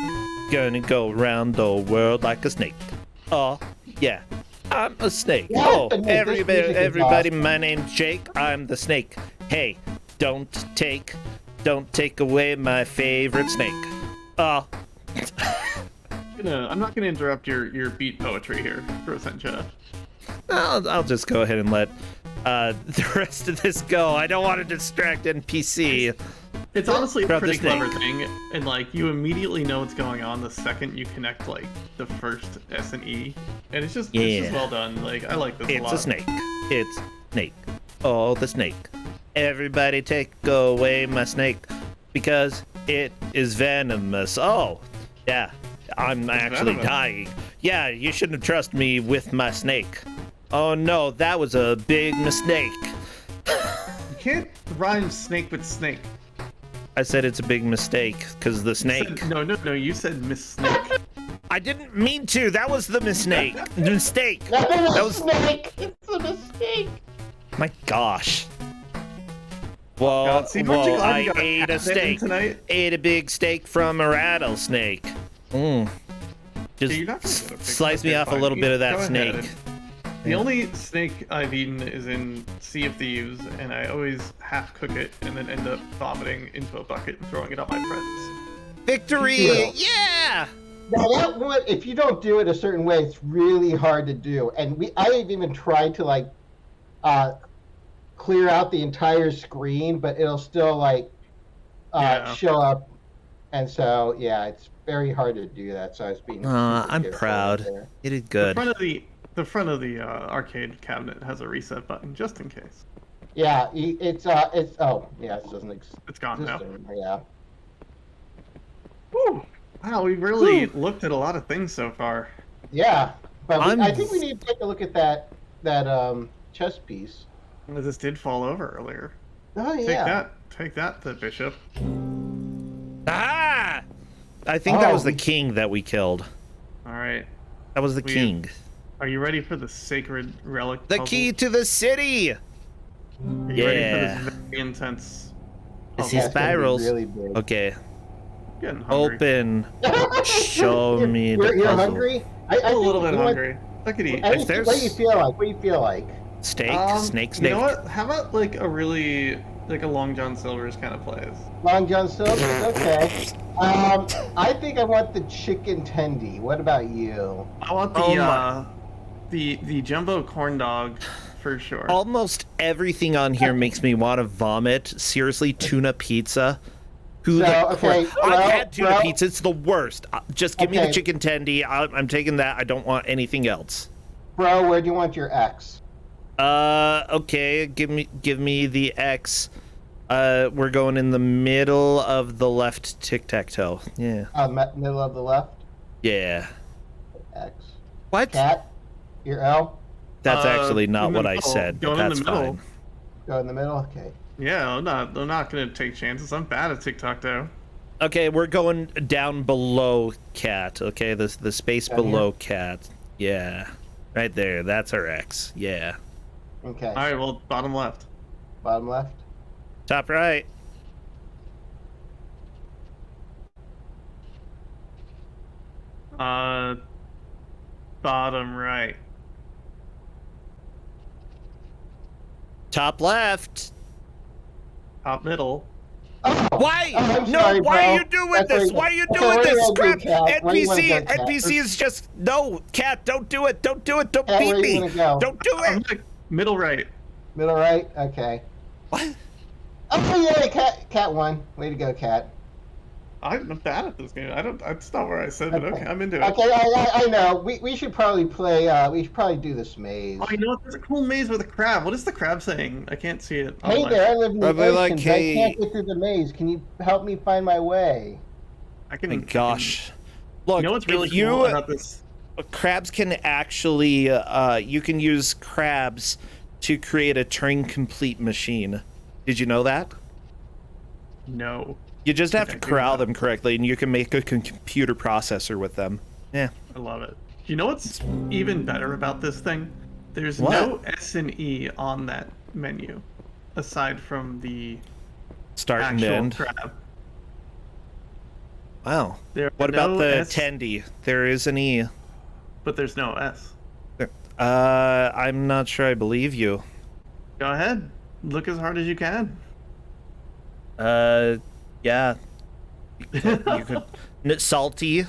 Gonna go around the world like a snake. Oh, yeah. I'm a snake. Yeah, Oh, but this music is everybody, awesome. my name's Jake. I'm the snake. Hey, don't take away my favorite snake. Oh. I'm not gonna interrupt your beat poetry here, Brossentia. I'll just go ahead and let the rest of this go. I don't want to distract NPC. It's honestly a From pretty the snake. clever thing, and like you immediately know what's going on the second you connect like the first S and E, and it's just well done. Like I like this a It's lot. a snake. It's snake. Oh, the snake. Everybody take away my snake because it is venomous. Oh, yeah. I'm actually venomous. dying. Yeah, you shouldn't have trusted me with my snake. Oh no, that was a big mistake. You can't rhyme snake with snake. I said it's a big mistake because the You snake. said- no, you said Miss Snake. I didn't mean to. That was the mistake. Mistake. That was- snake. It's a mistake. My gosh. Well, God, see, aren't you glad you I got a ate a cat in steak. tonight? Ate a big steak from a rattlesnake. Just you're not gonna get a big slice me steak, off a fine. little bit of Go that ahead snake. The only snake I've eaten is in Sea of Thieves, and I always half cook it and then end up vomiting into a bucket and throwing it on my friends. Victory! Yeah. Yeah! Now that one, if you don't do it a certain way, it's really hard to do. And I've even tried to like clear out the entire screen, but it'll still like show up. And so yeah, it's very hard to do that. So I was being. super I'm careful proud. there. You did good. The front of the arcade cabinet has a reset button just in case. Yeah, it's oh yeah, it doesn't exist. It's gone now. anymore, Yeah. Whew. Wow, we really looked at a lot of things so far. Yeah, but I think we need to take a look at that chess piece. This did fall over earlier. Oh yeah. Take that, the bishop. Ah! I think that was the king that we killed. All right. That was the king. Are you ready for the sacred relic? The key to the city! Are you ready for this very intense? I see Yeah, it's gonna be spirals. really big. Okay. Getting hungry. Open. Show me the You're puzzle. hungry? I I'm a little think bit you hungry. I could eat. What do you feel like? What do you feel like? Steak? Snake? You know what? How about like a Long John Silver's kind of plays? Long John Silver's? Okay. I think I want the chicken tendy. What about you? I want the jumbo corn dog for sure. Almost everything on here makes me want to vomit. Seriously, tuna pizza. I had tuna pizza. It's the worst. Just give me the chicken tendy. I'm taking that. I don't want anything else. Bro, where do you want your X? Okay. Give me the X. We're going in the middle of the left tic-tac-toe. Yeah. Middle of the left? Yeah. X. What? Cat? Your L? That's actually not what I middle. said, but Going in that's the middle. fine. Go in the middle? Okay. Yeah, I'm not gonna take chances. I'm bad at TikTok though. Okay, we're going down below cat. Okay, the space Down below here? cat. Yeah. Right there. That's our X. Yeah. Okay. All right, well, bottom left. Bottom left? Top right. Bottom right. Top left. Top middle. Oh, Why? I'm No, sorry, why bro. are you doing That's this? what Why are you okay, doing what do this? you wanna Crap! do, Cat? Where do you wanna NPC, go, Cat? NPC is just no, cat. Don't do it. Don't do it. Don't Cat, beat where you me. wanna go? Don't do I'm it. like middle right. Middle right? Okay. What? Oh, yeah, Cat won. Way to go, Cat. I'm bad at this game. That's not where I said, but okay, I'm into it. Okay, I know. We should probably play, we should probably do this maze. Oh, you know what? There's a cool maze with a crab. What is the crab saying? I can't see it. Hey there, I live in the Probably like oceans. I can't get through the maze. Can you help me find my way? I can. My gosh. Look, You know what's really if you cool about this? crabs can actually you can use crabs to create a Turing complete machine. Did you know that? No. You just have to Okay, good corral enough. them correctly, and you can make a computer processor with them. Yeah. I love it. You know what's even better about this thing? There's What? no S and E on that menu, aside from the Start and actual end. crab. Wow. There What are about no the S, tendy? There is an E. but there's no S. I'm not sure I believe you. Go ahead. Look as hard as you can. Yeah. You could. Salty.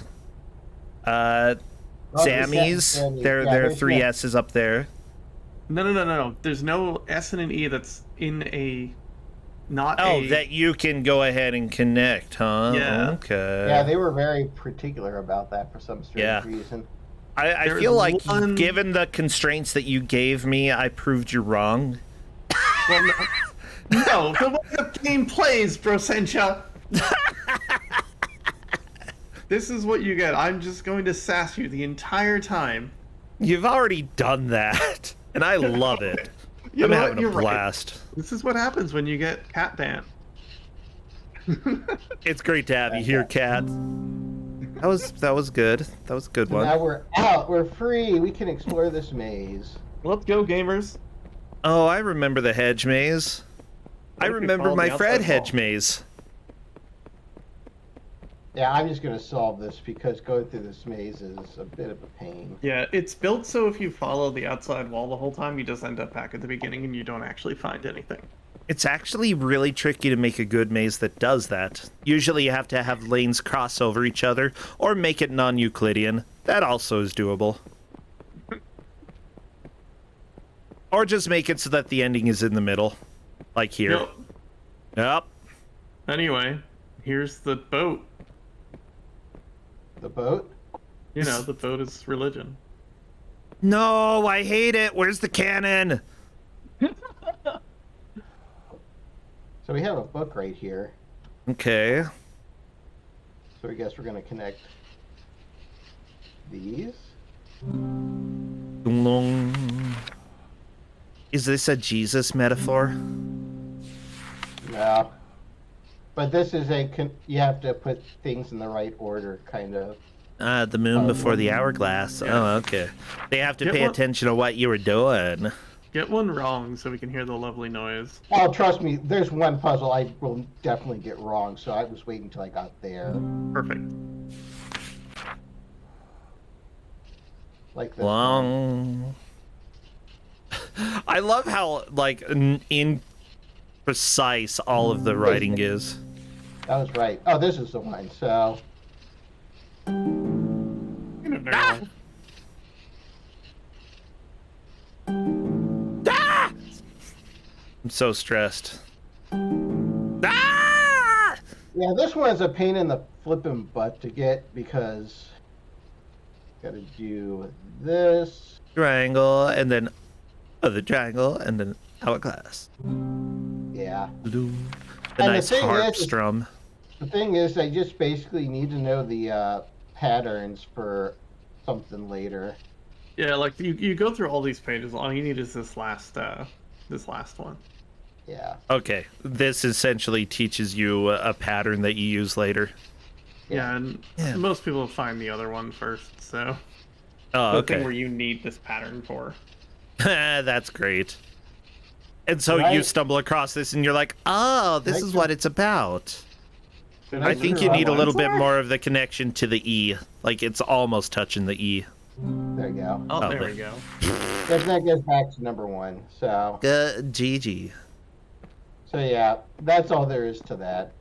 Sammy's. Sammy. There Yeah, are there's three no- S's up there. No. There's no S and an E that's in a. Not Oh, a. that you can go ahead and connect, huh? Yeah. Okay. Yeah, they were very particular about that for some strange Yeah. reason. I There's feel like, one- given the constraints that you gave me, I proved you wrong. Well, no, the way the game plays, Brossentia. This is what you get. I'm just going to sass you the entire time. You've already done that, and I love it. You I'm know what? having a You're right. blast. This is what happens when you get cat banned. It's great to have you here, Cat. That was good. That was a good So one. now we're out. We're free. We can explore this maze. Let's go, gamers. Oh, I remember the hedge maze. I What if we remember follow my the Fred outside hedge wall? maze. Yeah, I'm just gonna solve this because going through this maze is a bit of a pain. Yeah, it's built so if you follow the outside wall the whole time, you just end up back at the beginning and you don't actually find anything. It's actually really tricky to make a good maze that does that. Usually you have to have lanes cross over each other or make it non-Euclidean. That also is doable. Or just make it so that the ending is in the middle. Like here. Yep. Anyway, here's the boat. The boat? You know, the boat is religion. No, I hate it. Where's the cannon? So we have a book right here. Okay. So I guess we're gonna connect these. Is this a Jesus metaphor? No. But this is you have to put things in the right order, kind of. The moon before the hourglass. Yeah. Oh, okay. They have to Get pay one- attention to what you were doing. Get one wrong so we can hear the lovely noise. Oh, trust me, there's one puzzle I will definitely get wrong, so I was waiting until I got there. Perfect. Like this. Long. I love how, like, imprecise all of the writing is. That was right. Oh, this is the one, so... Ah! Ah! I'm so stressed. Ah! Yeah, this one's a pain in the flippin' butt to get because... Gotta do this. Triangle, and then other triangle, and then hourglass. Yeah. The And the nice thing harp is- strum. The thing is, I just basically need to know the patterns for something later. Yeah, like you go through all these pages. All you need is this last one. Yeah. Okay, this essentially teaches you a pattern that you use later. Yeah, and Yeah. most people find the other one first. So Oh, the okay. thing where you need this pattern for. That's great. And so you Right. stumble across this and you're like, oh, this is what it's about. Did I think you need a little bit more. more of the connection to the E. Like, it's almost touching the E. There you go. Oh, Oh, there but- we go. That goes back to number one. So GG. yeah, that's all there is to that.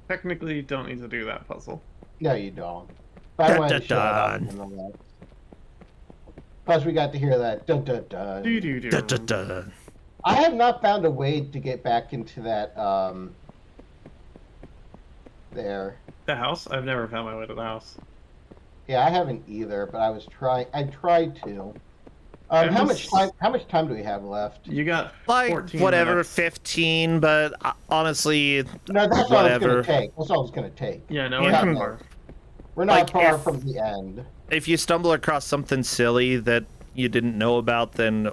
Technically, you don't need to do that puzzle. No, you don't. But I wanted to show it off Dun-dun-dun. nonetheless. Plus, we got to hear that dun dun dun. Do do do. Da, da, da. I have not found a way to get back into that. There. The house? I've never found my way to the house. Yeah, I haven't either, but I was trying. I tried to. I How must- much time do we have left? You got Like, 14 whatever, minutes. 15, but honestly, No, that's all it's whatever. gonna take. That's all it's gonna take. Yeah, no, Yeah. I'm far. We're not Like, far if- from the end. if you stumble across something silly that you didn't know about, then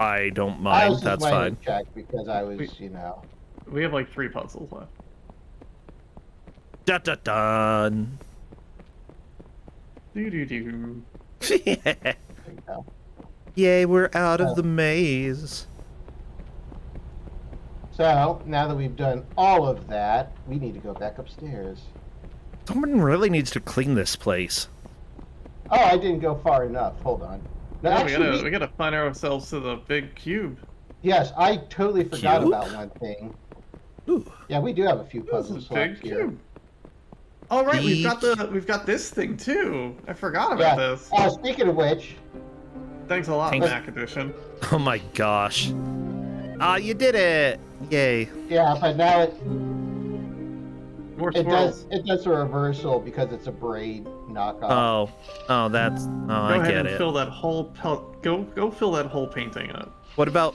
I don't I mind. was just That's waiting fine. to check because I was, you know. We have like 3 puzzles left. Da da dun. Do do do. There you go. Yay, we're out of the maze. So now that we've done all of that, we need to go back upstairs. Someone really needs to clean this place. Oh, I didn't go far enough. Hold on. No, No, actually, we gotta find ourselves to the big cube. yes, I totally forgot Cube? about one thing. Ooh. Yeah, we do have a few This puzzles is a big left here. cube. Oh right, Big we've got this thing too. I forgot about Yeah. this. Speaking of which, Thanks a lot, Thanks. Mac Edition. Oh my gosh. Ah, you did it! Yay. yeah, but now More it swirls. does a reversal because it's a braid knockoff. Oh, that's. Oh, Go I ahead get and it. fill that whole go fill that whole painting up. What about.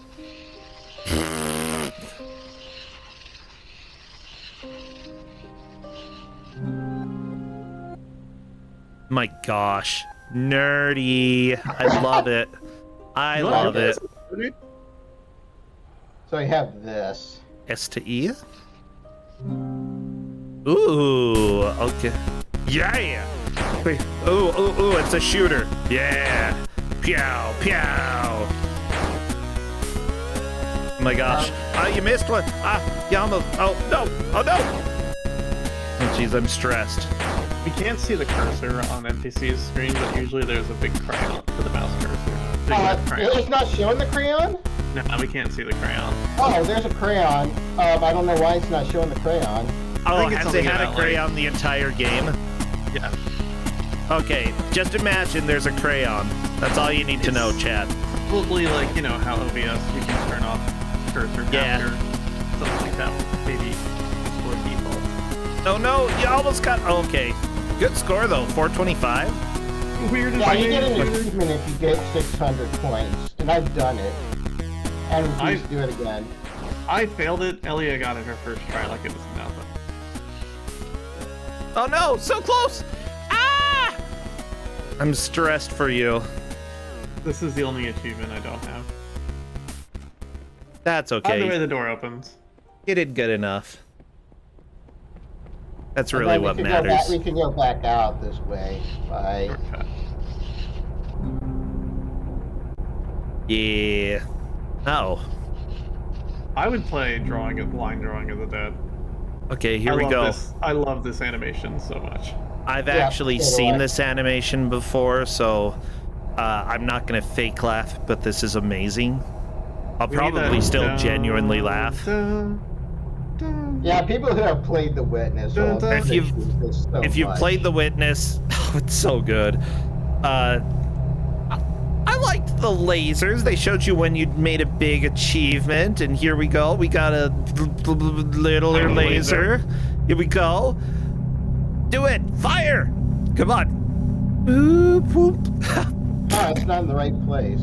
My gosh. Nerdy. I love it. I You love like it. So I have this. S to E? Ooh, okay. Yeah! Wait, ooh, it's a shooter. Yeah! Pew, pew! Oh my gosh. You missed one. You almost. Oh, no! Oh, no! Oh, jeez, I'm stressed. We can't see the cursor on NPC's screen, but usually there's a big crayon for the mouse cursor. Big red crayon. It's not showing the crayon? No, we can't see the crayon. Oh, there's a crayon. I don't know why it's not showing the crayon. Oh, think it's has they something had a about, crayon the entire game? Yeah. Okay, just imagine there's a crayon. That's all you need to know, chat. Probably like, you know, how OBS we can turn off cursor capture. Something like that. Maybe for default. Oh no, you almost got. Okay, good score though, 425. Weird as Yeah, you it get an is. achievement if you get 600 points, and I've done it. And refuse to do it again. I failed it. Elia got it her first try like it was nothing. Oh no, so close! Ah! I'm stressed for you. This is the only achievement I don't have. That's By the way okay. the door opens. You did good enough. That's And really then what we can go back- matters. we can go back out this way by. Shortcut. Yeah. Oh. I would play line drawing of the dead. Okay, here I we love go. This. I love this animation so much. I've Yeah, actually so do seen I. this animation before, so I'm not gonna fake laugh, but this is amazing. I'll We need probably that still dun, genuinely laugh. dun, dun. Yeah, people who have played The Witness. Dun, will dun. appreciate this so If you've much. played The Witness, oh, it's so good. I liked the lasers. They showed you when you'd made a big achievement, and here we go. We got a littler laser. Here we go. Do it. Fire. Come on. Boop, boop. Oh, it's not in the right place.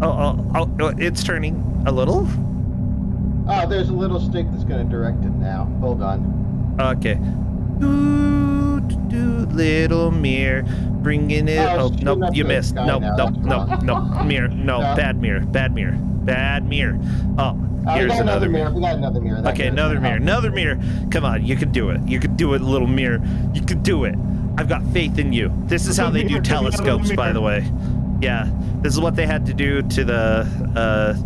Oh, it's turning a little. Oh, there's a little stick that's going to direct it now. Hold on. Okay. Do, little mirror, bringing it. Oh, Oh, shoot nope, up you the missed. sky Nope, now, nope, that's nope, wrong. nope. Mirror, no, No. bad mirror, bad mirror, bad mirror. Oh, We here's got another mirror. We got another mirror. That Okay, mirror's another gonna mirror, help. another mirror. Come on, you can do it. You can do it, little mirror. You can do it. I've got faith in you. This is how they do telescopes, by the way. Yeah, this is what they had to do to the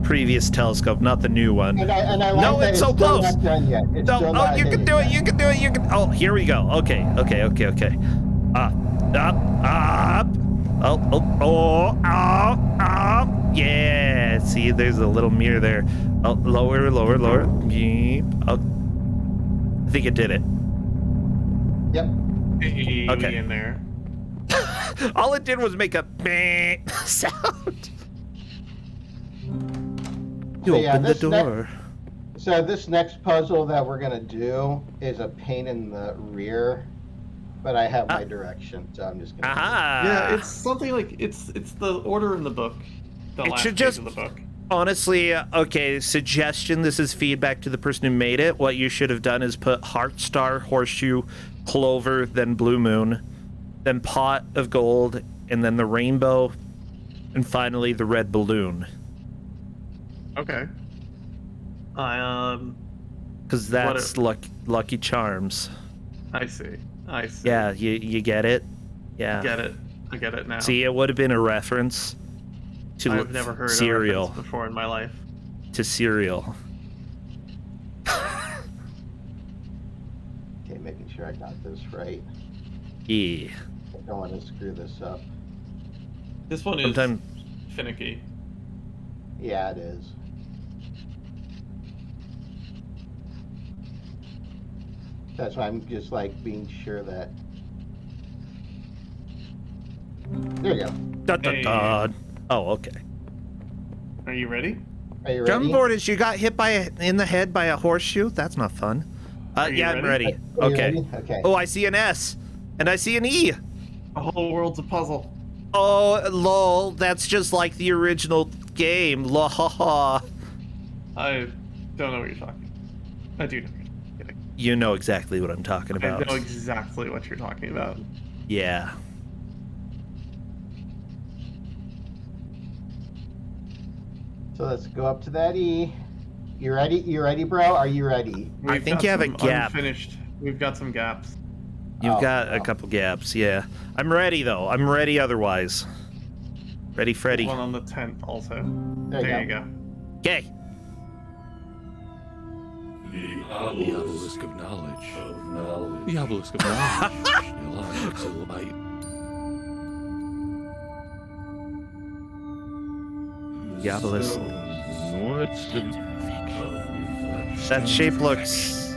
previous telescope, not the new one. And I like No, that it's so still close. Not done yet. It's No, still oh, not you can hidden do it. yet. You can do it. You can. Oh, here we go. Okay. Up. Oh. Yeah. See, there's a little mirror there. Oh, lower. Yeep. Oh. I think it did it. Yep. Hey, Okay. in there. All it did was make a meh sound. You So, yeah, opened the this ne- door. So this next puzzle that we're gonna do is a pain in the rear, but I have my direction, so I'm just gonna. Aha. Yeah, it's something like it's the order in the book. The It last should page just- of the book. Honestly, okay, suggestion, this is feedback to the person who made it. What you should have done is put heart, star, horseshoe, clover, then blue moon, then pot of gold, and then the rainbow, and finally the red balloon. Okay. Because that's Lucky Charms. I see. I see. Yeah, you get it? Yeah. Get it. I get it now. See, it would have been a reference to I've never heard cereal. of before in my life. To cereal. Okay, making sure I got this right. Yeah. I don't want to screw this up. This one is Sometimes finicky. Yeah, it is. That's why I'm just like being sure that. There you go. Dun. Oh, okay. Are you ready? Are you ready? Drumboard is you got hit in the head by a horseshoe? That's not fun. Are you Yeah, I'm ready. Are you Okay. ready? Okay. Oh, I see an S. And I see an E. The whole world's a puzzle. Oh, lol. That's just like the original game. Lol. I don't know what you're talking. I do know what you're talking. You know exactly what I'm talking I about. know exactly what you're talking about. Yeah. So let's go up to that E. You ready? You ready, bro? Are you ready? We've think got you have a some gap. Unfinished. We've got some gaps. You've Oh, got a oh. couple gaps, yeah. I'm ready, though. I'm ready otherwise. Ready, Freddy. One on the tent also. There you you go. Okay. The obelisk of knowledge. The obelisk of knowledge. The objects of light. The obelisk. What's the... That shape looks...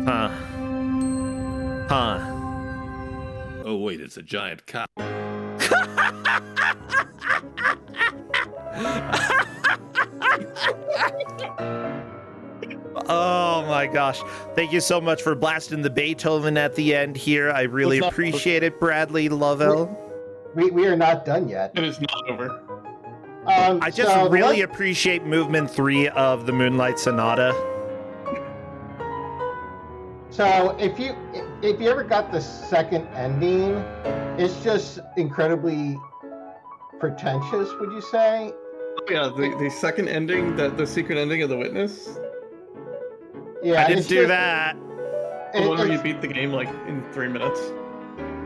Huh. Oh wait, it's a giant cow. Oh my gosh. Thank you so much for blasting the Beethoven at the end here. I really It's not- appreciate it, Bradley Lovell. We are not done yet. It is not over. I just So the really one- appreciate movement 3 of the Moonlight Sonata. So if you ever got the second ending, it's just incredibly pretentious. Would you say? Oh yeah, the second ending, the secret ending of The Witness. Yeah, I didn't it's do just- that. The one where you it's- beat the game like in 3 minutes.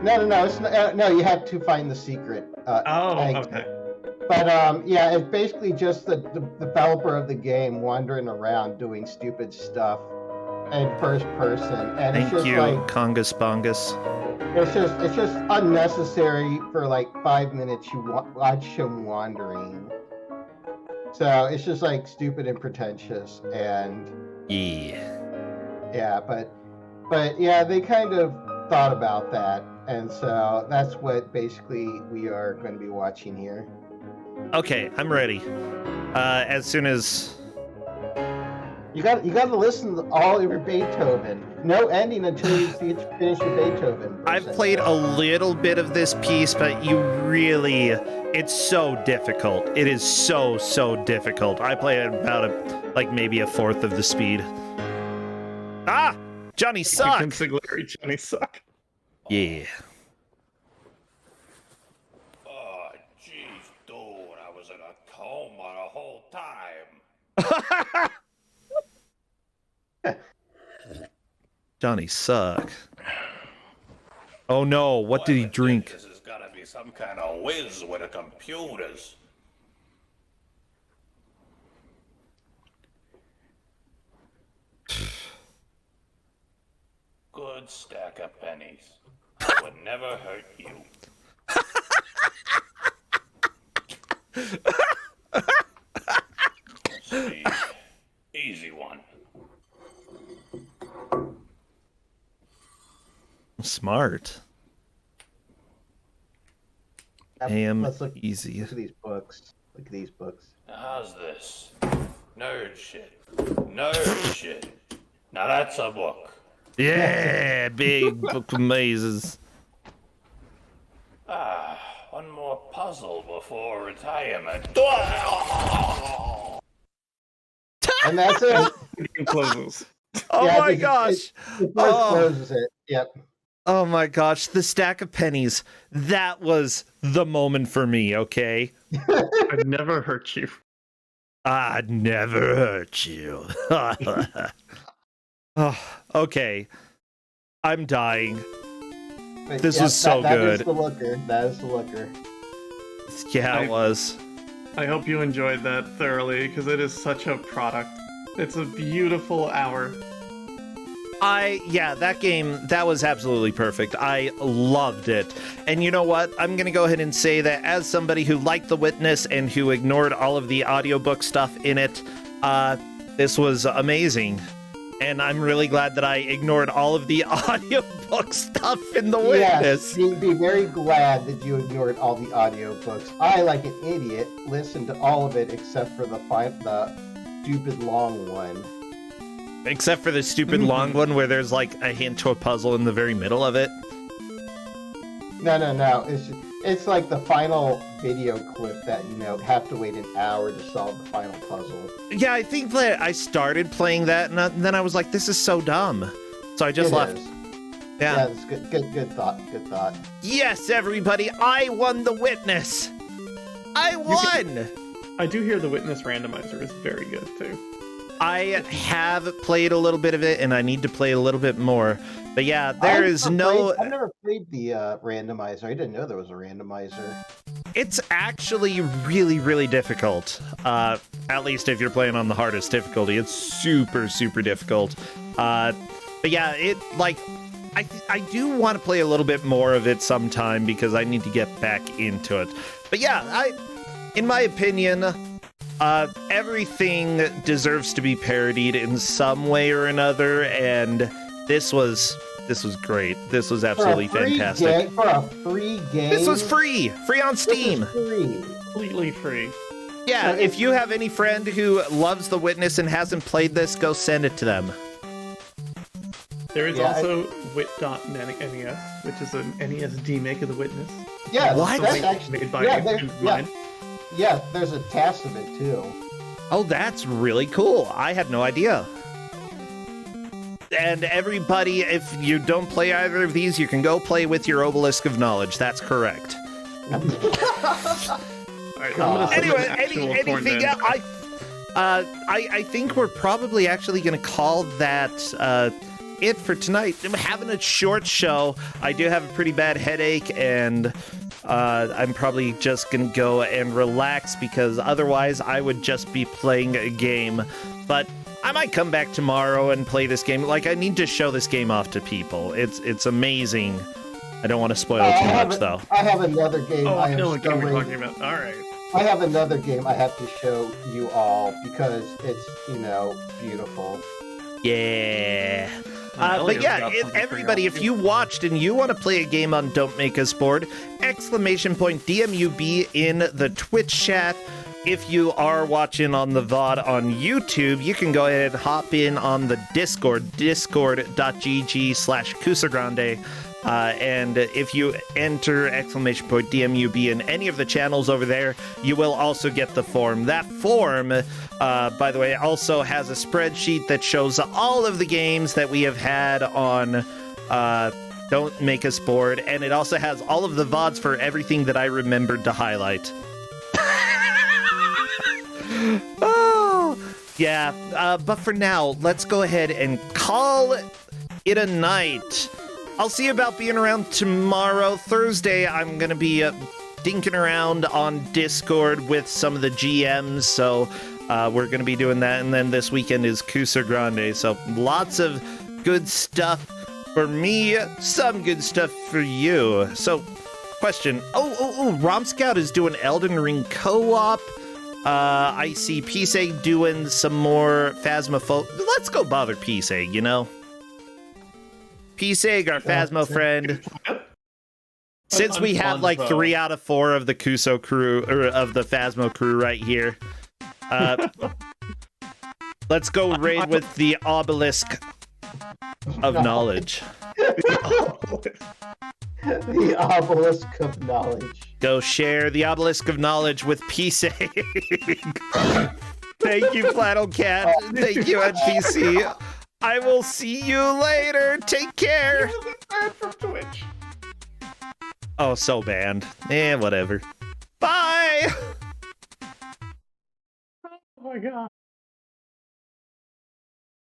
No. It's not, no. You have to find the secret. Oh, exit. okay. But yeah, it's basically just the developer of the game wandering around doing stupid stuff in first person, and it's Thank just you, like Congus Bongus. it's just unnecessary for like 5 minutes. You watch him wandering, so it's just like stupid and pretentious, and Yeah. but yeah, they kind of thought about that, and so that's what basically we are going to be watching here. Okay, I'm ready. As soon as... You got to listen to all of your Beethoven. No ending until you finish your Beethoven. I've played a little bit of this piece, but you really... It's so difficult. It is so difficult. I play at about like maybe a fourth of the speed. Ah! Johnny Suck! Consigliere Johnny Suck. Yeah. Oh, jeez, dude, I was in a coma the whole time. Johnny Suck. Oh no, what did he drink? This has got to be some kind of whiz with the computers. Good stack of pennies. I would never hurt you. Steve, easy one. Smart. AM Let's look easy. at these books. Look at these books. How's this? Nerd shit. Nerd shit. Now that's a book. Yeah, big book of mazes. Ah, one more puzzle before retirement. And that's it. The game closes. Oh Yeah, my because gosh. The first Oh. closes it. Yep. Oh my gosh, the stack of pennies. That was the moment for me, okay? I've never hurt you. I'd never hurt you. Oh, okay. I'm dying. But This yep, was so that good. is the looker. That is the looker. Yeah, it was. I hope you enjoyed that thoroughly because it is such a product. It's a beautiful hour. Yeah, that game, that was absolutely perfect. I loved it. And you know what? I'm going to go ahead and say that as somebody who liked The Witness and who ignored all of the audiobook stuff in it, this was amazing. And I'm really glad that I ignored all of the audiobook stuff in The Witness. Yes, you'd be very glad that you ignored all the audiobooks. I, like an idiot, listened to all of it except for the stupid long one. Except for the stupid long one where there's like a hint to a puzzle in the very middle of it. No. It's like the final video clip that, have to wait an hour to solve the final puzzle. Yeah, I think that I started playing that and then I was like, this is so dumb. So I just It left. is. Yeah. it's good thought. Good thought. Yes, everybody, I won The Witness. I won. I do hear the Witness randomizer is very good too. I have played a little bit of it, and I need to play a little bit more. But yeah, I've never played the randomizer. I didn't know there was a randomizer. It's actually really, really difficult. At least if you're playing on the hardest difficulty, it's super, super difficult. But yeah, it like I do want to play a little bit more of it sometime because I need to get back into it. But yeah, in my opinion, everything deserves to be parodied in some way or another, and this was great. This was absolutely fantastic. For a free game. This was free on Steam. Completely free. Yeah, if you have any friend who loves The Witness and hasn't played this, go send it to them. There is also Wit.NES, which is an NES remake of The Witness. Yeah, what? That's actually made by yeah, there's a task of it too. Oh, that's really cool. I had no idea. And everybody, if you don't play either of these, you can go play with your Obelisk of Knowledge. That's correct. Anyway, anything else? I think we're probably actually going to call that it for tonight. I'm having a short show. I do have a pretty bad headache, and I'm probably just going to go and relax because otherwise I would just be playing a game. But I might come back tomorrow and play this game. Like, I need to show this game off to people. It's amazing. I don't want to spoil too much, though. I have another game. Oh, I know what game you're talking about. All right. I have another game I have to show you all because it's, beautiful. Yeah. But yeah, everybody, if you watched and you want to play a game on Don't Make Us Bored, ! DMUB in the Twitch chat. If you are watching on the VOD on YouTube, you can go ahead and hop in on the Discord, discord.gg/Kusagrande. And if you enter ! DMUB in any of the channels over there, you will also get the form. That form, by the way, also has a spreadsheet that shows all of the games that we have had on Don't Make Us Bored, and it also has all of the VODs for everything that I remembered to highlight. Oh, yeah. But for now, let's go ahead and call it a night. I'll see about being around tomorrow. Thursday, I'm going to be dinking around on Discord with some of the GMs, so we're going to be doing that. And then this weekend is Kusagrande, so lots of good stuff for me, some good stuff for you. So, question. Oh, Rom Scout is doing Elden Ring co-op. I see Piseg doing some more Phasmophobia. Let's go bother Piseg, Piseg, our Phasmo friend. Since we have like 3 out of 4 of the Kuso crew, or of the Phasmo crew right here, let's go raid with the Obelisk of Knowledge. The Obelisk of Knowledge. Go share the Obelisk of Knowledge with Piseg. Thank you, Flannel Cat. Thank you, NPC. I will see you later. Take care. From Twitch. Oh, so banned. Whatever. Bye. Oh my god.